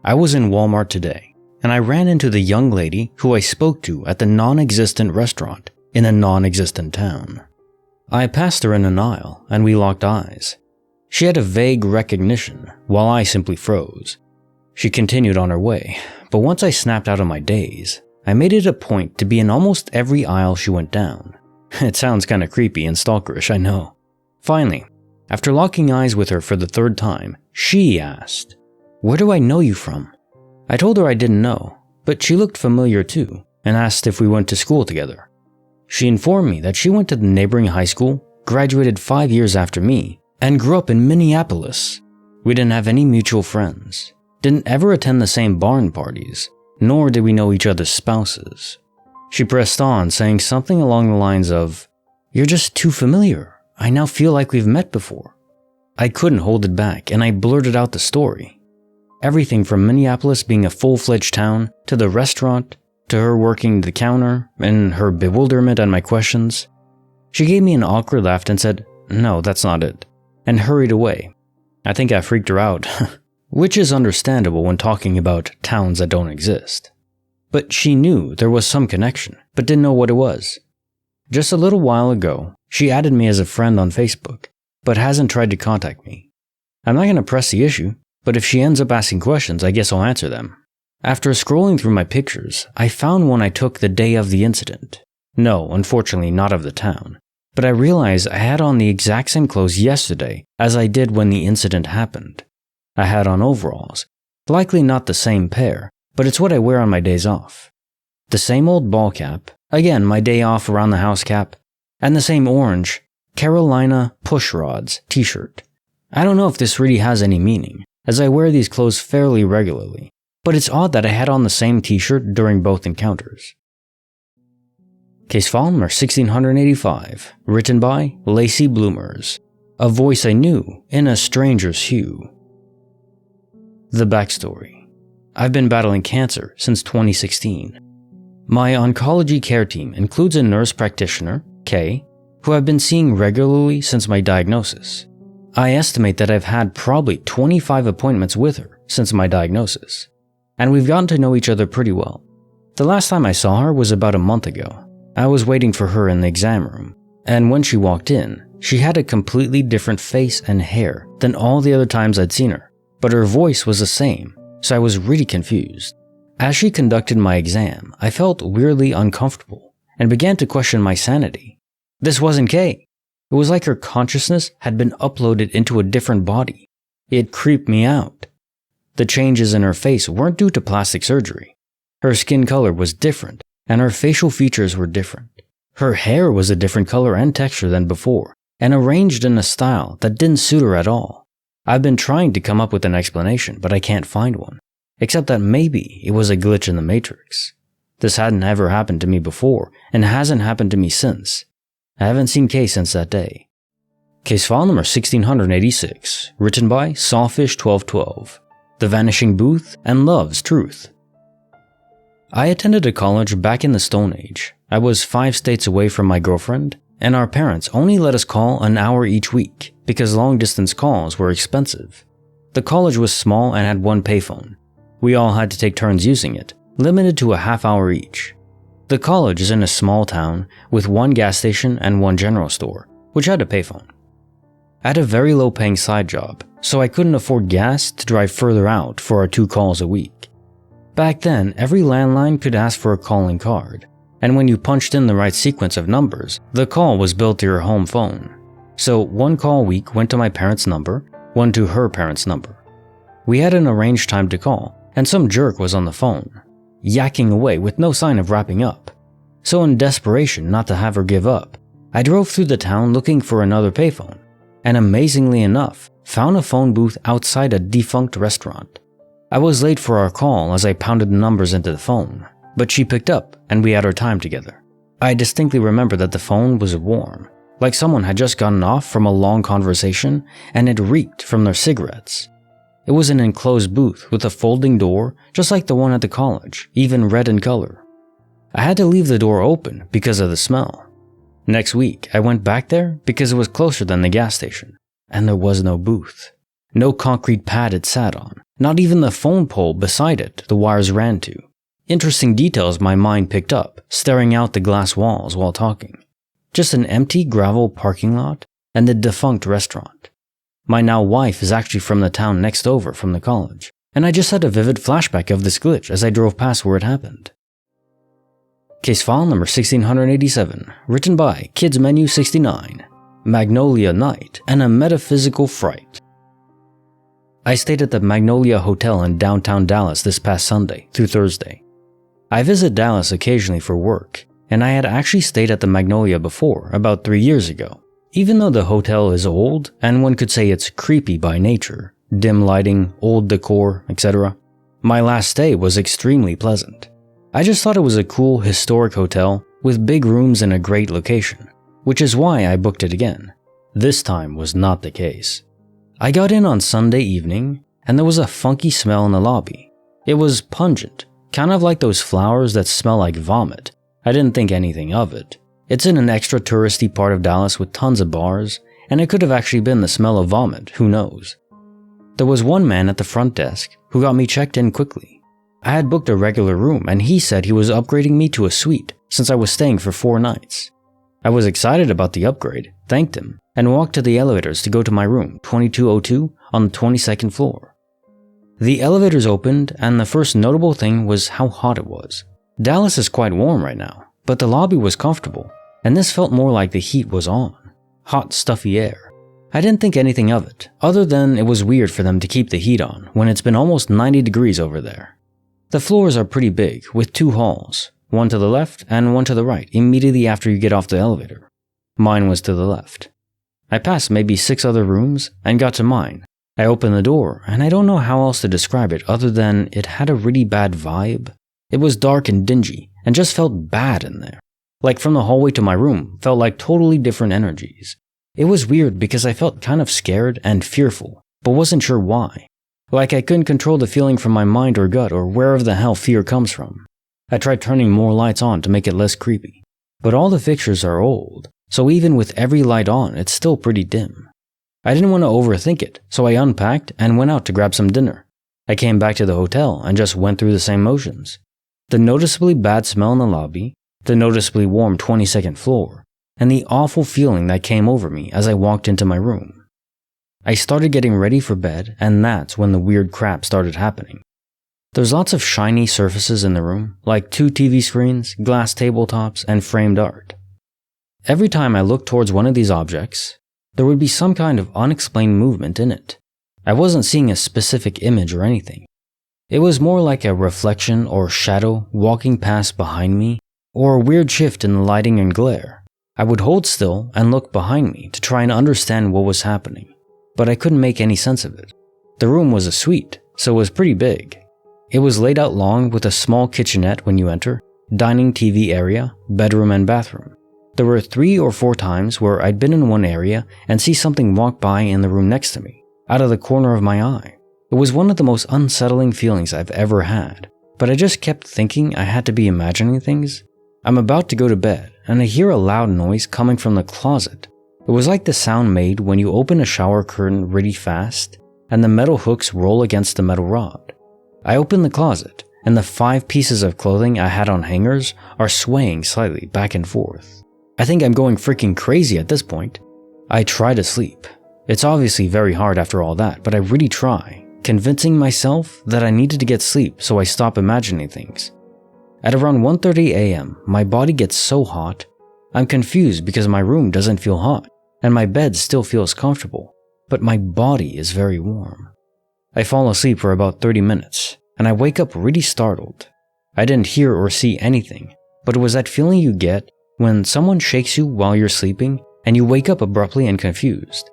I was in Walmart today. and I ran into the young lady who I spoke to at the non-existent restaurant in a non-existent town. I passed her in an aisle, and we locked eyes. She had a vague recognition, while I simply froze. She continued on her way, but once I snapped out of my daze, I made it a point to be in almost every aisle she went down. It sounds kinda creepy and stalkerish, I know. Finally, after locking eyes with her for the third time, she asked, "Where do I know you from?" I told her I didn't know, but she looked familiar too, and asked if we went to school together. She informed me that she went to the neighboring high school, graduated 5 years after me, and grew up in Minneapolis. We didn't have any mutual friends, didn't ever attend the same barn parties, nor did we know each other's spouses. She pressed on, saying something along the lines of, "You're just too familiar. I now feel like we've met before." I couldn't hold it back, and I blurted out the story. Everything from Minneapolis being a full-fledged town, to the restaurant, to her working the counter, and her bewilderment at my questions. She gave me an awkward laugh and said, "No, that's not it," and hurried away. I think I freaked her out, which is understandable when talking about towns that don't exist. But she knew there was some connection, but didn't know what it was. Just a little while ago, she added me as a friend on Facebook, but hasn't tried to contact me. I'm not going to press the issue, but if she ends up asking questions, I guess I'll answer them. After scrolling through my pictures, I found one I took the day of the incident. No, unfortunately not of the town, but I realized I had on the exact same clothes yesterday as I did when the incident happened. I had on overalls, likely not the same pair, but it's what I wear on my days off. The same old ball cap, again my day off around the house cap, and the same orange Carolina push rods t-shirt. I don't know if this really has any meaning, as I wear these clothes fairly regularly, but it's odd that I had on the same t-shirt during both encounters. Case file number 1685, written by Lacey Bloomers, a voice I knew in a stranger's hue. The backstory. I've been battling cancer since 2016. My oncology care team includes a nurse practitioner, Kay, who I've been seeing regularly since my diagnosis. I estimate that I've had probably 25 appointments with her since my diagnosis, and we've gotten to know each other pretty well. The last time I saw her was about a month ago. I was waiting for her in the exam room, and when she walked in, she had a completely different face and hair than all the other times I'd seen her, but her voice was the same, so I was really confused. As she conducted my exam, I felt weirdly uncomfortable and began to question my sanity. This wasn't Kay. It was like her consciousness had been uploaded into a different body. It creeped me out. The changes in her face weren't due to plastic surgery. Her skin color was different, and her facial features were different. Her hair was a different color and texture than before, and arranged in a style that didn't suit her at all. I've been trying to come up with an explanation, but I can't find one, except that maybe it was a glitch in the Matrix. This hadn't ever happened to me before, and hasn't happened to me since. I haven't seen Kay since that day. Case file number 1686, written by Sawfish1212, The Vanishing Booth and Love's Truth. I attended a college back in the Stone Age. I was 5 states away from my girlfriend, and our parents only let us call an hour each week because long-distance calls were expensive. The college was small and had one payphone. We all had to take turns using it, limited to a half hour each. The college is in a small town with one gas station and one general store, which had a payphone. I had a very low-paying side job, so I couldn't afford gas to drive further out for our 2 calls a week. Back then, every landline could ask for a calling card, and when you punched in the right sequence of numbers, the call was billed to your home phone. So 1 call a week went to my parents' number, 1 to her parents' number. We had an arranged time to call, and some jerk was on the phone, yakking away with no sign of wrapping up. So in desperation not to have her give up, I drove through the town looking for another payphone, and amazingly enough, found a phone booth outside a defunct restaurant. I was late for our call as I pounded the numbers into the phone, but she picked up and we had our time together. I distinctly remember that the phone was warm, like someone had just gotten off from a long conversation and it reeked from their cigarettes. It was an enclosed booth with a folding door just like the one at the college, even red in color. I had to leave the door open because of the smell. Next week, I went back there because it was closer than the gas station, and there was no booth. No concrete pad it sat on, not even the phone pole beside it the wires ran to. Interesting details my mind picked up, staring out the glass walls while talking. Just an empty gravel parking lot and the defunct restaurant. My now wife is actually from the town next over from the college, and I just had a vivid flashback of this glitch as I drove past where it happened. Case file number 1687, written by Kids Menu 69, Magnolia Night and a Metaphysical Fright. I stayed at the Magnolia Hotel in downtown Dallas this past Sunday through Thursday. I visit Dallas occasionally for work, and I had actually stayed at the Magnolia before, about 3 years ago. Even though the hotel is old, and one could say it's creepy by nature, dim lighting, old decor, etc., my last stay was extremely pleasant. I just thought it was a cool, historic hotel with big rooms in a great location, which is why I booked it again. This time was not the case. I got in on Sunday evening, and there was a funky smell in the lobby. It was pungent, kind of like those flowers that smell like vomit. I didn't think anything of it. It's in an extra touristy part of Dallas with tons of bars, and it could have actually been the smell of vomit, who knows. There was one man at the front desk who got me checked in quickly. I had booked a regular room, and he said he was upgrading me to a suite since I was staying for 4 nights. I was excited about the upgrade, thanked him, and walked to the elevators to go to my room, 2202, on the 22nd floor. The elevators opened, and the first notable thing was how hot it was. Dallas is quite warm right now, but the lobby was comfortable, and this felt more like the heat was on. Hot, stuffy air. I didn't think anything of it, other than it was weird for them to keep the heat on when it's been almost 90 degrees over there. The floors are pretty big, with 2 halls, one to the left and one to the right, immediately after you get off the elevator. Mine was to the left. I passed maybe 6 other rooms and got to mine. I opened the door, and I don't know how else to describe it other than it had a really bad vibe. It was dark and dingy, and just felt bad in there. Like from the hallway to my room, felt like totally different energies. It was weird because I felt kind of scared and fearful, but wasn't sure why. Like I couldn't control the feeling from my mind or gut or wherever the hell fear comes from. I tried turning more lights on to make it less creepy, but all the fixtures are old, so even with every light on, it's still pretty dim. I didn't want to overthink it, so I unpacked and went out to grab some dinner. I came back to the hotel and just went through the same motions. The noticeably bad smell in the lobby, the noticeably warm 22nd floor, and the awful feeling that came over me as I walked into my room. I started getting ready for bed, and that's when the weird crap started happening. There's lots of shiny surfaces in the room, like 2 TV screens, glass tabletops, and framed art. Every time I looked towards one of these objects, there would be some kind of unexplained movement in it. I wasn't seeing a specific image or anything. It was more like a reflection or shadow walking past behind me, or a weird shift in the lighting and glare. I would hold still and look behind me to try and understand what was happening, but I couldn't make any sense of it. The room was a suite, so it was pretty big. It was laid out long with a small kitchenette when you enter, dining TV area, bedroom and bathroom. There were 3 or 4 times where I'd been in one area and see something walk by in the room next to me, out of the corner of my eye. It was one of the most unsettling feelings I've ever had, but I just kept thinking I had to be imagining things. I'm about to go to bed, and I hear a loud noise coming from the closet. It was like the sound made when you open a shower curtain really fast, and the metal hooks roll against the metal rod. I open the closet, and the 5 pieces of clothing I had on hangers are swaying slightly back and forth. I think I'm going freaking crazy at this point. I try to sleep. It's obviously very hard after all that, but I really try, convincing myself that I needed to get sleep so I stop imagining things. At around 1:30 a.m., my body gets so hot, I'm confused because my room doesn't feel hot, and my bed still feels comfortable, but my body is very warm. I fall asleep for about 30 minutes, and I wake up really startled. I didn't hear or see anything, but it was that feeling you get when someone shakes you while you're sleeping and you wake up abruptly and confused.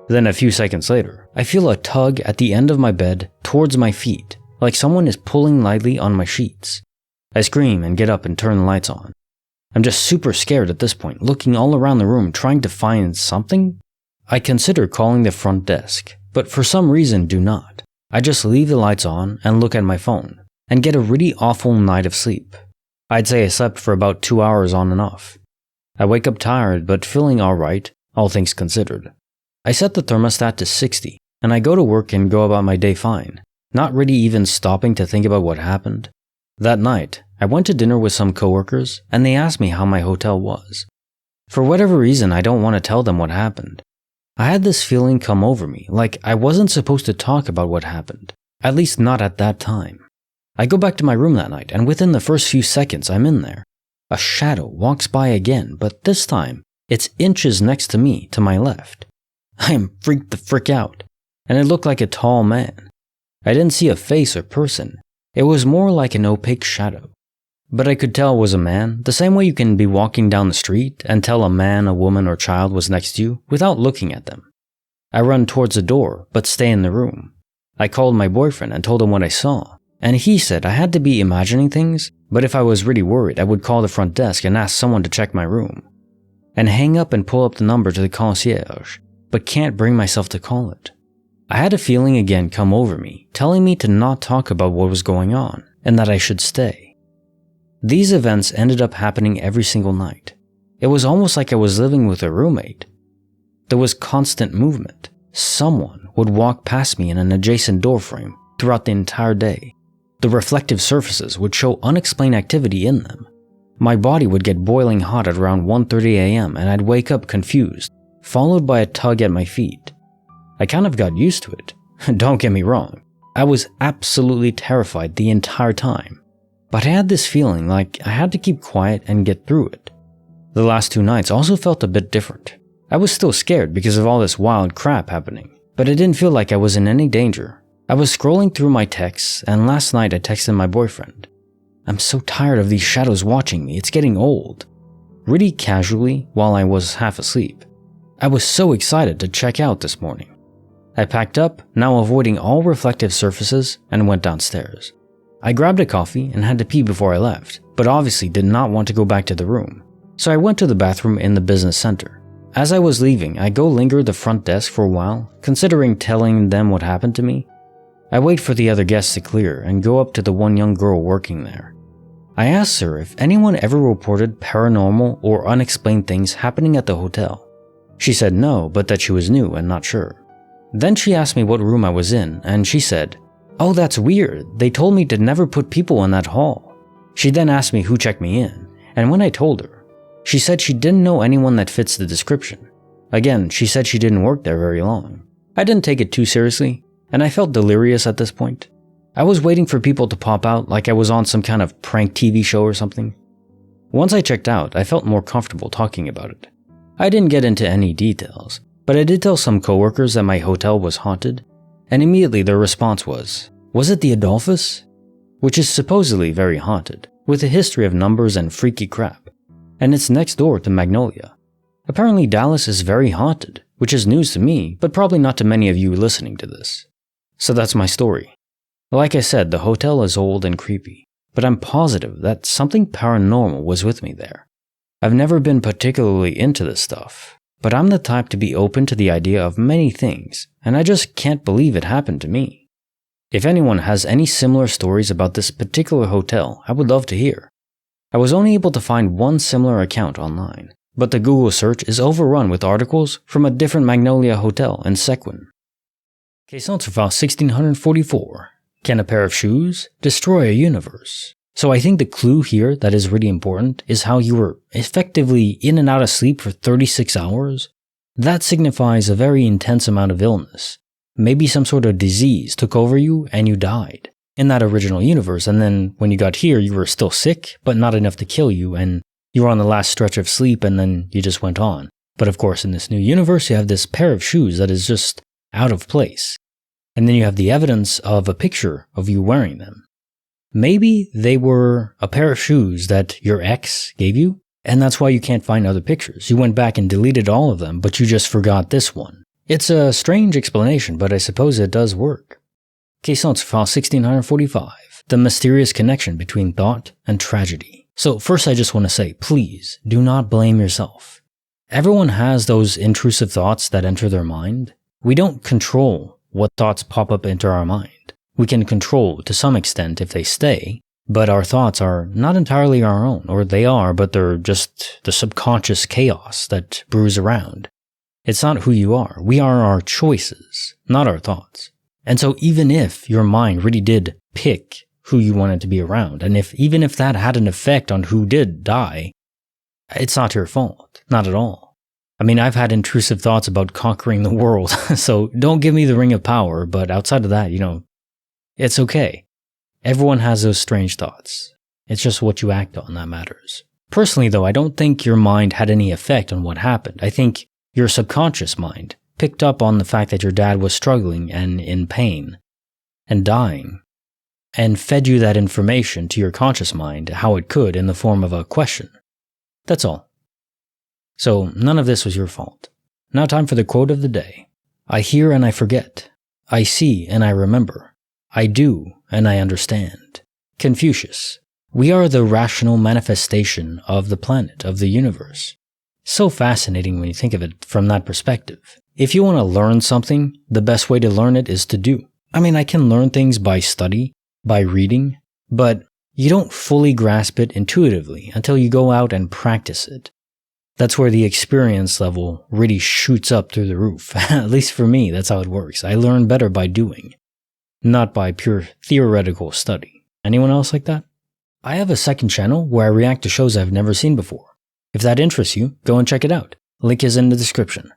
Then a few seconds later, I feel a tug at the end of my bed towards my feet, like someone is pulling lightly on my sheets. I scream and get up and turn the lights on. I'm just super scared at this point, looking all around the room trying to find something. I consider calling the front desk, but for some reason do not. I just leave the lights on and look at my phone, and get a really awful night of sleep. I'd say I slept for about 2 hours on and off. I wake up tired but feeling alright, all things considered. I set the thermostat to 60, and I go to work and go about my day fine, not really even stopping to think about what happened. That night, I went to dinner with some coworkers and they asked me how my hotel was. For whatever reason, I don't want to tell them what happened. I had this feeling come over me, like I wasn't supposed to talk about what happened, at least not at that time. I go back to my room that night and within the first few seconds I'm in there. A shadow walks by again, but this time, it's inches next to me, to my left. I am freaked the frick out, and it looked like a tall man. I didn't see a face or person, it was more like an opaque shadow. But I could tell it was a man, the same way you can be walking down the street and tell a man, a woman, or child was next to you without looking at them. I run towards the door, but stay in the room. I called my boyfriend and told him what I saw, and he said I had to be imagining things, but if I was really worried, I would call the front desk and ask someone to check my room. And hang up and pull up the number to the concierge, but can't bring myself to call it. I had a feeling again come over me, telling me to not talk about what was going on, and that I should stay. These events ended up happening every single night. It was almost like I was living with a roommate. There was constant movement. Someone would walk past me in an adjacent doorframe throughout the entire day. The reflective surfaces would show unexplained activity in them. My body would get boiling hot at around 1:30 a.m. and I'd wake up confused, followed by a tug at my feet. I kind of got used to it. Don't get me wrong. I was absolutely terrified the entire time. But I had this feeling like I had to keep quiet and get through it. The last 2 nights also felt a bit different. I was still scared because of all this wild crap happening, but it didn't feel like I was in any danger. I was scrolling through my texts, and last night I texted my boyfriend. I'm so tired of these shadows watching me, it's getting old. Really casually, while I was half asleep. I was so excited to check out this morning. I packed up, now avoiding all reflective surfaces, and went downstairs. I grabbed a coffee and had to pee before I left, but obviously did not want to go back to the room. So I went to the bathroom in the business center. As I was leaving, I go linger at the front desk for a while, considering telling them what happened to me. I wait for the other guests to clear and go up to the one young girl working there. I asked her if anyone ever reported paranormal or unexplained things happening at the hotel. She said no, but that she was new and not sure. Then she asked me what room I was in, and she said, "Oh, that's weird. They told me to never put people in that hall." She then asked me who checked me in, and when I told her, she said she didn't know anyone that fits the description. Again, she said she didn't work there very long. I didn't take it too seriously, and I felt delirious at this point. I was waiting for people to pop out like I was on some kind of prank TV show or something. Once I checked out, I felt more comfortable talking about it. I didn't get into any details, but I did tell some coworkers that my hotel was haunted, and immediately their response was it the Adolphus? Which is supposedly very haunted, with a history of numbers and freaky crap, and it's next door to Magnolia. Apparently Dallas is very haunted, which is news to me, but probably not to many of you listening to this. So that's my story. Like I said, the hotel is old and creepy, but I'm positive that something paranormal was with me there. I've never been particularly into this stuff, but I'm the type to be open to the idea of many things, and I just can't believe it happened to me. If anyone has any similar stories about this particular hotel, I would love to hear. I was only able to find one similar account online, but the Google search is overrun with articles from a different Magnolia hotel in Sequin. Question sur 1644. Can a pair of shoes destroy a universe? So I think the clue here that is really important is how you were effectively in and out of sleep for 36 hours. That signifies a very intense amount of illness. Maybe some sort of disease took over you and you died in that original universe, and then when you got here you were still sick, but not enough to kill you, and you were on the last stretch of sleep and then you just went on. But of course in this new universe you have this pair of shoes that is just out of place. And then you have the evidence of a picture of you wearing them. Maybe they were a pair of shoes that your ex gave you, and that's why you can't find other pictures. You went back and deleted all of them, but you just forgot this one. It's a strange explanation, but I suppose it does work. Question sur 1645. The mysterious connection between thought and tragedy. So first I just want to say, please, do not blame yourself. Everyone has those intrusive thoughts that enter their mind. We don't control what thoughts pop up into our mind. We can control to some extent if they stay, but our thoughts are not entirely our own, or they are, but they're just the subconscious chaos that brews around. It's not who you are. We are our choices, not our thoughts. And so even if your mind really did pick who you wanted to be around. And even if that had an effect on who did die, it's not your fault. Not at all. I mean, I've had intrusive thoughts about conquering the world, so don't give me the ring of power, but outside of that, it's okay. Everyone has those strange thoughts. It's just what you act on that matters. Personally, though, I don't think your mind had any effect on what happened. I think your subconscious mind picked up on the fact that your dad was struggling and in pain and dying, and fed you that information to your conscious mind how it could in the form of a question. That's all. So none of this was your fault. Now time for the quote of the day. I hear and I forget. I see and I remember. I do and I understand. Confucius. We are the rational manifestation of the planet, of the universe. So fascinating when you think of it from that perspective. If you want to learn something, the best way to learn it is to do. I mean, I can learn things by study, by reading, but you don't fully grasp it intuitively until you go out and practice it. That's where the experience level really shoots up through the roof. At least for me, that's how it works. I learn better by doing, not by pure theoretical study. Anyone else like that? I have a second channel where I react to shows I've never seen before. If that interests you, go and check it out. Link is in the description.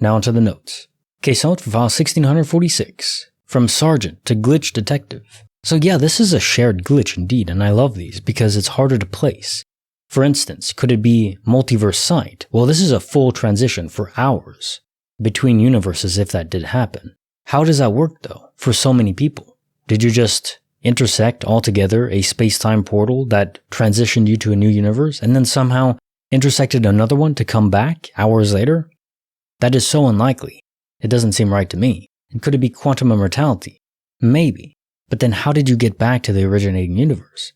Now onto the notes. Case note for file 1646. From Sergeant to Glitch Detective. So yeah, this is a shared glitch indeed, and I love these because it's harder to place. For instance, could it be multiverse sight? Well, this is a full transition for hours between universes if that did happen. How does that work though, for so many people? Did you just intersect altogether a space-time portal that transitioned you to a new universe and then somehow intersected another one to come back hours later? That is so unlikely. It doesn't seem right to me. And could it be quantum immortality? Maybe. But then how did you get back to the originating universe?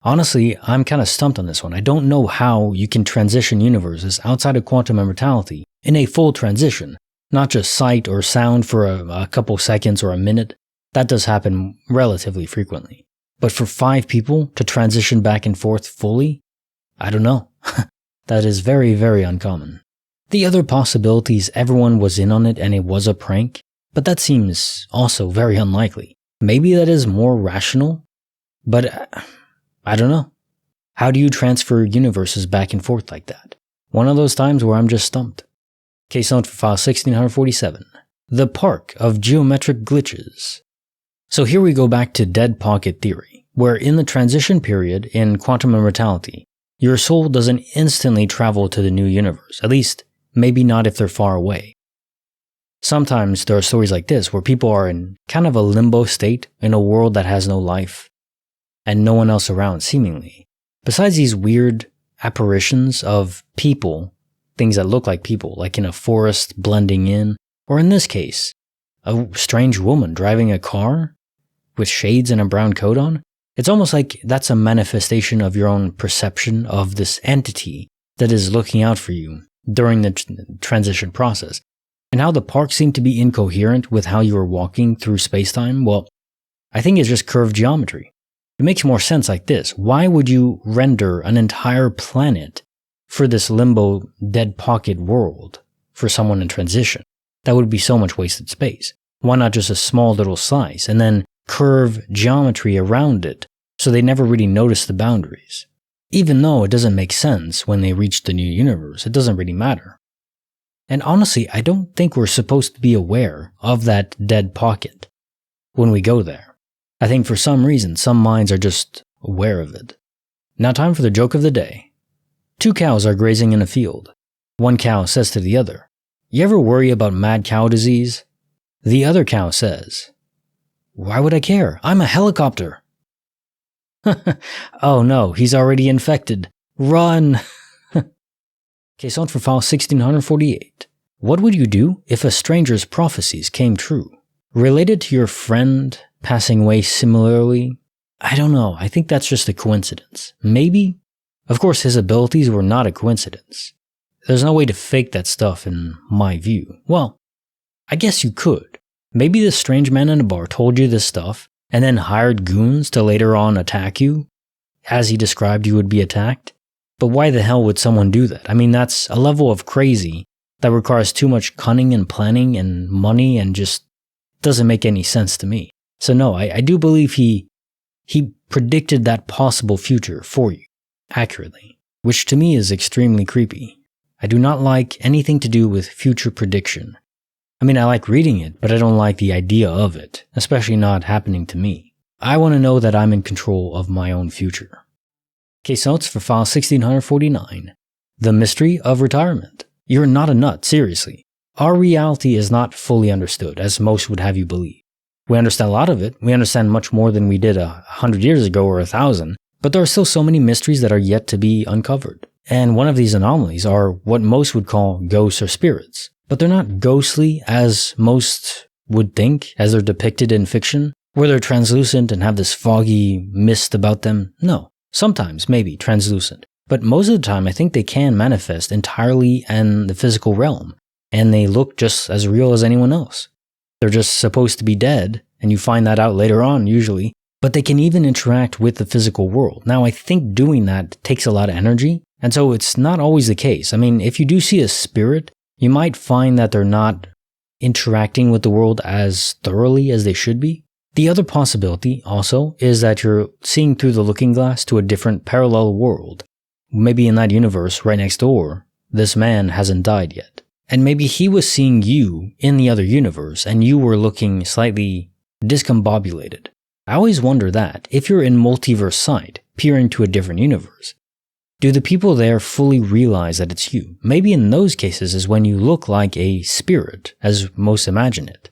Honestly, I'm kind of stumped on this one. I don't know how you can transition universes outside of quantum immortality in a full transition, not just sight or sound for a couple seconds or a minute. That does happen relatively frequently. But for 5 people to transition back and forth fully? I don't know. That is very, very uncommon. The other possibility is everyone was in on it and it was a prank, but that seems also very unlikely. Maybe that is more rational, but I don't know. How do you transfer universes back and forth like that? One of those times where I'm just stumped. Case note for file 1647. The Park of Geometric Glitches. So here we go back to dead pocket theory, where in the transition period in quantum immortality, your soul doesn't instantly travel to the new universe, at least maybe not if they're far away. Sometimes there are stories like this where people are in kind of a limbo state in a world that has no life and no one else around seemingly. Besides these weird apparitions of people, things that look like people, like in a forest blending in, or in this case, a strange woman driving a car with shades and a brown coat on, it's almost like that's a manifestation of your own perception of this entity that is looking out for you during the transition process. And how the park seemed to be incoherent with how you were walking through space-time, well, I think it's just curved geometry. It makes more sense like this. Why would you render an entire planet for this limbo dead pocket world for someone in transition? That would be so much wasted space. Why not just a small little slice and then curve geometry around it so they never really notice the boundaries? Even though it doesn't make sense when they reach the new universe, it doesn't really matter. And honestly, I don't think we're supposed to be aware of that dead pocket when we go there. I think for some reason, some minds are just aware of it. Now time for the joke of the day. 2 cows are grazing in a field. One cow says to the other, "You ever worry about mad cow disease?" The other cow says, "Why would I care? I'm a helicopter." Oh no, he's already infected. Run! Case on for file 1648. What would you do if a stranger's prophecies came true? Related to your friend passing away similarly? I don't know, I think that's just a coincidence. Maybe? Of course, his abilities were not a coincidence. There's no way to fake that stuff in my view. Well, I guess you could. Maybe this strange man in a bar told you this stuff and then hired goons to later on attack you, as he described you would be attacked. But why the hell would someone do that? I mean, that's a level of crazy that requires too much cunning and planning and money and just doesn't make any sense to me. So no, I do believe he He predicted that possible future for you, accurately, which to me is extremely creepy. I do not like anything to do with future prediction. I mean, I like reading it, but I don't like the idea of it, especially not happening to me. I want to know that I'm in control of my own future. Case notes for file 1649. The mystery of retirement. You're not a nut, seriously. Our reality is not fully understood, as most would have you believe. We understand a lot of it. We understand much more than we did 100 years ago or 1,000, but there are still so many mysteries that are yet to be uncovered. And one of these anomalies are what most would call ghosts or spirits. But they're not ghostly as most would think, as they're depicted in fiction, where they're translucent and have this foggy mist about them. No, sometimes maybe translucent. But most of the time I think they can manifest entirely in the physical realm, and they look just as real as anyone else. They're just supposed to be dead, and you find that out later on usually, but they can even interact with the physical world. Now I think doing that takes a lot of energy, and so it's not always the case. I mean, if you do see a spirit, you might find that they're not interacting with the world as thoroughly as they should be. The other possibility also is that you're seeing through the looking glass to a different parallel world. Maybe in that universe right next door, this man hasn't died yet. And maybe he was seeing you in the other universe and you were looking slightly discombobulated. I always wonder that, if you're in multiverse sight, peering to a different universe, do the people there fully realize that it's you? Maybe in those cases is when you look like a spirit, as most imagine it.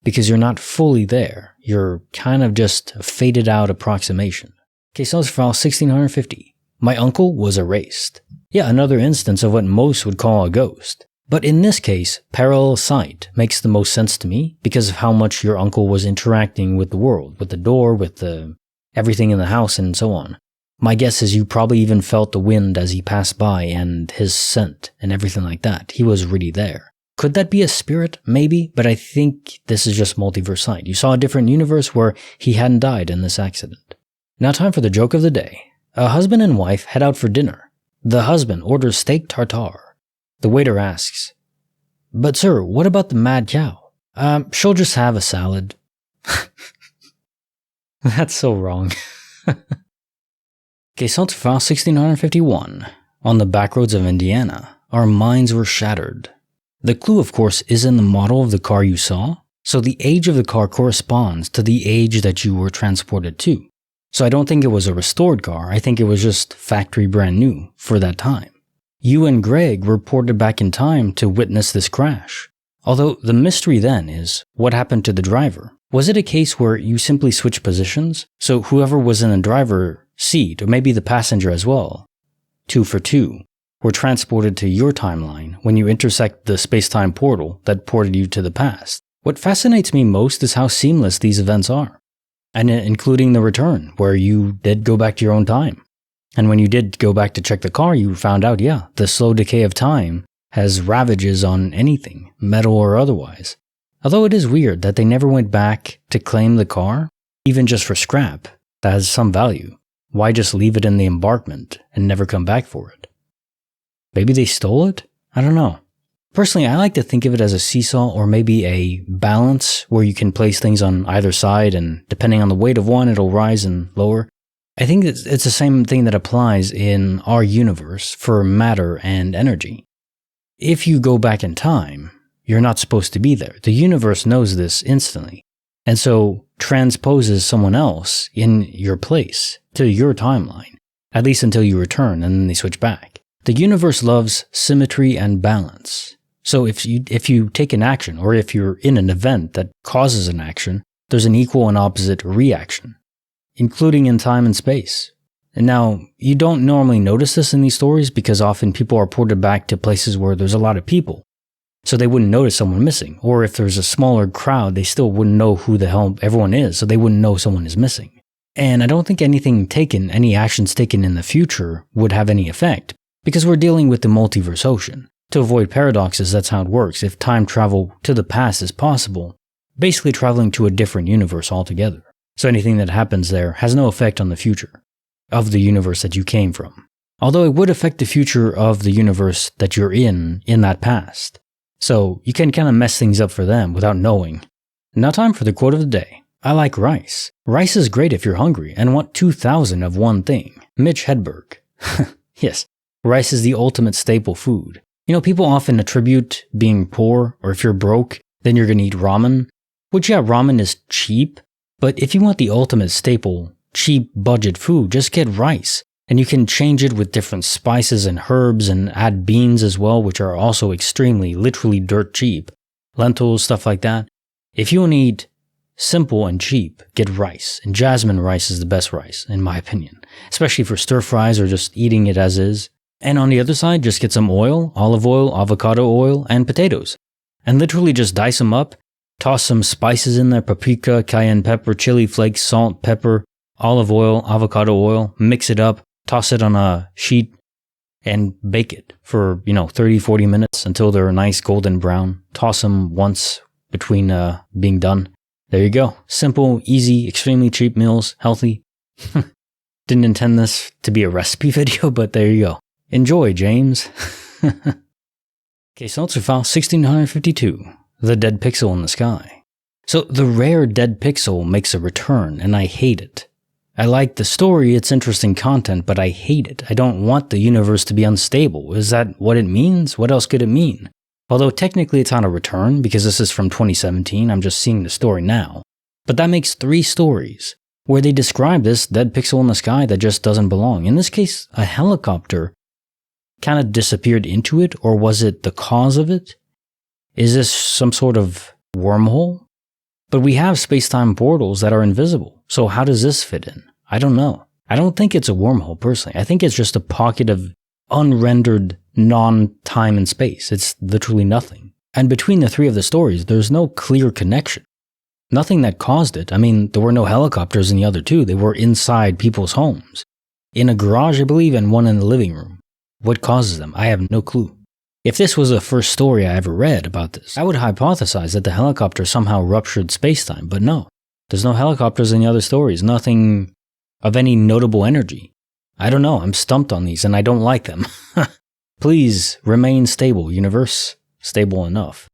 Because you're not fully there. You're kind of just a faded out approximation. Case notes for file 1650. My uncle was erased. Yeah, another instance of what most would call a ghost. But in this case, parallel sight makes the most sense to me because of how much your uncle was interacting with the world, with the door, with everything in the house, and so on. My guess is you probably even felt the wind as he passed by and his scent and everything like that. He was really there. Could that be a spirit? Maybe, but I think this is just multiverse sight. You saw a different universe where he hadn't died in this accident. Now time for the joke of the day. A husband and wife head out for dinner. The husband orders steak tartare. The waiter asks, "But sir, what about the mad cow?" She'll just have a salad." That's so wrong. Okay, so to file 1651. On the backroads of Indiana, our minds were shattered. The clue, of course, is in the model of the car you saw, so the age of the car corresponds to the age that you were transported to. So I don't think it was a restored car, I think it was just factory brand new for that time. You and Greg were ported back in time to witness this crash. Although the mystery then is, what happened to the driver? Was it a case where you simply switched positions? So whoever was in the driver's seat, or maybe the passenger as well, 2 for 2, were transported to your timeline when you intersect the space-time portal that ported you to the past. What fascinates me most is how seamless these events are. And including the return, where you did go back to your own time. And when you did go back to check the car, you found out, yeah, the slow decay of time has ravages on anything, metal or otherwise. Although it is weird that they never went back to claim the car, even just for scrap, that has some value. Why just leave it in the embankment and never come back for it? Maybe they stole it? I don't know. Personally, I like to think of it as a seesaw or maybe a balance where you can place things on either side and depending on the weight of one, it'll rise and lower. I think it's the same thing that applies in our universe for matter and energy. If you go back in time, you're not supposed to be there. The universe knows this instantly, and so transposes someone else in your place to your timeline, at least until you return and then they switch back. The universe loves symmetry and balance. So if you take an action, or if you're in an event that causes an action, there's an equal and opposite reaction, including in time and space. And now, you don't normally notice this in these stories because often people are ported back to places where there's a lot of people. So they wouldn't notice someone missing. Or if there's a smaller crowd, they still wouldn't know who the hell everyone is, so they wouldn't know someone is missing. And I don't think any actions taken in the future would have any effect, because we're dealing with the multiverse ocean. To avoid paradoxes, that's how it works. If time travel to the past is possible, basically traveling to a different universe altogether. So anything that happens there has no effect on the future of the universe that you came from. Although it would affect the future of the universe that you're in that past. So you can kind of mess things up for them without knowing. Now time for the quote of the day. I like rice. Rice is great if you're hungry and want 2,000 of one thing. Mitch Hedberg. Yes, rice is the ultimate staple food. You know, people often attribute being poor, or if you're broke, then you're gonna eat ramen. Which, yeah, ramen is cheap, but if you want the ultimate staple, cheap budget food, just get rice. And you can change it with different spices and herbs and add beans as well, which are also extremely, literally dirt cheap. Lentils, stuff like that. If you want to eat simple and cheap, get rice. And jasmine rice is the best rice, in my opinion. Especially for stir fries or just eating it as is. And on the other side, just get some oil, olive oil, avocado oil, and potatoes. And literally just dice them up. Toss some spices in there, paprika, cayenne pepper, chili flakes, salt, pepper, olive oil, avocado oil. Mix it up. Toss it on a sheet and bake it for, 30, 40 minutes until they're a nice golden brown. Toss them once between being done. There you go. Simple, easy, extremely cheap meals, healthy. Didn't intend this to be a recipe video, but there you go. Enjoy, James. Okay, so answer file 1652. The dead pixel in the sky. So the rare dead pixel makes a return, and I hate it. I like the story, it's interesting content, but I hate it. I don't want the universe to be unstable. Is that what it means? What else could it mean? Although technically it's not a return, because this is from 2017, I'm just seeing the story now. But that makes 3 stories, where they describe this dead pixel in the sky that just doesn't belong. In this case, a helicopter kind of disappeared into it, or was it the cause of it? Is this some sort of wormhole? But we have space-time portals that are invisible, so how does this fit in? I don't know. I don't think it's a wormhole, personally. I think it's just a pocket of unrendered non-time and space. It's literally nothing. And between the 3 of the stories, there's no clear connection. Nothing that caused it. I mean, there were no helicopters in the other 2. They were inside people's homes. In a garage, I believe, and one in the living room. What causes them? I have no clue. If this was the first story I ever read about this, I would hypothesize that the helicopter somehow ruptured space-time, but no. There's no helicopters in the other stories, nothing of any notable energy. I don't know, I'm stumped on these and I don't like them. Please remain stable, universe. Stable enough.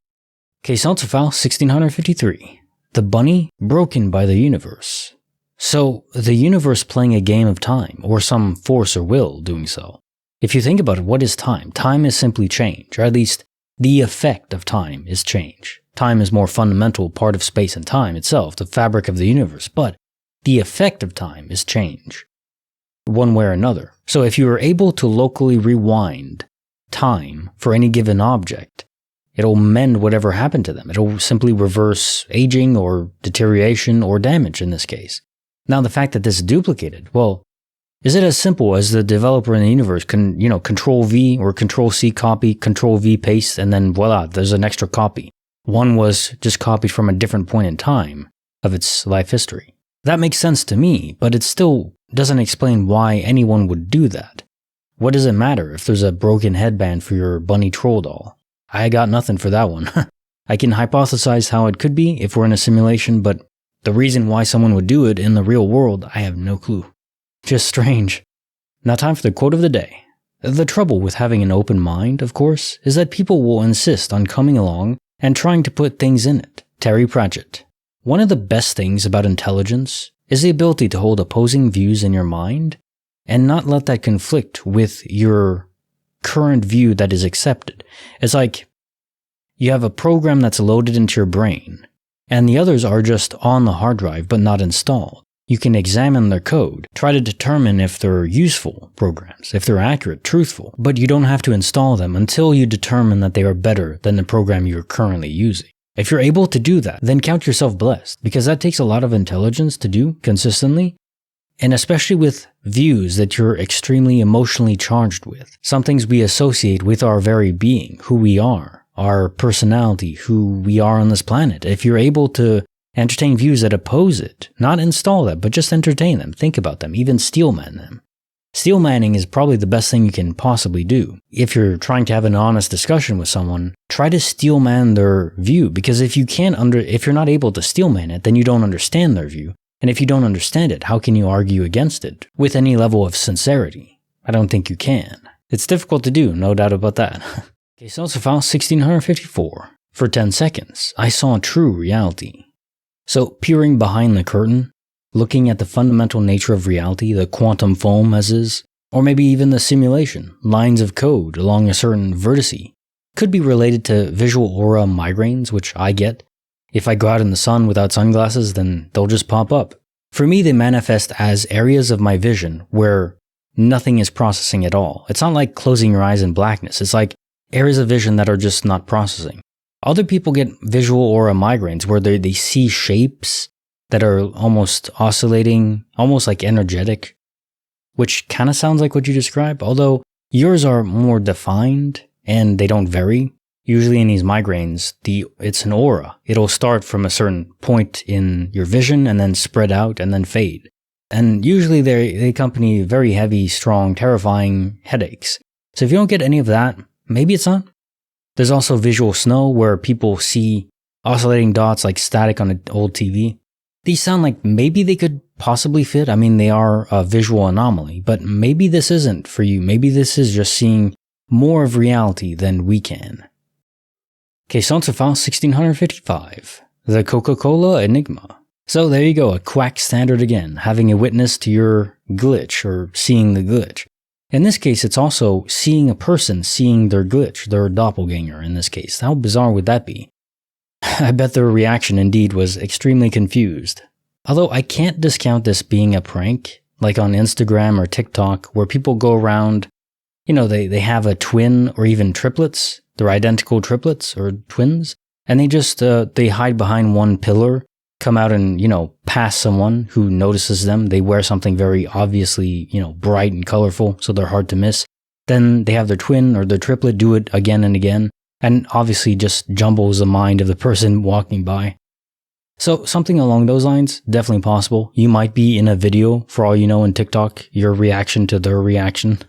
Okay, so answer file 1653. The bunny broken by the universe. So, the universe playing a game of time, or some force or will doing so. If you think about it, what is time? Time is simply change, or at least the effect of time is change. Time is more fundamental part of space and time itself, the fabric of the universe, but the effect of time is change, one way or another. So if you are able to locally rewind time for any given object, it'll mend whatever happened to them. It'll simply reverse aging or deterioration or damage in this case. Now the fact that this is duplicated, well, is it as simple as the developer in the universe can, Control V or Control C copy, Control V paste, and then voila, there's an extra copy. One was just copied from a different point in time of its life history. That makes sense to me, but it still doesn't explain why anyone would do that. What does it matter if there's a broken headband for your bunny troll doll? I got nothing for that one. I can hypothesize how it could be if we're in a simulation, but the reason why someone would do it in the real world, I have no clue. Just strange. Now time for the quote of the day. The trouble with having an open mind, of course, is that people will insist on coming along and trying to put things in it. Terry Pratchett. One of the best things about intelligence is the ability to hold opposing views in your mind and not let that conflict with your current view that is accepted. It's like you have a program that's loaded into your brain and the others are just on the hard drive but not installed. You can examine their code, try to determine if they're useful programs, if they're accurate, truthful, but you don't have to install them until you determine that they are better than the program you're currently using. If you're able to do that, then count yourself blessed, because that takes a lot of intelligence to do consistently, and especially with views that you're extremely emotionally charged with. Some things we associate with our very being, who we are, our personality, who we are on this planet. If you're able to entertain views that oppose it, not install them, but just entertain them, think about them, even steelman them. Steelmanning is probably the best thing you can possibly do. If you're trying to have an honest discussion with someone, try to steelman their view, because if you're not able to steelman it, then you don't understand their view. And if you don't understand it, how can you argue against it with any level of sincerity? I don't think you can. It's difficult to do, no doubt about that. Okay, so file 1654. For 10 seconds, I saw true reality. So, peering behind the curtain, looking at the fundamental nature of reality, the quantum foam as is, or maybe even the simulation, lines of code along a certain vertice, could be related to visual aura migraines, which I get. If I go out in the sun without sunglasses, then they'll just pop up. For me, they manifest as areas of my vision where nothing is processing at all. It's not like closing your eyes in blackness. It's like areas of vision that are just not processing. Other people get visual aura migraines where they see shapes that are almost oscillating, almost like energetic, which kind of sounds like what you describe, although yours are more defined and they don't vary. Usually in these migraines, it's an aura. It'll start from a certain point in your vision and then spread out and then fade. And usually they accompany very heavy, strong, terrifying headaches. So if you don't get any of that, maybe it's not. There's also visual snow where people see oscillating dots like static on an old TV. These sound like maybe they could possibly fit. I mean, they are a visual anomaly, but maybe this isn't for you. Maybe this is just seeing more of reality than we can. Caissons file 1655, the Coca-Cola Enigma. So there you go, a quack standard again, having a witness to your glitch or seeing the glitch. In this case, it's also seeing a person seeing their glitch, their doppelganger in this case. How bizarre would that be? I bet their reaction indeed was extremely confused. Although I can't discount this being a prank, like on Instagram or TikTok, where people go around, they have a twin or even triplets, they're identical triplets or twins, and they hide behind one pillar, come out and, pass someone who notices them. They wear something very obviously, bright and colorful, so they're hard to miss. Then they have their twin or their triplet do it again and again, and obviously just jumbles the mind of the person walking by. So something along those lines, definitely possible. You might be in a video, for all you know, in TikTok, your reaction to their reaction.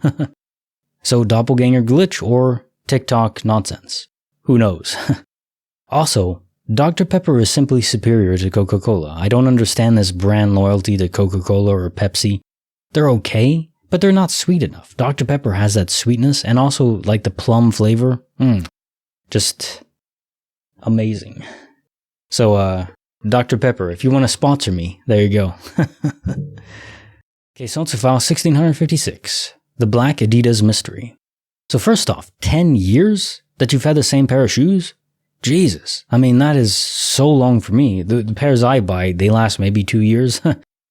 So doppelganger glitch or TikTok nonsense. Who knows? Also, Dr. Pepper is simply superior to Coca-Cola. I don't understand this brand loyalty to Coca-Cola or Pepsi. They're okay, but they're not sweet enough. Dr. Pepper has that sweetness and also like the plum flavor. Just amazing. So, Dr. Pepper, if you want to sponsor me, there you go. Okay, so file 1656, the Black Adidas Mystery. So first off, 10 years that you've had the same pair of shoes? Jesus. I mean, that is so long for me. The pairs I buy, they last maybe 2 years,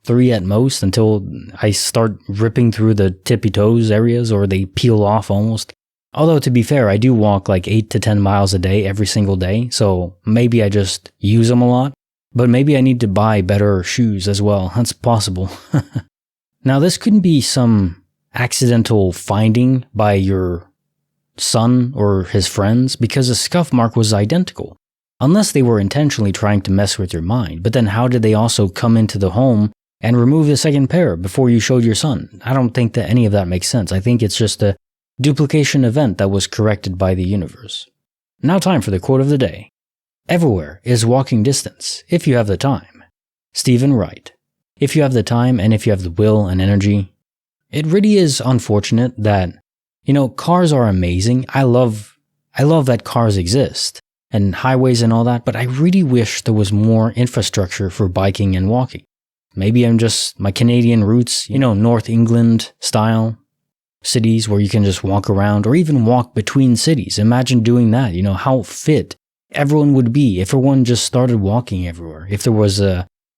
3 at most, until I start ripping through the tippy toes areas or they peel off almost. Although, to be fair, I do walk like 8 to 10 miles a day every single day, so maybe I just use them a lot. But maybe I need to buy better shoes as well. That's possible. Now, this couldn't be some accidental finding by your son or his friends, because the scuff mark was identical. Unless they were intentionally trying to mess with your mind. But then how did they also come into the home and remove the second pair before you showed your son? I don't think that any of that makes sense. I think it's just a duplication event that was corrected by the universe. Now time for the quote of the day. Everywhere is walking distance, if you have the time. Stephen Wright. If you have the time and if you have the will and energy. It really is unfortunate that, cars are amazing. I love that cars exist and highways and all that, but I really wish there was more infrastructure for biking and walking. Maybe I'm just my Canadian roots, North England style cities where you can just walk around or even walk between cities. Imagine doing that, how fit everyone would be if everyone just started walking everywhere, if there was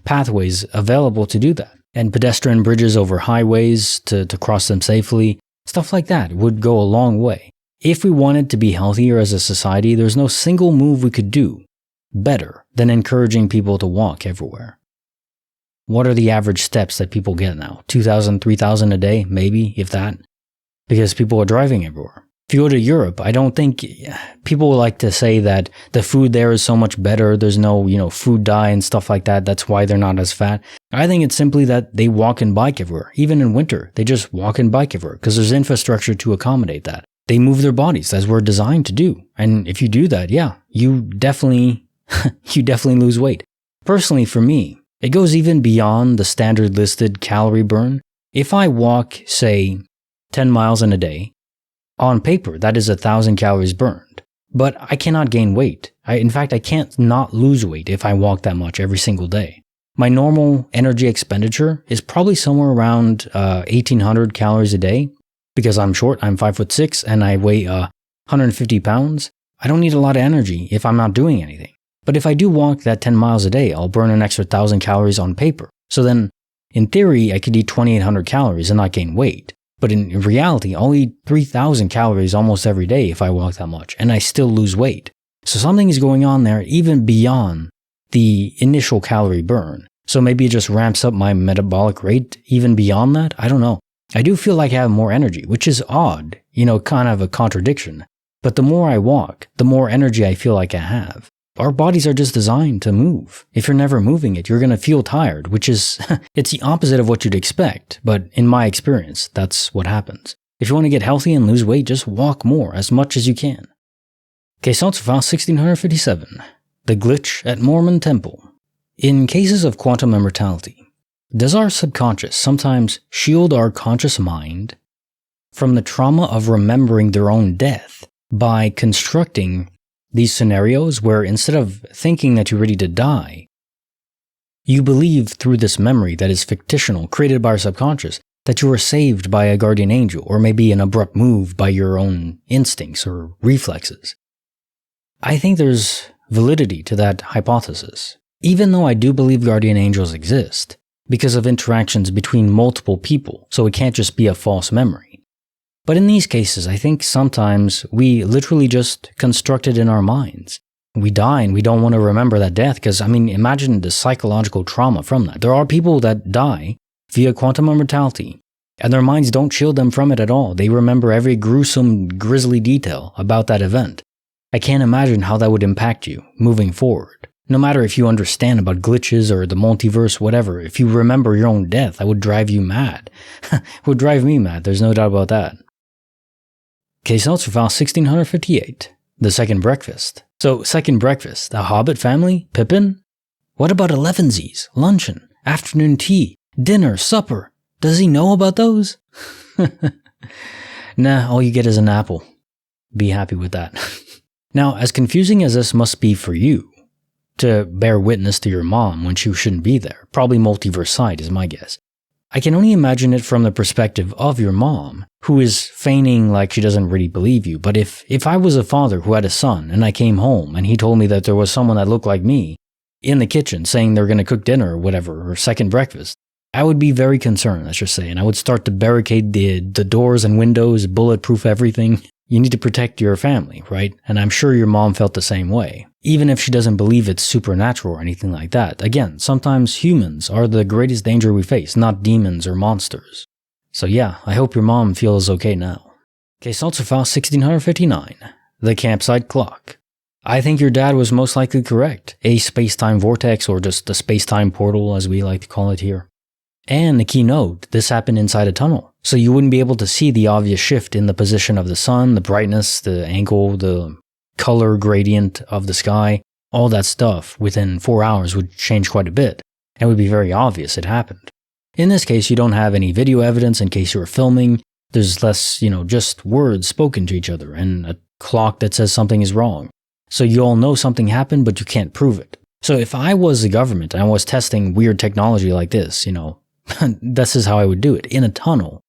pathways available to do that, and pedestrian bridges over highways to cross them safely. Stuff like that would go a long way. If we wanted to be healthier as a society, there's no single move we could do better than encouraging people to walk everywhere. What are the average steps that people get now? 2,000, 3,000 a day, maybe, if that? Because people are driving everywhere. If you go to Europe, I don't think people like to say that the food there is so much better. There's no, food dye and stuff like that. That's why they're not as fat. I think it's simply that they walk and bike everywhere. Even in winter, they just walk and bike everywhere because there's infrastructure to accommodate that. They move their bodies as we're designed to do. And if you do that, you definitely lose weight. Personally, for me, it goes even beyond the standard listed calorie burn. If I walk, say, 10 miles in a day, on paper, that is 1,000 calories burned. but I cannot gain weight. In fact, I can't not lose weight if I walk that much every single day. My normal energy expenditure is probably somewhere around 1,800 calories a day. Because I'm short, I'm 5'6", and I weigh 150 pounds. I don't need a lot of energy if I'm not doing anything. But if I do walk that 10 miles a day, I'll burn an extra 1,000 calories on paper. So then, in theory, I could eat 2,800 calories and not gain weight. But in reality, I'll eat 3,000 calories almost every day if I walk that much, and I still lose weight. So something is going on there even beyond the initial calorie burn. So maybe it just ramps up my metabolic rate even beyond that? I don't know. I do feel like I have more energy, which is odd, kind of a contradiction. But the more I walk, the more energy I feel like I have. Our bodies are just designed to move. If you're never moving it, you're going to feel tired, which is, it's the opposite of what you'd expect. But in my experience, that's what happens. If you want to get healthy and lose weight, just walk more, as much as you can. Case notes file 1657. The Glitch at Mormon Temple. In cases of quantum immortality, does our subconscious sometimes shield our conscious mind from the trauma of remembering their own death by constructing these scenarios where instead of thinking that you're ready to die, you believe through this memory that is fictional, created by our subconscious, that you were saved by a guardian angel or maybe an abrupt move by your own instincts or reflexes? I think there's validity to that hypothesis, even though I do believe guardian angels exist, because of interactions between multiple people, so it can't just be a false memory. But in these cases, I think sometimes we literally just construct it in our minds. We die and we don't want to remember that death because, imagine the psychological trauma from that. There are people that die via quantum immortality, and their minds don't shield them from it at all. They remember every gruesome, grisly detail about that event. I can't imagine how that would impact you moving forward. No matter if you understand about glitches or the multiverse, whatever, if you remember your own death, that would drive you mad. It would drive me mad, there's no doubt about that. Case notes for file 1658. The Second Breakfast. So, Second Breakfast, the Hobbit family, Pippin? What about elevensies, luncheon, afternoon tea, dinner, supper? Does he know about those? Nah, all you get is an apple. Be happy with that. Now, as confusing as this must be for you, to bear witness to your mom when she shouldn't be there, probably multiverse side is my guess, I can only imagine it from the perspective of your mom, who is feigning like she doesn't really believe you. But if I was a father who had a son and I came home and he told me that there was someone that looked like me in the kitchen saying they're going to cook dinner or whatever, or second breakfast, I would be very concerned, let's just say, and I would start to barricade the doors and windows, bulletproof everything. You need to protect your family, right? And I'm sure your mom felt the same way, even if she doesn't believe it's supernatural or anything like that. Again, sometimes humans are the greatest danger we face, not demons or monsters. So yeah, I hope your mom feels okay now. Case also file 1659, the Campsite Clock. I think your dad was most likely correct. A space-time vortex, or just the space-time portal as we like to call it here. And the key note, this happened inside a tunnel. So you wouldn't be able to see the obvious shift in the position of the sun, the brightness, the angle, the color gradient of the sky. All that stuff within 4 hours would change quite a bit. And would be very obvious it happened. In this case, you don't have any video evidence in case you were filming. There's less, just words spoken to each other and a clock that says something is wrong. So you all know something happened, but you can't prove it. So if I was the government and I was testing weird technology like this, this is how I would do it, in a tunnel,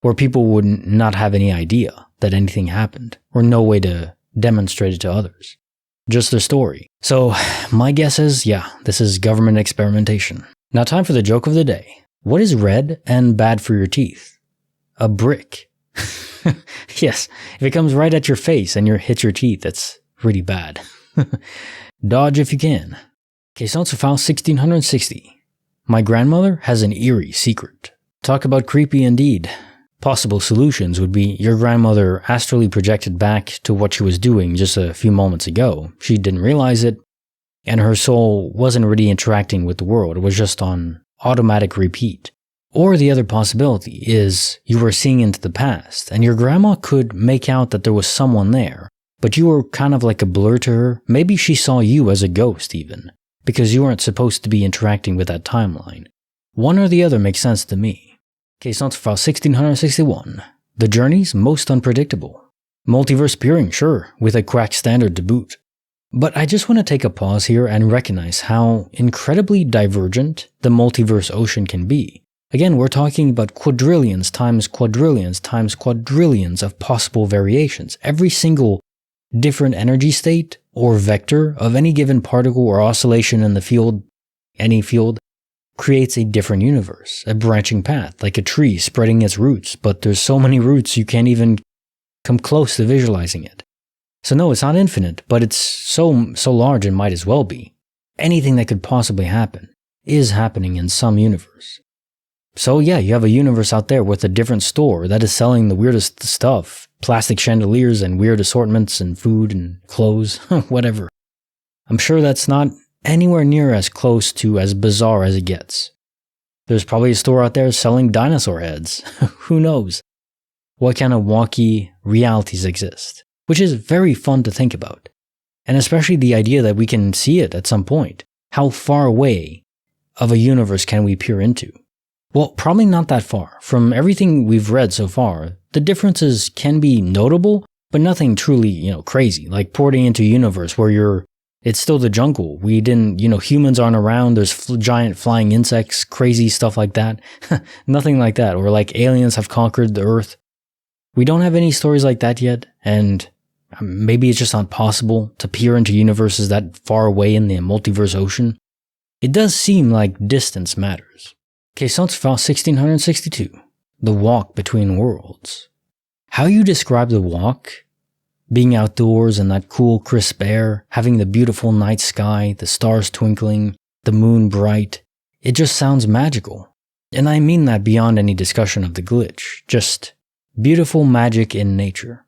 where people would not have any idea that anything happened, or no way to demonstrate it to others. Just their story. So my guess is, this is government experimentation. Now time for the joke of the day. What is red and bad for your teeth? A brick. Yes, if it comes right at your face and hits your teeth, that's really bad. Dodge if you can. Case notes for file 1660. My grandmother has an eerie secret. Talk about creepy indeed. Possible solutions would be your grandmother astrally projected back to what she was doing just a few moments ago. She didn't realize it, and her soul wasn't really interacting with the world. It was just on automatic repeat. Or the other possibility is you were seeing into the past, and your grandma could make out that there was someone there, but you were kind of like a blur to her. Maybe she saw you as a ghost even, because you weren't supposed to be interacting with that timeline. One or the other makes sense to me. Case notes for file 1661. The journey's most unpredictable. Multiverse peering, sure, with a cracked standard to boot. But I just want to take a pause here and recognize how incredibly divergent the multiverse ocean can be. Again, we're talking about quadrillions times quadrillions times quadrillions of possible variations. Every single different energy state or vector of any given particle or oscillation in the field, any field, creates a different universe, a branching path, like a tree spreading its roots, but there's so many roots you can't even come close to visualizing it. So no, it's not infinite, but it's so large it might as well be. Anything that could possibly happen is happening in some universe. So yeah, you have a universe out there with a different store that is selling the weirdest stuff, plastic chandeliers and weird assortments and food and clothes, whatever. I'm sure that's not anywhere near as close to as bizarre as it gets. There's probably a store out there selling dinosaur heads. Who knows? What kind of wonky realities exist? Which is very fun to think about. And especially the idea that we can see it at some point. How far away of a universe can we peer into? Well, probably not that far. From everything we've read so far, the differences can be notable, but nothing truly, crazy. Like porting into a universe where it's still the jungle. We didn't, humans aren't around. There's giant flying insects, crazy stuff like that. Nothing like that. Or like aliens have conquered the Earth. We don't have any stories like that yet, and maybe it's just not possible to peer into universes that far away in the multiverse ocean. It does seem like distance matters. Questions for 1662. The walk between worlds. How you describe the walk? Being outdoors in that cool, crisp air, having the beautiful night sky, the stars twinkling, the moon bright. It just sounds magical. And I mean that beyond any discussion of the glitch. Just beautiful magic in nature.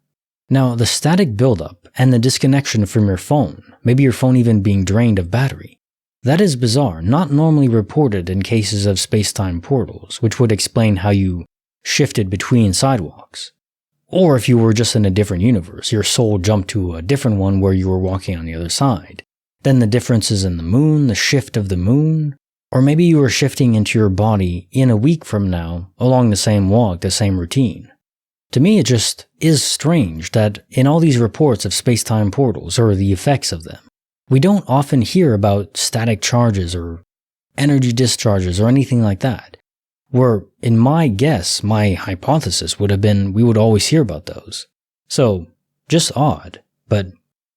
Now, the static buildup and the disconnection from your phone, maybe your phone even being drained of battery, that is bizarre, not normally reported in cases of space-time portals, which would explain how you shifted between sidewalks. Or if you were just in a different universe, your soul jumped to a different one where you were walking on the other side. Then the differences in the moon, the shift of the moon, or maybe you were shifting into your body in a week from now along the same walk, the same routine. To me, it just is strange that in all these reports of space-time portals or the effects of them, we don't often hear about static charges or energy discharges or anything like that, where in my guess, my hypothesis would have been we would always hear about those. So, just odd, but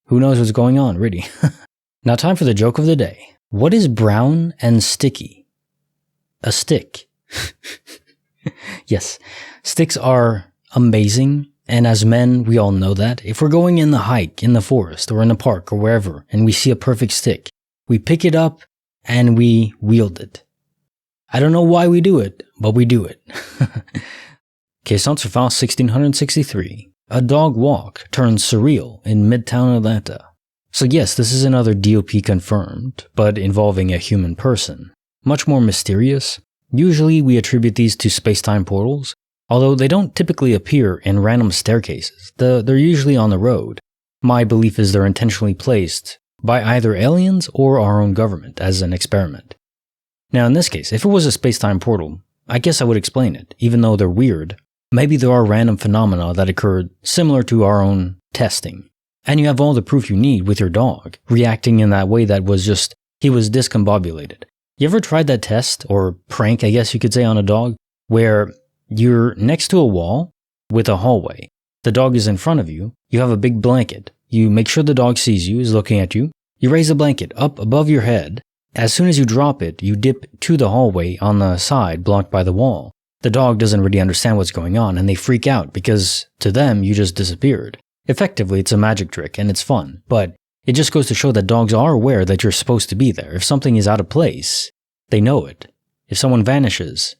who knows what's going on, really. Now time for the joke of the day. What is brown and sticky? A stick. Yes, sticks are amazing. And as men, we all know that. If we're going in the hike, in the forest, or in a park, or wherever, and we see a perfect stick, we pick it up and we wield it. I don't know why we do it, but we do it. Questions for 1663. A dog walk turns surreal in Midtown Atlanta. So yes, this is another DOP confirmed, but involving a human person. Much more mysterious. Usually we attribute these to space-time portals, although they don't typically appear in random staircases. They're usually on the road. My belief is they're intentionally placed by either aliens or our own government as an experiment. Now in this case, if it was a space-time portal, I guess I would explain it, even though they're weird. Maybe there are random phenomena that occurred similar to our own testing. And you have all the proof you need with your dog, reacting in that way that was just, he was discombobulated. You ever tried that test, or prank I guess you could say on a dog, where you're next to a wall with a hallway. The dog is in front of you. You have a big blanket. You make sure the dog sees you, is looking at you. You raise the blanket up above your head. As soon as you drop it, you dip to the hallway on the side blocked by the wall. The dog doesn't really understand what's going on and they freak out because to them you just disappeared. Effectively, it's a magic trick and it's fun, but it just goes to show that dogs are aware that you're supposed to be there. If something is out of place, they know it. If someone vanishes,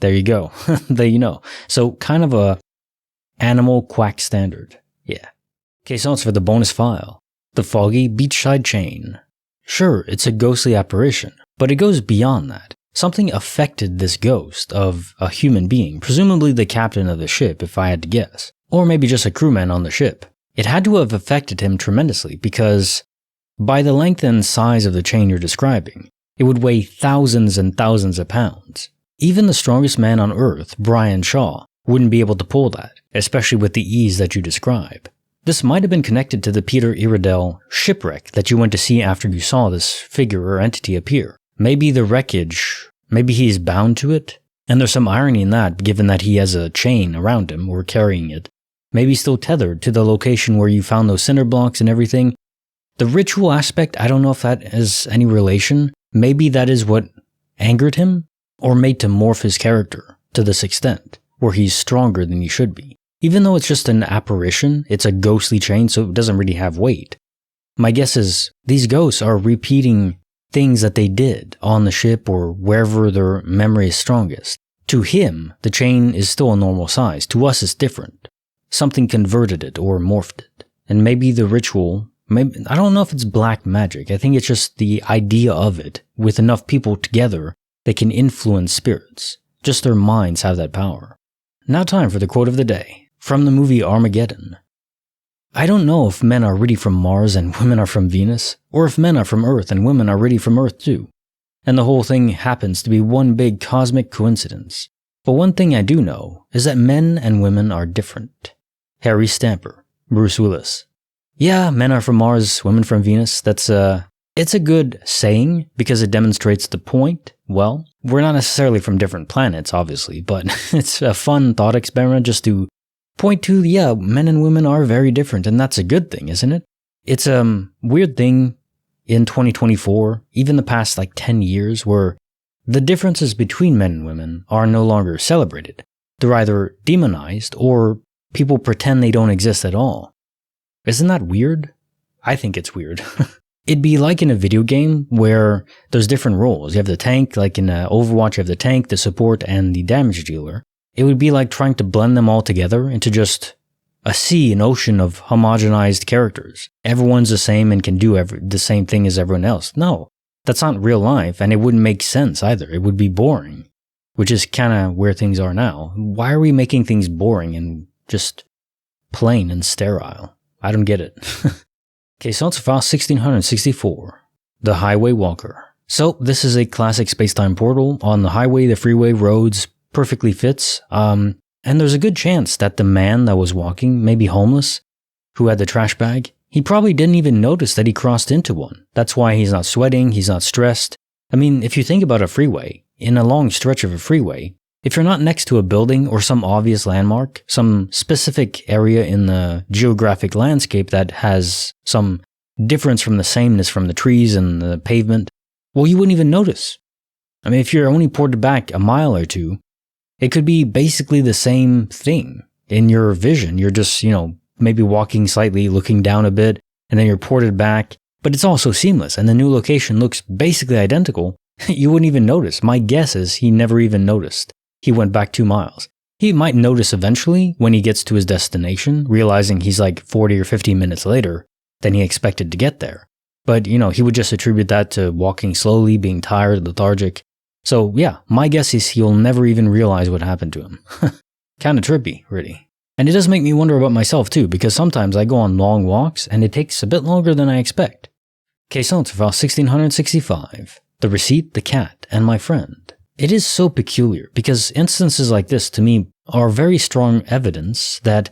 there you go. There you know. So kind of a animal quack standard. Yeah. Okay, so it's for the bonus file. The foggy beachside chain. Sure, it's a ghostly apparition, but it goes beyond that. Something affected this ghost of a human being, presumably the captain of the ship if I had to guess, or maybe just a crewman on the ship. It had to have affected him tremendously because by the length and size of the chain you're describing, it would weigh thousands and thousands of pounds. Even the strongest man on Earth, Brian Shaw, wouldn't be able to pull that, especially with the ease that you describe. This might have been connected to the Peter Iredell shipwreck that you went to see after you saw this figure or entity appear. Maybe the wreckage, maybe he's bound to it, and there's some irony in that given that he has a chain around him or carrying it. Maybe still tethered to the location where you found those cinder blocks and everything. The ritual aspect, I don't know if that has any relation. Maybe that is what angered him or made to morph his character to this extent, where he's stronger than he should be. Even though it's just an apparition, it's a ghostly chain, so it doesn't really have weight. My guess is these ghosts are repeating things that they did on the ship or wherever their memory is strongest. To him, the chain is still a normal size. To us, it's different. Something converted it or morphed it. And maybe the ritual, I don't know if it's black magic. I think it's just the idea of it. With enough people together, they can influence spirits. Just their minds have that power. Now time for the quote of the day. From the movie Armageddon. I don't know if men are really from Mars and women are from Venus, or if men are from Earth and women are really from Earth too. And the whole thing happens to be one big cosmic coincidence. But one thing I do know is that men and women are different. Harry Stamper, Bruce Willis. Yeah, men are from Mars, women from Venus. It's a good saying because it demonstrates the point. Well, we're not necessarily from different planets, obviously, but it's a fun thought experiment just to point to, yeah, men and women are very different, and that's a good thing, isn't it? It's a weird thing in 2024, even the past 10 years, where the differences between men and women are no longer celebrated. They're either demonized or people pretend they don't exist at all. Isn't that weird? I think it's weird. It'd be like in a video game where there's different roles. You have the tank, like in Overwatch, you have the tank, the support, and the damage dealer. It would be like trying to blend them all together into just an ocean of homogenized characters. Everyone's the same and can do the same thing as everyone else. No, that's not real life, and it wouldn't make sense either. It would be boring, which is kind of where things are now. Why are we making things boring and just plain and sterile? I don't get it. Okay, so it's file 1664, The Highway Walker. So this is a classic space-time portal. On the highway, the freeway, roads, perfectly fits. And there's a good chance that the man that was walking, maybe homeless, who had the trash bag, he probably didn't even notice that he crossed into one. That's why he's not sweating, he's not stressed. I mean, if you think about a freeway, in a long stretch of a freeway, if you're not next to a building or some obvious landmark, some specific area in the geographic landscape that has some difference from the sameness from the trees and the pavement, well, you wouldn't even notice. I mean, if you're only ported back a mile or two, it could be basically the same thing in your vision. You're just, maybe walking slightly, looking down a bit, and then you're ported back, but it's all so seamless, and the new location looks basically identical. You wouldn't even notice. My guess is he never even noticed. He went back 2 miles. He might notice eventually when he gets to his destination, realizing he's 40 or 50 minutes later than he expected to get there. But, he would just attribute that to walking slowly, being tired, lethargic. So, yeah, my guess is he'll never even realize what happened to him. Kinda trippy, really. And it does make me wonder about myself too, because sometimes I go on long walks and it takes a bit longer than I expect. Okay, so it's file 1665. The Receipt, the Cat, and My Friend. It is so peculiar because instances like this to me are very strong evidence that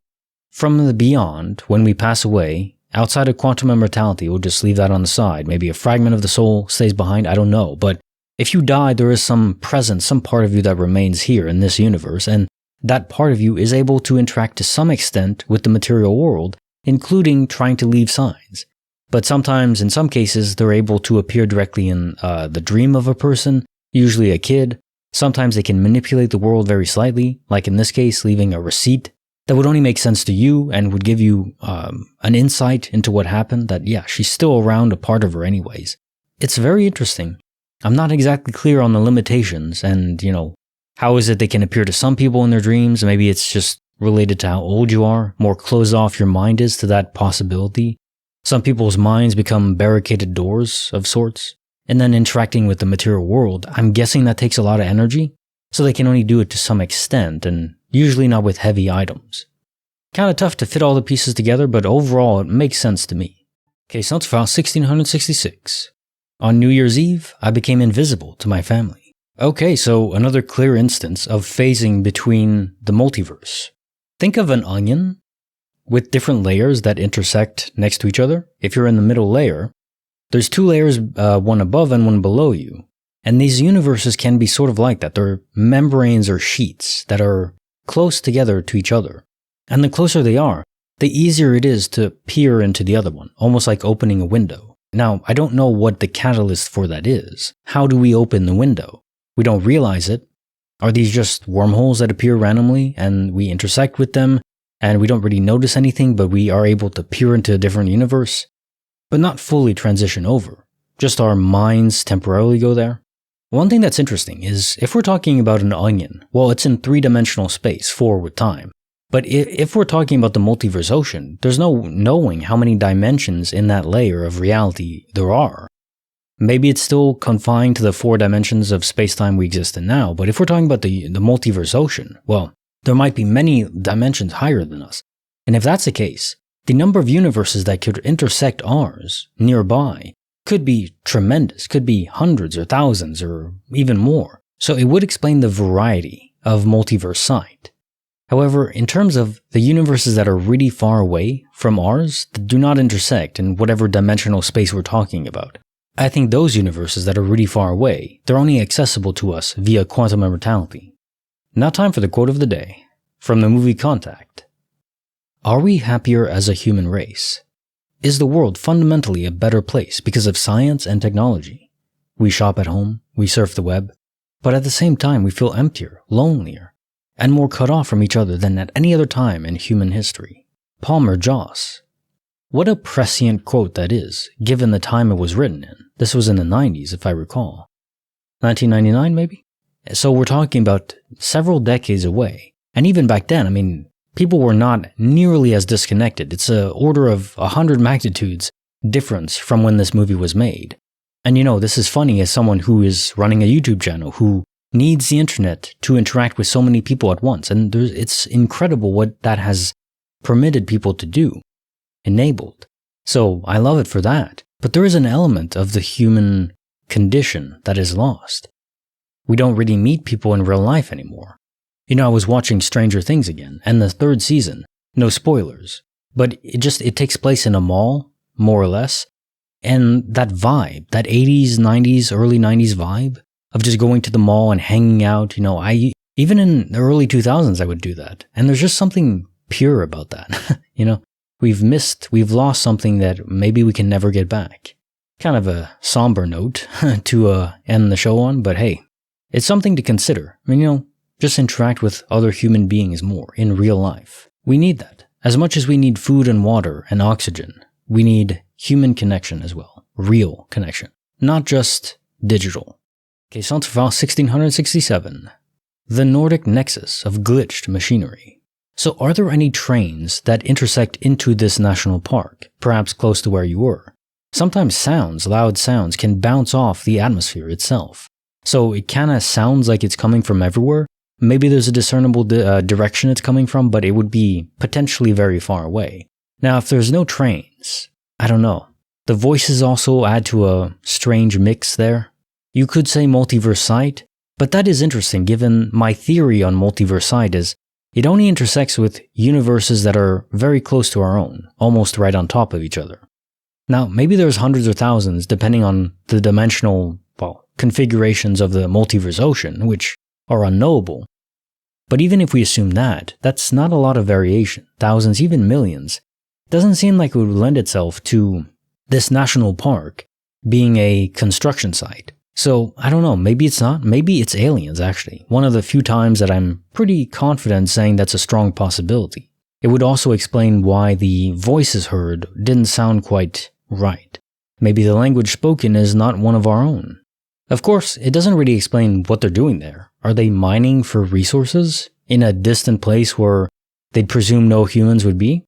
from the beyond, when we pass away, outside of quantum immortality, we'll just leave that on the side. Maybe a fragment of the soul stays behind, I don't know. But if you die, there is some presence, some part of you that remains here in this universe, and that part of you is able to interact to some extent with the material world, including trying to leave signs. But sometimes, in some cases, they're able to appear directly in the dream of a person, usually a kid. Sometimes they can manipulate the world very slightly, like in this case, leaving a receipt that would only make sense to you and would give you an insight into what happened, that, yeah, she's still around, a part of her anyways. It's very interesting. I'm not exactly clear on the limitations and, how is it they can appear to some people in their dreams? Maybe it's just related to how old you are, more closed off your mind is to that possibility. Some people's minds become barricaded doors of sorts. And then interacting with the material world, I'm guessing that takes a lot of energy, so they can only do it to some extent, and usually not with heavy items. Kinda tough to fit all the pieces together, but overall it makes sense to me. Okay, so it's file 1666. On New Year's Eve, I became invisible to my family. Okay, so another clear instance of phasing between the multiverse. Think of an onion with different layers that intersect next to each other. If you're in the middle layer, there's two layers, one above and one below you. And these universes can be sort of like that. They're membranes or sheets that are close together to each other. And the closer they are, the easier it is to peer into the other one, almost like opening a window. Now, I don't know what the catalyst for that is. How do we open the window? We don't realize it. Are these just wormholes that appear randomly and we intersect with them and we don't really notice anything, but we are able to peer into a different universe, but not fully transition over? Just our minds temporarily go there? One thing that's interesting is if we're talking about an onion, well, it's in three-dimensional space, 4 with time. But if we're talking about the multiverse ocean, there's no knowing how many dimensions in that layer of reality there are. Maybe it's still confined to the 4 dimensions of space-time we exist in now, but if we're talking about the multiverse ocean, well, there might be many dimensions higher than us. And if that's the case, the number of universes that could intersect ours nearby could be tremendous, could be hundreds or thousands or even more. So it would explain the variety of multiverse sight. However, in terms of the universes that are really far away from ours, that do not intersect in whatever dimensional space we're talking about, I think those universes that are really far away, they're only accessible to us via quantum immortality. Now time for the quote of the day, from the movie Contact. Are we happier as a human race? Is the world fundamentally a better place because of science and technology? We shop at home, we surf the web, but at the same time we feel emptier, lonelier, and more cut off from each other than at any other time in human history. Palmer Joss. What a prescient quote that is, given the time it was written in. This was in the 90s, if I recall. 1999, maybe? So we're talking about several decades away. And even back then, I mean, people were not nearly as disconnected. It's an order of 100 magnitudes difference from when this movie was made. And you know, this is funny as someone who is running a YouTube channel, who needs the internet to interact with so many people at once. And it's incredible what that has permitted people to do. Enabled. So I love it for that. But there is an element of the human condition that is lost. We don't really meet people in real life anymore. You know, I was watching Stranger Things again, and the 3rd season, no spoilers, but it takes place in a mall, more or less, and that vibe, that 80s, 90s, early 90s vibe of just going to the mall and hanging out, you know, even in the early 2000s I would do that. And there's just something pure about that, you know. We've lost something that maybe we can never get back. Kind of a somber note to end the show on, but hey, it's something to consider. I mean, you know, just interact with other human beings more in real life. We need that. As much as we need food and water and oxygen, we need human connection as well. Real connection. Not just digital. Question suivante 1667. The Nordic nexus of glitched machinery. So are there any trains that intersect into this national park, perhaps close to where you were? Sometimes loud sounds can bounce off the atmosphere itself. So it kind of sounds like it's coming from everywhere. Maybe there's a discernible direction it's coming from, but it would be potentially very far away. Now, if there's no trains, I don't know. The voices also add to a strange mix there. You could say multiverse sight, but that is interesting given my theory on multiverse sight is it only intersects with universes that are very close to our own, almost right on top of each other. Now, maybe there's hundreds or thousands depending on the dimensional, configurations of the multiverse ocean, which are unknowable. But even if we assume that, that's not a lot of variation, thousands, even millions. It doesn't seem like it would lend itself to this national park being a construction site. So, I don't know, maybe it's not, maybe it's aliens actually. One of the few times that I'm pretty confident saying that's a strong possibility. It would also explain why the voices heard didn't sound quite right. Maybe the language spoken is not one of our own. Of course, it doesn't really explain what they're doing there. Are they mining for resources in a distant place where they'd presume no humans would be?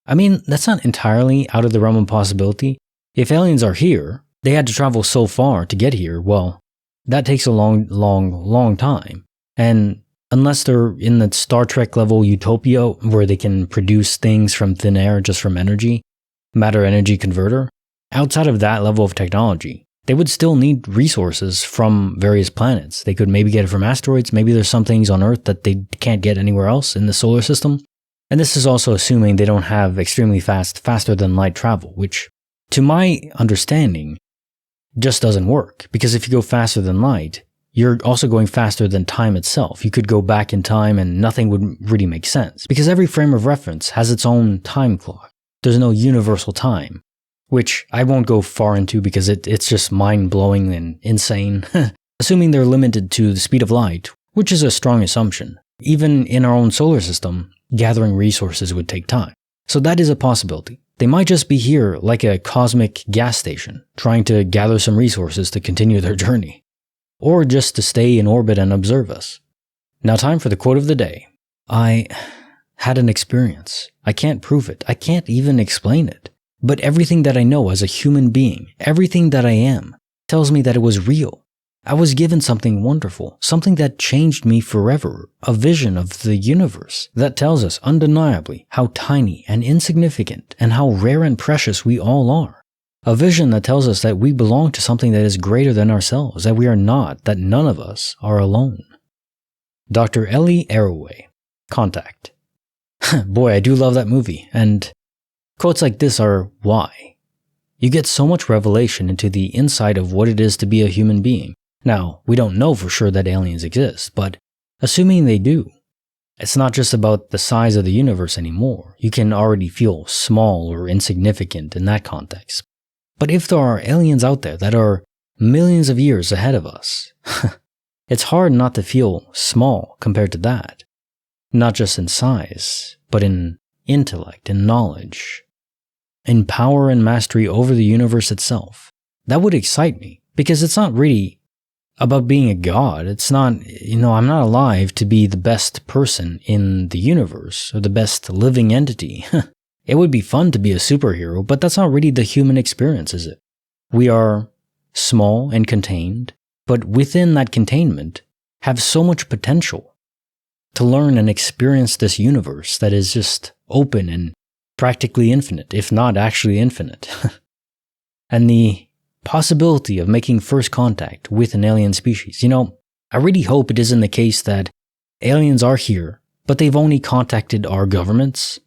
I mean, that's not entirely out of the realm of possibility. If aliens are here, they had to travel so far to get here, well, that takes a long time. And unless they're in the Star Trek level utopia where they can produce things from thin air just from energy, matter-energy converter, outside of that level of technology, they would still need resources from various planets. They could maybe get it from asteroids. Maybe there's some things on Earth that they can't get anywhere else in the solar system. And this is also assuming they don't have extremely faster than light travel, which, to my understanding, just doesn't work. Because if you go faster than light, you're also going faster than time itself. You could go back in time and nothing would really make sense. Because every frame of reference has its own time clock. There's no universal time, which I won't go far into because it's just mind-blowing and insane. Assuming they're limited to the speed of light, which is a strong assumption. Even in our own solar system, gathering resources would take time. So that is a possibility. They might just be here like a cosmic gas station, trying to gather some resources to continue their journey. Or just to stay in orbit and observe us. Now, time for the quote of the day. I had an experience. I can't prove it. I can't even explain it. But everything that I know as a human being, everything that I am, tells me that it was real. I was given something wonderful, something that changed me forever, a vision of the universe that tells us undeniably how tiny and insignificant and how rare and precious we all are. A vision that tells us that we belong to something that is greater than ourselves, that we are not, that none of us are alone. Dr. Ellie Arroway, Contact. Boy, I do love that movie, and quotes like this are why. You get so much revelation into the inside of what it is to be a human being. Now, we don't know for sure that aliens exist, but assuming they do, it's not just about the size of the universe anymore. You can already feel small or insignificant in that context. But if there are aliens out there that are millions of years ahead of us, it's hard not to feel small compared to that. Not just in size, but in intellect and knowledge, in power and mastery over the universe itself. That would excite me, because it's not really about being a god. It's not, I'm not alive to be the best person in the universe or the best living entity. It would be fun to be a superhero, but that's not really the human experience, is it? We are small and contained, but within that containment have so much potential to learn and experience this universe that is just open and practically infinite, if not actually infinite. And the possibility of making first contact with an alien species. I really hope it isn't the case that aliens are here, but they've only contacted our governments.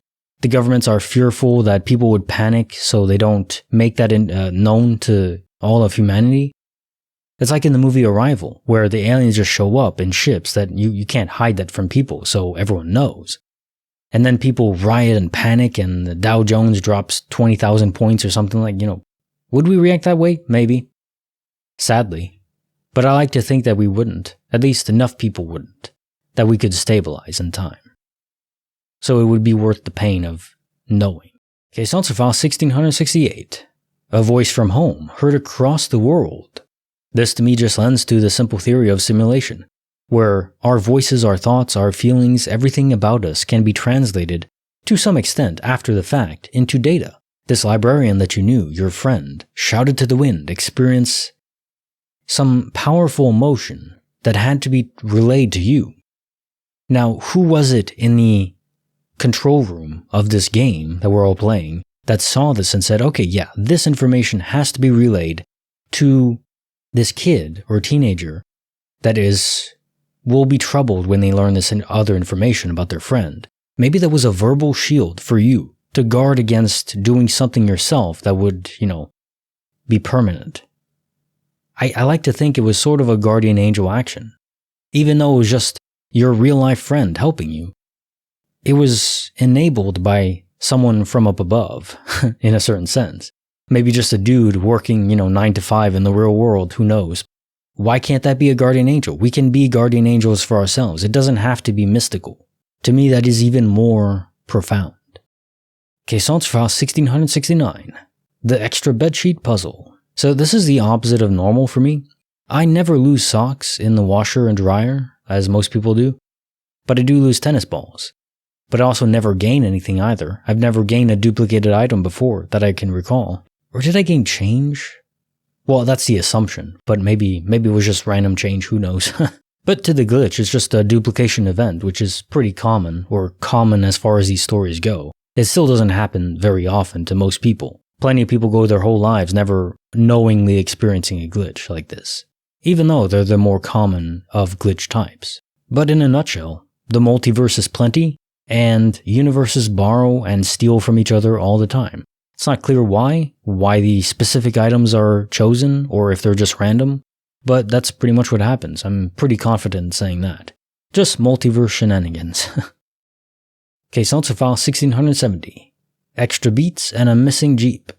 The governments are fearful that people would panic, so they don't make that known to all of humanity. It's like in the movie Arrival, where the aliens just show up in ships that you can't hide that from people, so everyone knows. And then people riot and panic, and the Dow Jones drops 20,000 points or something like, Would we react that way? Maybe. Sadly. But I like to think that we wouldn't. At least enough people wouldn't. That we could stabilize in time. So it would be worth the pain of knowing. Okay, Sponsor File 1668. A voice from home, heard across the world. This to me just lends to the simple theory of simulation, where our voices, our thoughts, our feelings, everything about us can be translated, to some extent after the fact, into data. This librarian that you knew, your friend, shouted to the wind, experience some powerful emotion that had to be relayed to you. Now, who was it in the control room of this game that we're all playing that saw this and said, okay, yeah, this information has to be relayed to this kid or teenager that will be troubled when they learn this and other information about their friend. Maybe that was a verbal shield for you to guard against doing something yourself that would, be permanent. I like to think it was sort of a guardian angel action. Even though it was just your real life friend helping you, it was enabled by someone from up above, in a certain sense. Maybe just a dude working, 9 to 5 in the real world, who knows. Why can't that be a guardian angel? We can be guardian angels for ourselves. It doesn't have to be mystical. To me, that is even more profound. Okay, Sponsor File 1669. The extra bedsheet puzzle. So this is the opposite of normal for me. I never lose socks in the washer and dryer, as most people do. But I do lose tennis balls. But I also never gain anything either. I've never gained a duplicated item before that I can recall. Or did I gain change? Well, that's the assumption, but maybe it was just random change, who knows. But to the glitch, it's just a duplication event, which is pretty common, or common as far as these stories go. It still doesn't happen very often to most people. Plenty of people go their whole lives never knowingly experiencing a glitch like this, even though they're the more common of glitch types. But in a nutshell, the multiverse is plenty, and universes borrow and steal from each other all the time. It's not clear why the specific items are chosen, or if they're just random, but that's pretty much what happens. I'm pretty confident in saying that. Just multiverse shenanigans. Okay, sound to file 1670. Extra beats and a missing Jeep.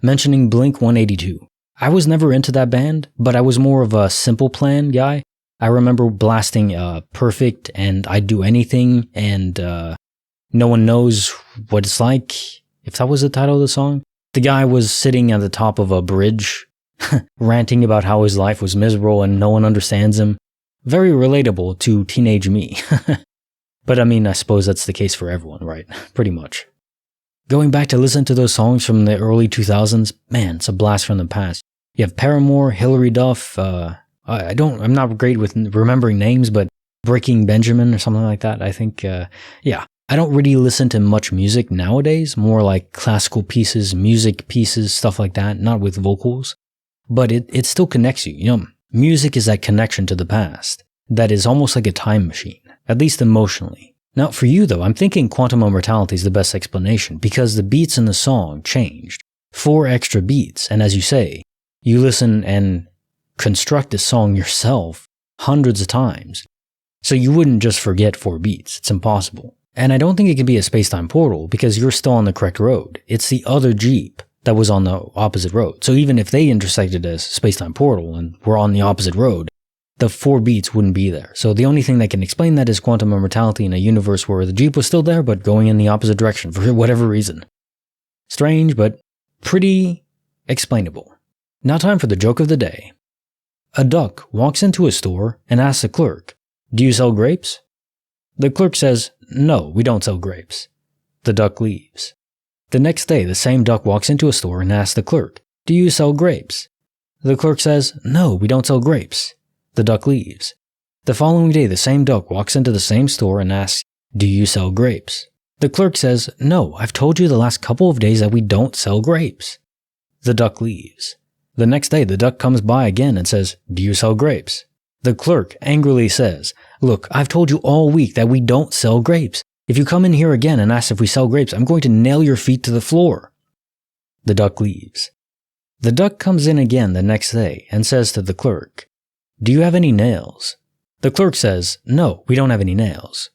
Mentioning Blink 182. I was never into that band, but I was more of a Simple Plan guy. I remember blasting Perfect and I'd Do Anything, and No One Knows What It's Like, if that was the title of the song. The guy was sitting at the top of a bridge, ranting about how his life was miserable and no one understands him. Very relatable to teenage me. But I mean, I suppose that's the case for everyone, right? Pretty much. Going back to listen to those songs from the early 2000s, man, it's a blast from the past. You have Paramore, Hilary Duff, I'm not great with remembering names, but Breaking Benjamin or something like that, I think, yeah. I don't really listen to much music nowadays, more like classical pieces, music pieces, stuff like that, not with vocals. But it still connects you, you know. Music is that connection to the past that is almost like a time machine, at least emotionally. Now, for you though, I'm thinking quantum immortality is the best explanation because the beats in the song changed. 4 extra beats, and as you say, you listen and construct the song yourself hundreds of times. So you wouldn't just forget 4 beats. It's impossible. And I don't think it could be a space-time portal because you're still on the correct road. It's the other Jeep that was on the opposite road. So even if they intersected as space-time portal and were on the opposite road, the 4 beats wouldn't be there. So the only thing that can explain that is quantum immortality in a universe where the Jeep was still there but going in the opposite direction for whatever reason. Strange, but pretty explainable. Now time for the joke of the day. A duck walks into a store and asks the clerk, "Do you sell grapes?" The clerk says, "No, we don't sell grapes." The duck leaves. The next day, the same duck walks into a store and asks the clerk, "Do you sell grapes?" The clerk says, "No, we don't sell grapes." The duck leaves. The following day, the same duck walks into the same store and asks, "Do you sell grapes?" The clerk says, "No, I've told you the last couple of days that we don't sell grapes." The duck leaves. The next day, the duck comes by again and says, "Do you sell grapes?" The clerk angrily says, "Look, I've told you all week that we don't sell grapes. If you come in here again and ask if we sell grapes, I'm going to nail your feet to the floor." The duck leaves. The duck comes in again the next day and says to the clerk, "Do you have any nails?" The clerk says, "No, we don't have any nails."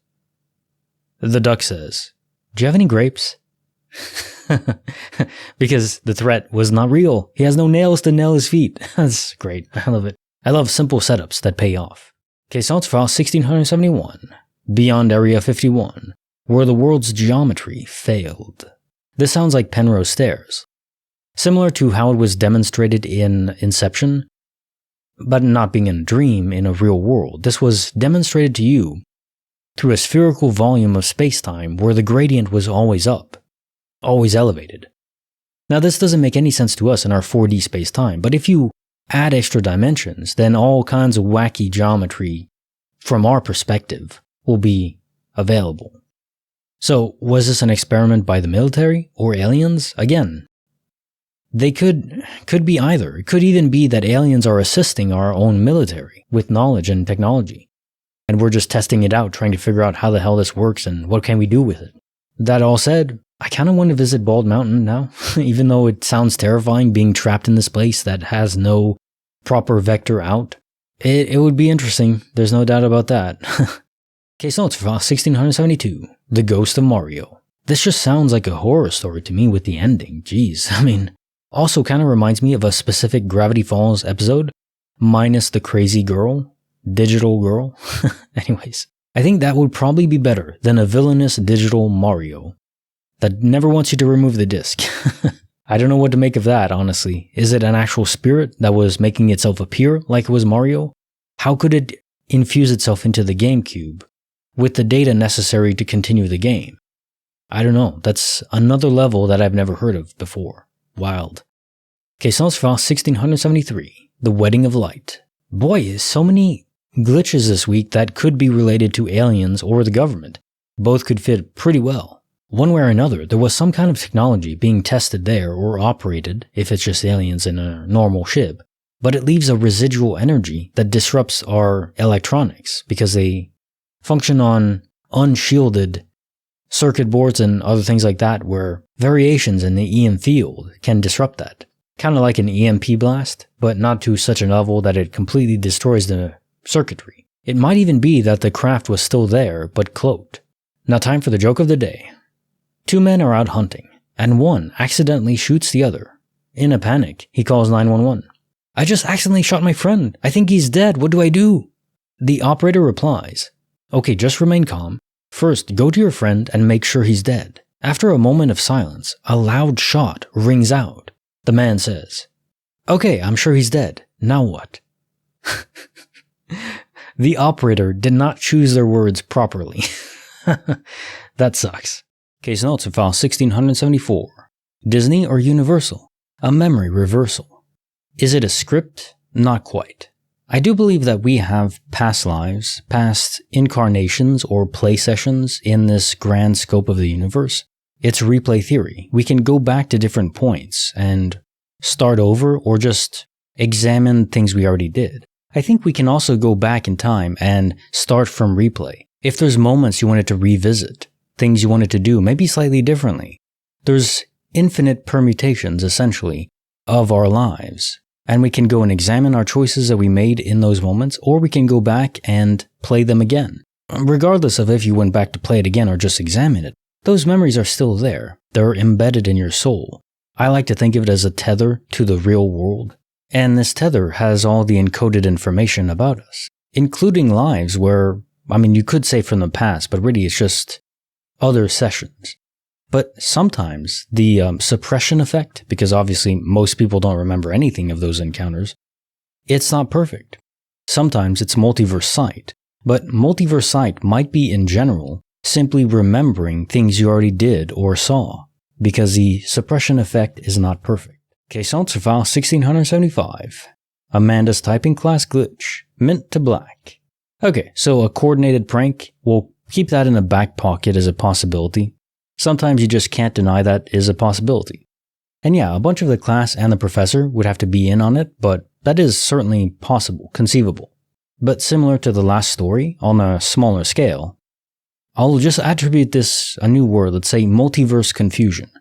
The duck says, "Do you have any grapes?" Because the threat was not real. He has no nails to nail his feet. That's great. I love it. I love simple setups that pay off. Okay, so it's file 1671. Beyond Area 51, where the world's geometry failed. This sounds like Penrose Stairs. Similar to how it was demonstrated in Inception, but not being in a dream in a real world. This was demonstrated to you through a spherical volume of space-time where the gradient was always up, always elevated. Now this doesn't make any sense to us in our 4D space-time, but if you add extra dimensions, then all kinds of wacky geometry from our perspective will be available. So was this an experiment by the military or aliens? Again, they could be either. It could even be that aliens are assisting our own military with knowledge and technology. And we're just testing it out, trying to figure out how the hell this works and what can we do with it. That all said, I kind of want to visit Bald Mountain now, even though it sounds terrifying being trapped in this place that has no proper vector out. It would be interesting, there's no doubt about that. Okay, so it's 1672, The Ghost of Mario. This just sounds like a horror story to me with the ending, jeez, I mean, also kind of reminds me of a specific Gravity Falls episode, minus the crazy girl, digital girl. Anyways, I think that would probably be better than a villainous digital Mario that never wants you to remove the disc. I don't know what to make of that, honestly. Is it an actual spirit that was making itself appear like it was Mario? How could it infuse itself into the GameCube with the data necessary to continue the game? I don't know. That's another level that I've never heard of before. Wild. Okay, so let's file 1673, The Wedding of Light. Boy, so many glitches this week that could be related to aliens or the government. Both could fit pretty well. One way or another, there was some kind of technology being tested there or operated, if it's just aliens in a normal ship, but it leaves a residual energy that disrupts our electronics because they function on unshielded circuit boards and other things like that where variations in the EM field can disrupt that. Kind of like an EMP blast, but not to such a level that it completely destroys the circuitry. It might even be that the craft was still there, but cloaked. Now time for the joke of the day. Two men are out hunting, and one accidentally shoots the other. In a panic, he calls 911. "I just accidentally shot my friend. I think he's dead. What do I do?" The operator replies, "Okay, just remain calm. First, go to your friend and make sure he's dead." After a moment of silence, a loud shot rings out. The man says, "Okay, I'm sure he's dead. Now what?" The operator did not choose their words properly. That sucks. Case notes in file 1674. Disney or Universal? A memory reversal. Is it a script? Not quite. I do believe that we have past lives, past incarnations or play sessions in this grand scope of the universe. It's replay theory. We can go back to different points and start over or just examine things we already did. I think we can also go back in time and start from replay. If there's moments you wanted to revisit, things you wanted to do maybe slightly differently, there's infinite permutations essentially of our lives. And we can go and examine our choices that we made in those moments, or we can go back and play them again. Regardless of if you went back to play it again or just examine it, those memories are still there. They're embedded in your soul. I like to think of it as a tether to the real world. And this tether has all the encoded information about us, including lives where, you could say from the past, but really it's just other sessions. But sometimes the suppression effect, because obviously most people don't remember anything of those encounters, it's not perfect. Sometimes it's multiverse sight, but multiverse sight might be in general simply remembering things you already did or saw, because the suppression effect is not perfect. Case notes for file 1675. Amanda's typing class glitch, mint to black. Okay, so a coordinated prank, we'll keep that in the back pocket as a possibility. Sometimes you just can't deny that is a possibility. And yeah, a bunch of the class and the professor would have to be in on it, but that is certainly possible, conceivable. But similar to the last story, on a smaller scale, I'll just attribute this a new word, let's say multiverse confusion.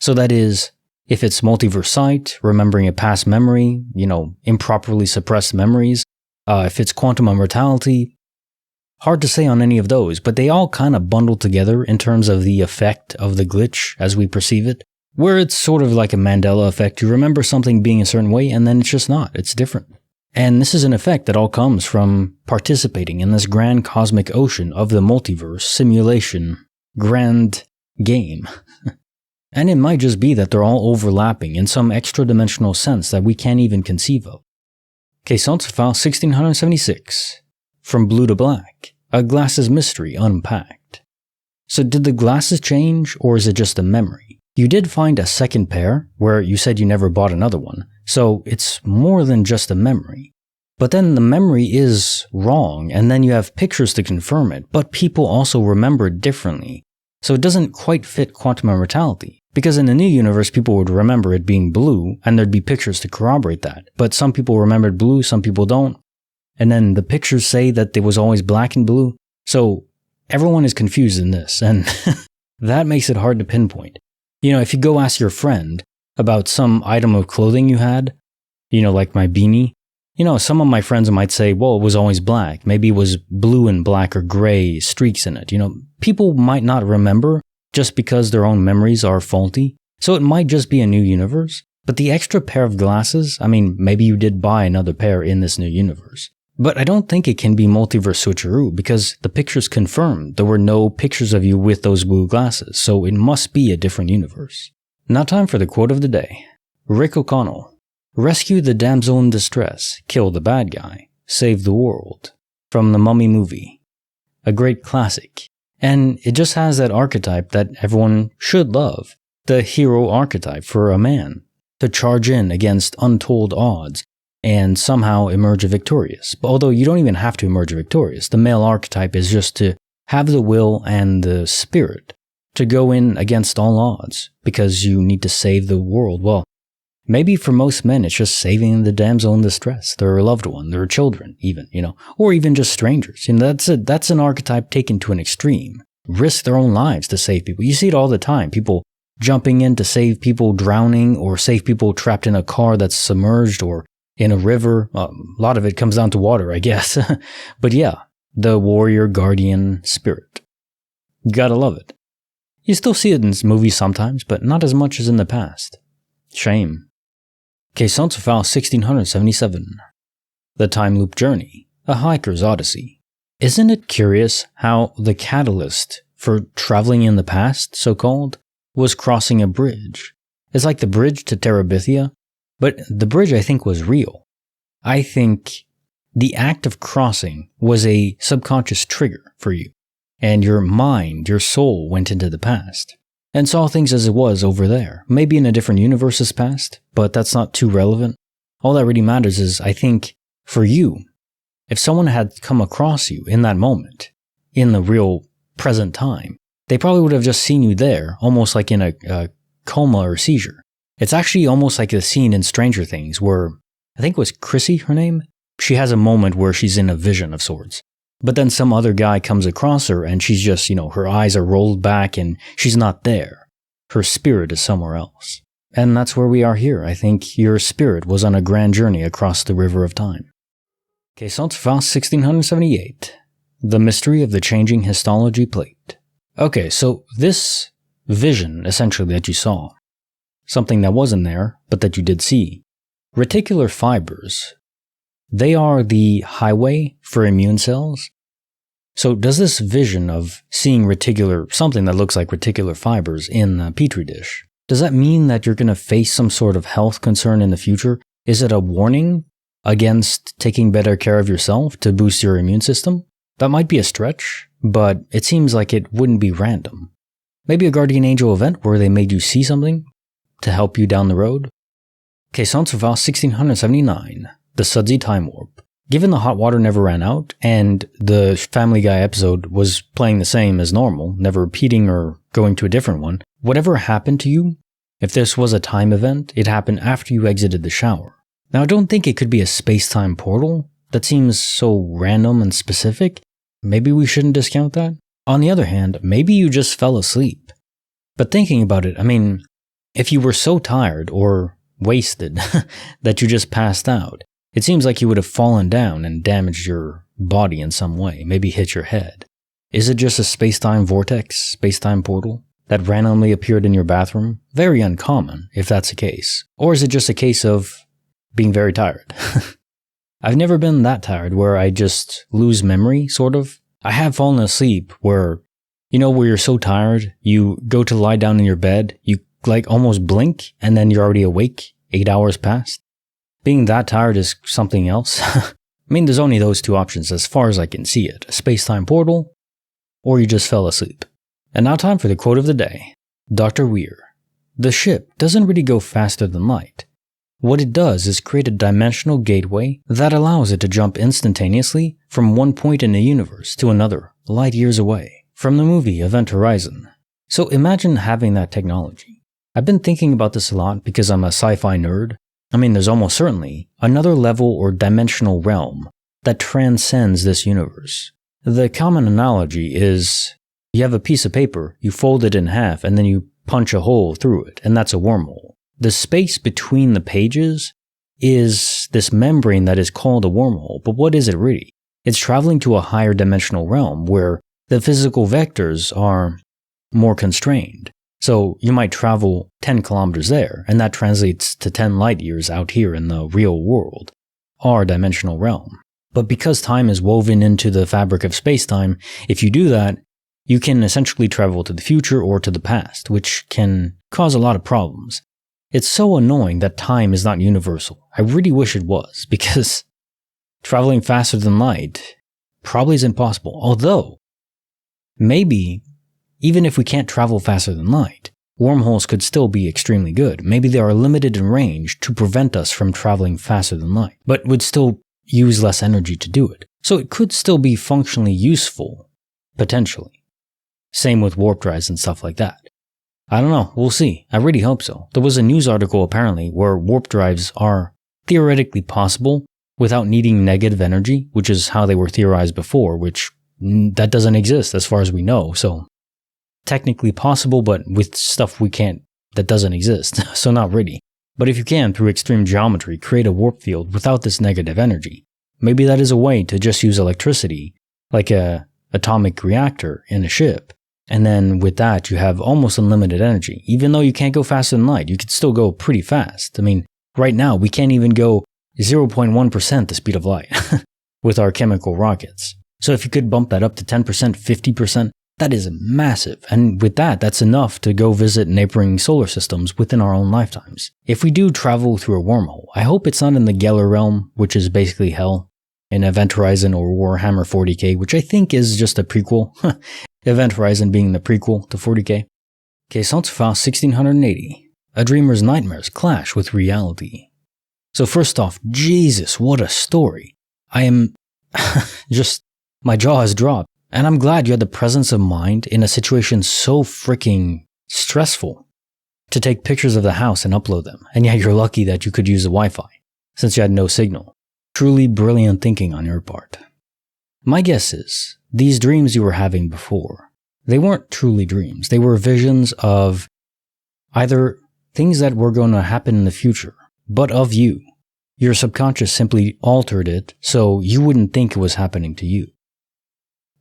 So that is, if it's multiverse sight, remembering a past memory, improperly suppressed memories, if it's quantum immortality, hard to say on any of those, but they all kind of bundle together in terms of the effect of the glitch as we perceive it, where it's sort of like a Mandela effect. You remember something being a certain way and then it's just not, it's different. And this is an effect that all comes from participating in this grand cosmic ocean of the multiverse simulation grand game. And it might just be that they're all overlapping in some extra-dimensional sense that we can't even conceive of. Case notes file 1676. From blue to black, a glasses mystery unpacked. So did the glasses change, or is it just a memory? You did find a second pair, where you said you never bought another one, so it's more than just a memory. But then the memory is wrong, and then you have pictures to confirm it, but people also remember it differently. So it doesn't quite fit quantum immortality, because in the new universe people would remember it being blue, and there'd be pictures to corroborate that. But some people remembered blue, some people don't. And then the pictures say that it was always black and blue. So everyone is confused in this, and that makes it hard to pinpoint. If you go ask your friend about some item of clothing you had, like my beanie, some of my friends might say, well, it was always black. Maybe it was blue and black or gray streaks in it. People might not remember just because their own memories are faulty. So it might just be a new universe. But the extra pair of glasses, maybe you did buy another pair in this new universe. But I don't think it can be multiverse switcheroo because the pictures confirmed there were no pictures of you with those blue glasses, so it must be a different universe. Now time for the quote of the day. Rick O'Connell. Rescue the damsel in distress, kill the bad guy, save the world. From the Mummy movie. A great classic. And it just has that archetype that everyone should love. The hero archetype for a man. To charge in against untold odds and somehow emerge victorious. Although you don't even have to emerge victorious. The male archetype is just to have the will and the spirit to go in against all odds because you need to save the world. Well, maybe for most men, it's just saving the damsel in distress, their loved one, their children even, or even just strangers. That's an archetype taken to an extreme. Risk their own lives to save people. You see it all the time. People jumping in to save people drowning or save people trapped in a car that's submerged or in a river. A lot of it comes down to water, I guess. But yeah, the warrior guardian spirit. You gotta love it. You still see it in movies sometimes, but not as much as in the past. Shame. File 1677. The Time Loop Journey, a Hiker's Odyssey. Isn't it curious how the catalyst for traveling in the past, so-called, was crossing a bridge? It's like the bridge to Terabithia, but the bridge I think was real. I think the act of crossing was a subconscious trigger for you, and your mind, your soul went into the past and saw things as it was over there, maybe in a different universe's past, but that's not too relevant. All that really matters is, I think, for you, if someone had come across you in that moment, in the real present time, they probably would have just seen you there, almost like in a coma or seizure. It's actually almost like the scene in Stranger Things where, I think it was Chrissy, her name? She has a moment where she's in a vision of sorts. But then some other guy comes across her and she's just, her eyes are rolled back and she's not there. Her spirit is somewhere else. And that's where we are here. I think your spirit was on a grand journey across the river of time. File 1678. The Mystery of the Changing Histology Plate. Okay, so this vision, essentially, that you saw, something that wasn't there, but that you did see, reticular fibers, they are the highway for immune cells. So does this vision of seeing something that looks like reticular fibers in a petri dish, does that mean that you're going to face some sort of health concern in the future? Is it a warning against taking better care of yourself to boost your immune system? That might be a stretch, but it seems like it wouldn't be random. Maybe a guardian angel event where they made you see something to help you down the road? File 1679. The Sudsy Time Warp. Given the hot water never ran out, and the Family Guy episode was playing the same as normal, never repeating or going to a different one, whatever happened to you, if this was a time event, it happened after you exited the shower. Now I don't think it could be a space-time portal. That seems so random and specific. Maybe we shouldn't discount that. On the other hand, maybe you just fell asleep. But thinking about it, if you were so tired or wasted that you just passed out, it seems like you would have fallen down and damaged your body in some way, maybe hit your head. Is it just a space-time vortex, space-time portal, that randomly appeared in your bathroom? Very uncommon, if that's the case. Or is it just a case of being very tired? I've never been that tired where I just lose memory, sort of. I have fallen asleep where, where you're so tired, you go to lie down in your bed, you almost blink, and then you're already awake 8 hours past. Being that tired is something else. There's only those two options as far as I can see it. A space-time portal, or you just fell asleep. And now time for the quote of the day. Dr. Weir. The ship doesn't really go faster than light. What it does is create a dimensional gateway that allows it to jump instantaneously from one point in the universe to another, light years away. From the movie Event Horizon. So imagine having that technology. I've been thinking about this a lot because I'm a sci-fi nerd. There's almost certainly another level or dimensional realm that transcends this universe. The common analogy is you have a piece of paper, you fold it in half, and then you punch a hole through it, and that's a wormhole. The space between the pages is this membrane that is called a wormhole, but what is it really? It's traveling to a higher dimensional realm where the physical vectors are more constrained. So you might travel 10 kilometers there, and that translates to 10 light years out here in the real world, our dimensional realm. But because time is woven into the fabric of space-time, if you do that, you can essentially travel to the future or to the past, which can cause a lot of problems. It's so annoying that time is not universal. I really wish it was, because traveling faster than light probably isn't possible. Although, maybe even if we can't travel faster than light, wormholes could still be extremely good. Maybe they are limited in range to prevent us from traveling faster than light, but would still use less energy to do it. So it could still be functionally useful, potentially. Same with warp drives and stuff like that. I don't know, we'll see. I really hope so. There was a news article apparently where warp drives are theoretically possible without needing negative energy, which is how they were theorized before, which that doesn't exist as far as we know. So technically possible, but with stuff that doesn't exist. So not really. But if you can, through extreme geometry, create a warp field without this negative energy, maybe that is a way to just use electricity, like a atomic reactor in a ship. And then with that, you have almost unlimited energy. Even though you can't go faster than light, you could still go pretty fast. I mean, right now, we can't even go 0.1% the speed of light with our chemical rockets. So if you could bump that up to 10%, 50%, that is massive. And with that, that's enough to go visit neighboring solar systems within our own lifetimes. If we do travel through a wormhole, I hope it's not in the Geller realm, which is basically hell, in Event Horizon or Warhammer 40k, which I think is just a prequel. Event Horizon being the prequel to 40k. Okay, Saltzfau 1680. A dreamer's nightmares clash with reality. So first off, Jesus, what a story. I am just, my jaw has dropped. And I'm glad you had the presence of mind in a situation so freaking stressful to take pictures of the house and upload them. And yeah, you're lucky that you could use the Wi-Fi, since you had no signal. Truly brilliant thinking on your part. My guess is, these dreams you were having before, they weren't truly dreams. They were visions of either things that were going to happen in the future, but of you. Your subconscious simply altered it so you wouldn't think it was happening to you.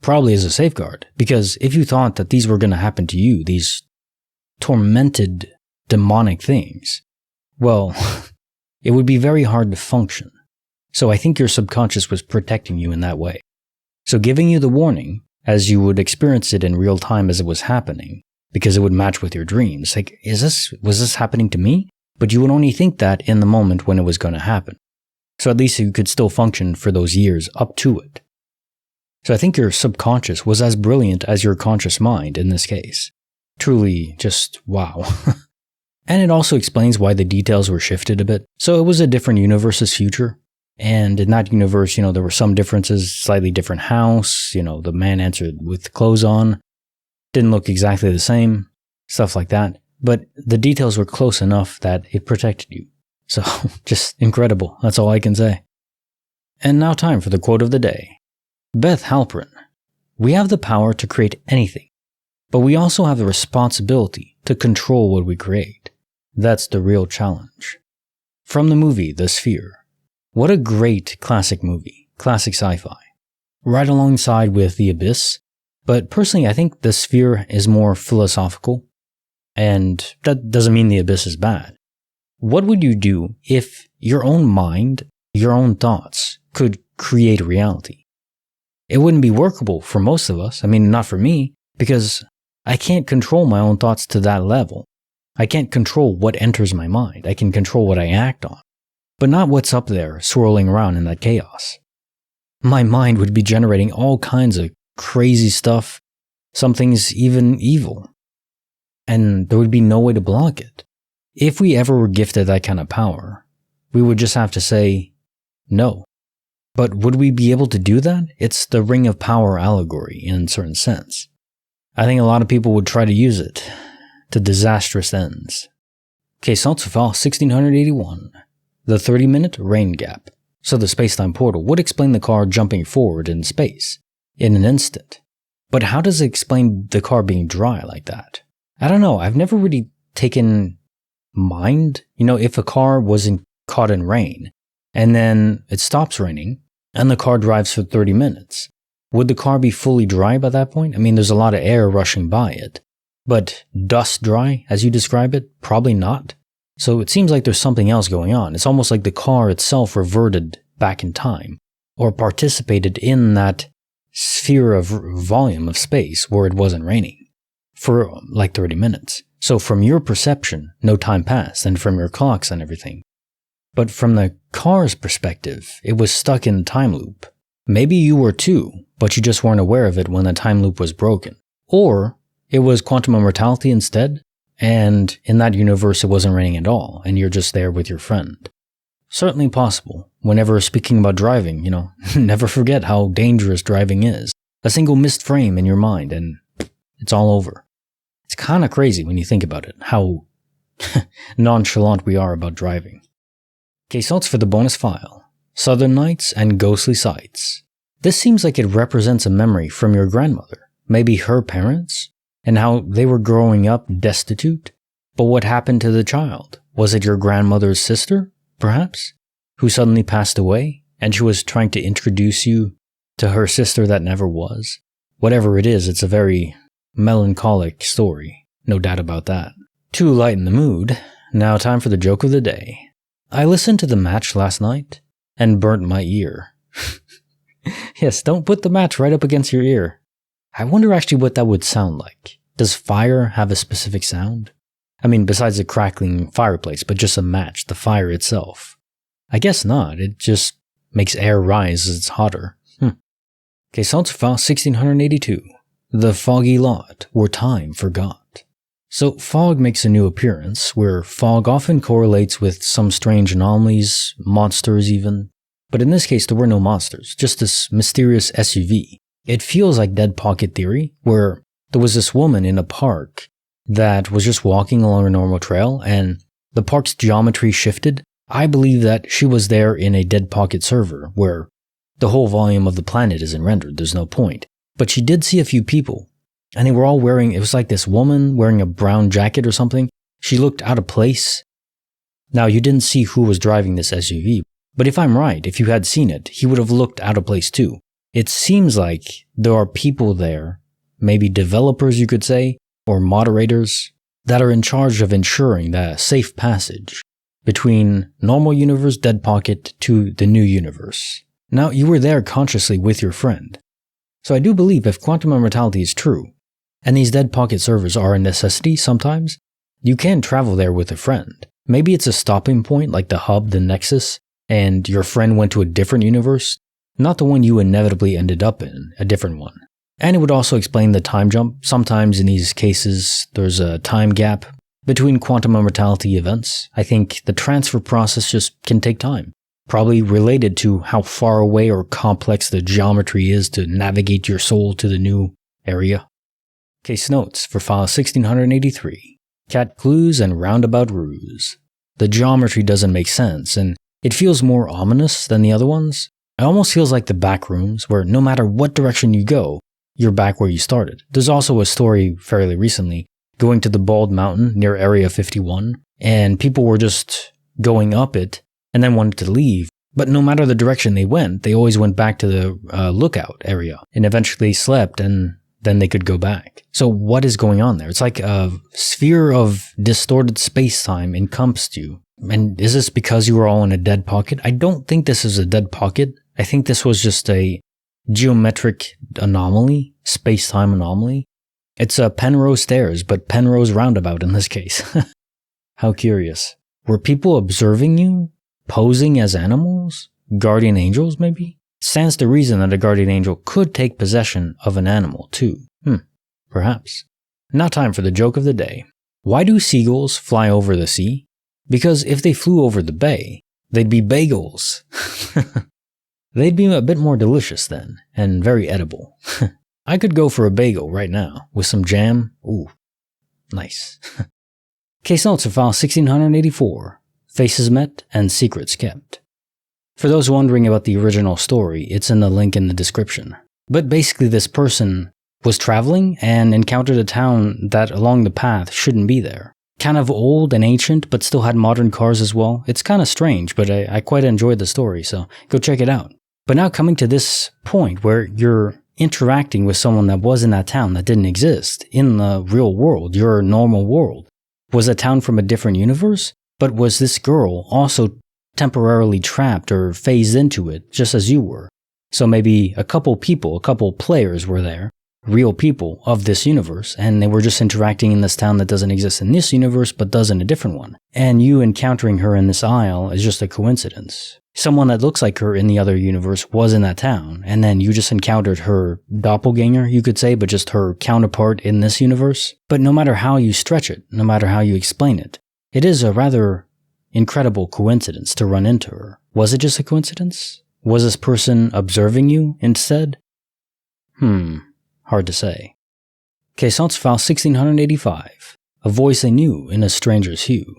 Probably as a safeguard, because if you thought that these were going to happen to you, these tormented, demonic things, well, it would be very hard to function. So I think your subconscious was protecting you in that way. So giving you the warning, as you would experience it in real time as it was happening, because it would match with your dreams. Like, was this happening to me? But you would only think that in the moment when it was going to happen. So at least you could still function for those years up to it. So I think your subconscious was as brilliant as your conscious mind in this case. Truly just wow. And it also explains why the details were shifted a bit. So it was a different universe's future. And in that universe, there were some differences, slightly different house, the man answered with clothes on. Didn't look exactly the same, stuff like that. But the details were close enough that it protected you. So just incredible. That's all I can say. And now time for the quote of the day. Beth Halprin, we have the power to create anything, but we also have the responsibility to control what we create. That's the real challenge. From the movie The Sphere. What a great classic movie, classic sci-fi. Right alongside with The Abyss, but personally I think The Sphere is more philosophical, and that doesn't mean The Abyss is bad. What would you do if your own mind, your own thoughts, could create reality? It wouldn't be workable for most of us. I mean, not for me, because I can't control my own thoughts to that level. I can't control what enters my mind. I can control what I act on, but not what's up there swirling around in that chaos. My mind would be generating all kinds of crazy stuff, some things even evil, and there would be no way to block it. If we ever were gifted that kind of power, we would just have to say no. But would we be able to do that? It's the Ring of Power allegory in a certain sense. I think a lot of people would try to use it to disastrous ends. Okay, Saltzfau 1681. The 30-minute rain gap. So the space-time portal would explain the car jumping forward in space in an instant. But how does it explain the car being dry like that? I don't know. I've never really taken mind. If a car wasn't caught in rain and then it stops raining and the car drives for 30 minutes, would the car be fully dry by that point? I mean, there's a lot of air rushing by it, but dust dry, as you describe it, probably not. So it seems like there's something else going on. It's almost like the car itself reverted back in time, or participated in that sphere of volume of space where it wasn't raining for like 30 minutes. So from your perception, no time passed, and from your clocks and everything. But from the car's perspective, it was stuck in a time loop. Maybe you were too, but you just weren't aware of it when the time loop was broken. Or it was quantum immortality instead, and in that universe it wasn't raining at all, and you're just there with your friend. Certainly possible. Whenever speaking about driving, never forget how dangerous driving is. A single missed frame in your mind, and It's all over. It's kind of crazy when you think about it, how nonchalant we are about driving. Okay, so it's for the bonus file. Southern Nights and Ghostly Sights. This seems like it represents a memory from your grandmother, maybe her parents, and how they were growing up destitute. But what happened to the child? Was it your grandmother's sister, perhaps, who suddenly passed away, and she was trying to introduce you to her sister that never was? Whatever it is, it's a very melancholic story, no doubt about that. To lighten the mood, now time for the joke of the day. I listened to the match last night and burnt my ear. Yes, don't put the match right up against your ear. I wonder actually what that would sound like. Does fire have a specific sound? I mean, besides the crackling fireplace, but just a match, the fire itself. I guess not, it just makes air rise as it's hotter. Okay, so it's file 1682. The Foggy Lot, where time forgot. So fog makes a new appearance, where fog often correlates with some strange anomalies, monsters even. But in this case, there were no monsters, just this mysterious SUV. It feels like Dead Pocket Theory, where there was this woman in a park that was just walking along a normal trail, and the park's geometry shifted. I believe that she was there in a Dead Pocket server, where the whole volume of the planet isn't rendered, there's no point. But she did see a few people, and they were all wearing, it was like this woman wearing a brown jacket or something. She looked out of place. Now, you didn't see who was driving this SUV, but if I'm right, if you had seen it, he would have looked out of place too. It seems like there are people there, maybe developers you could say, or moderators, that are in charge of ensuring the safe passage between normal universe Dead Pocket to the new universe. Now, you were there consciously with your friend. So I do believe if quantum immortality is true, and these Dead Pocket servers are a necessity sometimes, you can travel there with a friend. Maybe it's a stopping point like the hub, the nexus, and your friend went to a different universe, not the one you inevitably ended up in, a different one. And it would also explain the time jump. Sometimes in these cases, there's a time gap between quantum immortality events. I think the transfer process just can take time. Probably related to how far away or complex the geometry is to navigate your soul to the new area. Case notes for file 1683. Cat clues and roundabout ruse. The geometry doesn't make sense, and it feels more ominous than the other ones. It almost feels like the back rooms, where no matter what direction you go, you're back where you started. There's also a story fairly recently, going to the Bald Mountain near Area 51, and people were just going up it, and then wanted to leave. But no matter the direction they went, they always went back to the lookout area, and eventually slept, and then they could go back. So what is going on there? It's like a sphere of distorted space-time encompassed you. And is this because you were all in a dead pocket? I don't think this is a dead pocket. I think this was just a geometric anomaly, space-time anomaly. It's a Penrose Stairs, but Penrose Roundabout in this case. How curious. Were people observing you? Posing as animals? Guardian angels, maybe? Stands to reason that a guardian angel could take possession of an animal, too. Perhaps. Now time for the joke of the day. Why do seagulls fly over the sea? Because if they flew over the bay, they'd be bagels. They'd be a bit more delicious then, and very edible. I could go for a bagel right now, with some jam. Ooh, nice. Case notes for file 1684. Faces met and secrets kept. For those wondering about the original story, it's in the link in the description. But basically this person was traveling and encountered a town that along the path shouldn't be there. Kind of old and ancient, but still had modern cars as well. It's kind of strange, but I quite enjoyed the story, so go check it out. But now coming to this point where you're interacting with someone that was in that town that didn't exist in the real world, your normal world. Was a town from a different universe? But was this girl also temporarily trapped or phased into it, just as you were? So maybe a couple players were there, real people of this universe, and they were just interacting in this town that doesn't exist in this universe, but does in a different one. And you encountering her in this aisle is just a coincidence. Someone that looks like her in the other universe was in that town, and then you just encountered her doppelganger, you could say, but just her counterpart in this universe. But no matter how you stretch it, no matter how you explain it, it is a rather incredible coincidence to run into her. Was it just a coincidence? Was this person observing you instead? Hard to say. Case notes file 1685. A voice I knew in a stranger's hue.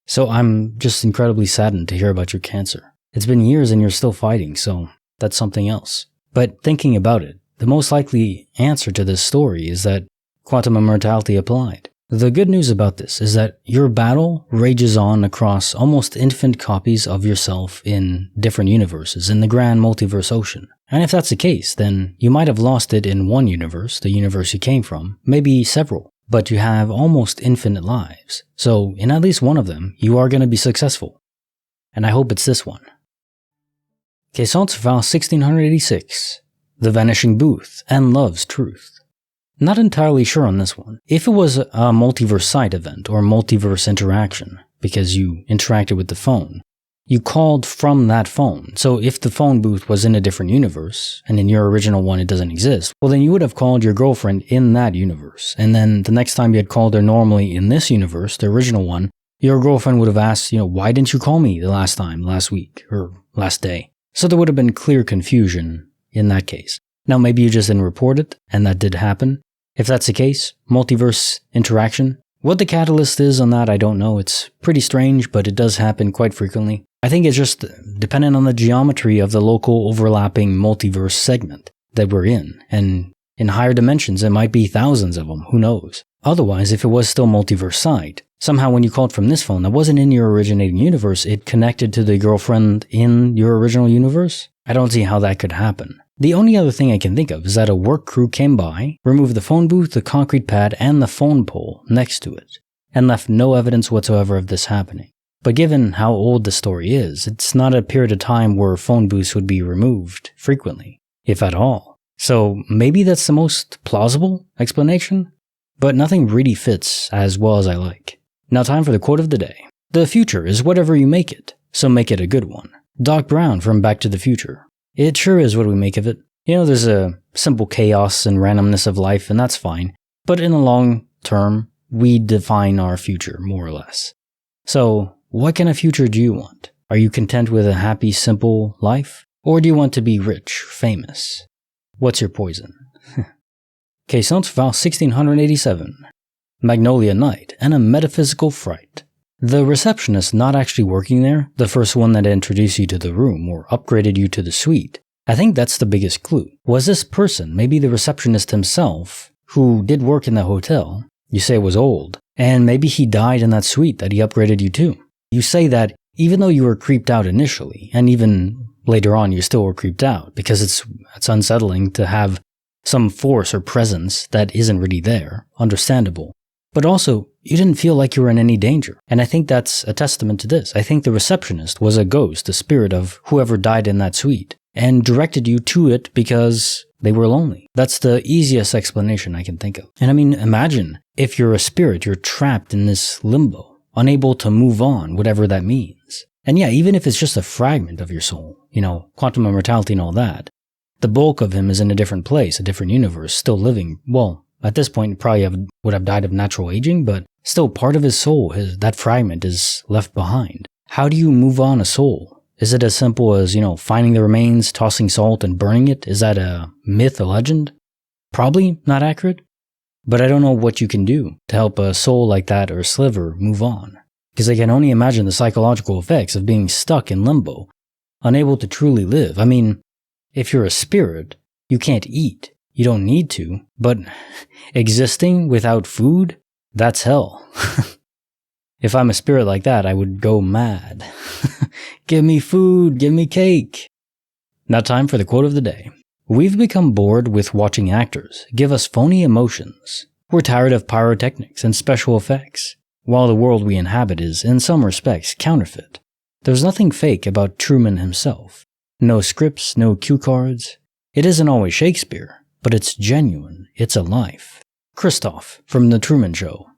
So I'm just incredibly saddened to hear about your cancer. It's been years and you're still fighting, so that's something else. But thinking about it, the most likely answer to this story is that quantum immortality applied. The good news about this is that your battle rages on across almost infinite copies of yourself in different universes in the grand multiverse ocean. And if that's the case, then you might have lost it in one universe, the universe you came from, maybe several, but you have almost infinite lives. So in at least one of them, you are going to be successful. And I hope it's this one. Case notes file 1686. The Vanishing Booth and Love's Truth. Not entirely sure on this one. If it was a multiverse site event or multiverse interaction, because you interacted with the phone, you called from that phone. So if the phone booth was in a different universe, and in your original one it doesn't exist, well then you would have called your girlfriend in that universe. And then the next time you had called her normally in this universe, the original one, your girlfriend would have asked, why didn't you call me the last time, last week, or last day? So there would have been clear confusion in that case. Now maybe you just didn't report it, and that did happen. If that's the case, multiverse interaction. What the catalyst is on that, I don't know. It's pretty strange, but it does happen quite frequently. I think it's just dependent on the geometry of the local overlapping multiverse segment that we're in. And in higher dimensions, it might be thousands of them, who knows. Otherwise, if it was still multiverse side, somehow when you called from this phone that wasn't in your originating universe, it connected to the girlfriend in your original universe? I don't see how that could happen. The only other thing I can think of is that a work crew came by, removed the phone booth, the concrete pad, and the phone pole next to it, and left no evidence whatsoever of this happening. But given how old the story is, it's not a period of time where phone booths would be removed frequently, if at all. So maybe that's the most plausible explanation, but nothing really fits as well as I like. Now time for the quote of the day. The future is whatever you make it, so make it a good one. Doc Brown from Back to the Future. It sure is what we make of it. There's a simple chaos and randomness of life, and that's fine. But in the long term, we define our future, more or less. So, what kind of future do you want? Are you content with a happy, simple life? Or do you want to be rich, famous? What's your poison? Case notes file 1687. Magnolia Night and a Metaphysical Fright. The receptionist not actually working there, the first one that introduced you to the room or upgraded you to the suite, I think that's the biggest clue. Was this person, maybe the receptionist himself, who did work in the hotel, you say was old, and maybe he died in that suite that he upgraded you to? You say that even though you were creeped out initially, and even later on you still were creeped out, because it's unsettling to have some force or presence that isn't really there, understandable. But also, you didn't feel like you were in any danger. And I think that's a testament to this. I think the receptionist was a ghost, a spirit of whoever died in that suite, and directed you to it because they were lonely. That's the easiest explanation I can think of. And I mean, imagine if you're a spirit, you're trapped in this limbo, unable to move on, whatever that means. And yeah, even if it's just a fragment of your soul, quantum immortality and all that, the bulk of him is in a different place, a different universe, still living. Well, at this point, probably would have died of natural aging, but still part of his soul, that fragment is left behind. How do you move on a soul? Is it as simple as, finding the remains, tossing salt, and burning it? Is that a myth, a legend? Probably not accurate, but I don't know what you can do to help a soul like that or a sliver move on. Because I can only imagine the psychological effects of being stuck in limbo, unable to truly live. I mean, if you're a spirit, you can't eat. You don't need to, but existing without food, that's hell. If I'm a spirit like that, I would go mad. Give me food, give me cake. Now time for the quote of the day. We've become bored with watching actors give us phony emotions. We're tired of pyrotechnics and special effects. While the world we inhabit is, in some respects, counterfeit, there's nothing fake about Truman himself. No scripts, no cue cards. It isn't always Shakespeare. But it's genuine, it's a life. Christoph from The Truman Show.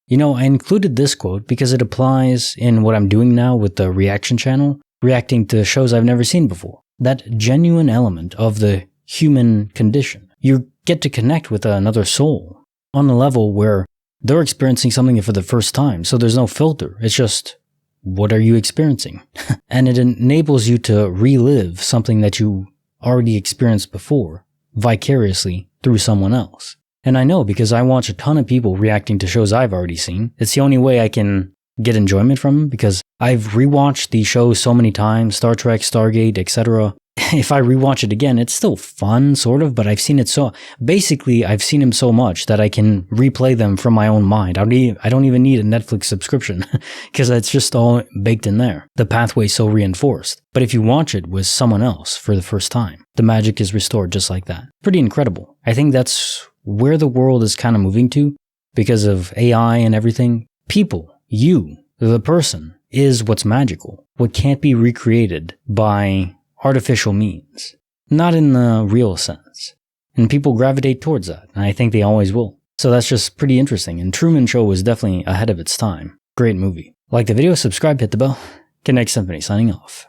I included this quote because it applies in what I'm doing now with the reaction channel, reacting to shows I've never seen before. That genuine element of the human condition. You get to connect with another soul on a level where they're experiencing something for the first time, so there's no filter. It's just, what are you experiencing? And it enables you to relive something that you already experienced before, vicariously through someone else. And I know because I watch a ton of people reacting to shows I've already seen. It's the only way I can get enjoyment from them because I've rewatched these shows so many times, Star Trek, Stargate, etc. If I rewatch it again, it's still fun, sort of, but I've seen it basically, I've seen them so much that I can replay them from my own mind. I don't even need a Netflix subscription because it's just all baked in there. The pathway's so reinforced. But if you watch it with someone else for the first time, the magic is restored just like that. Pretty incredible. I think that's where the world is kind of moving to because of AI and everything. People, you, the person, is what's magical. What can't be recreated by artificial means. Not in the real sense. And people gravitate towards that, and I think they always will. So that's just pretty interesting, and Truman Show was definitely ahead of its time. Great movie. Like the video, subscribe, hit the bell. Kinetic Symphony signing off.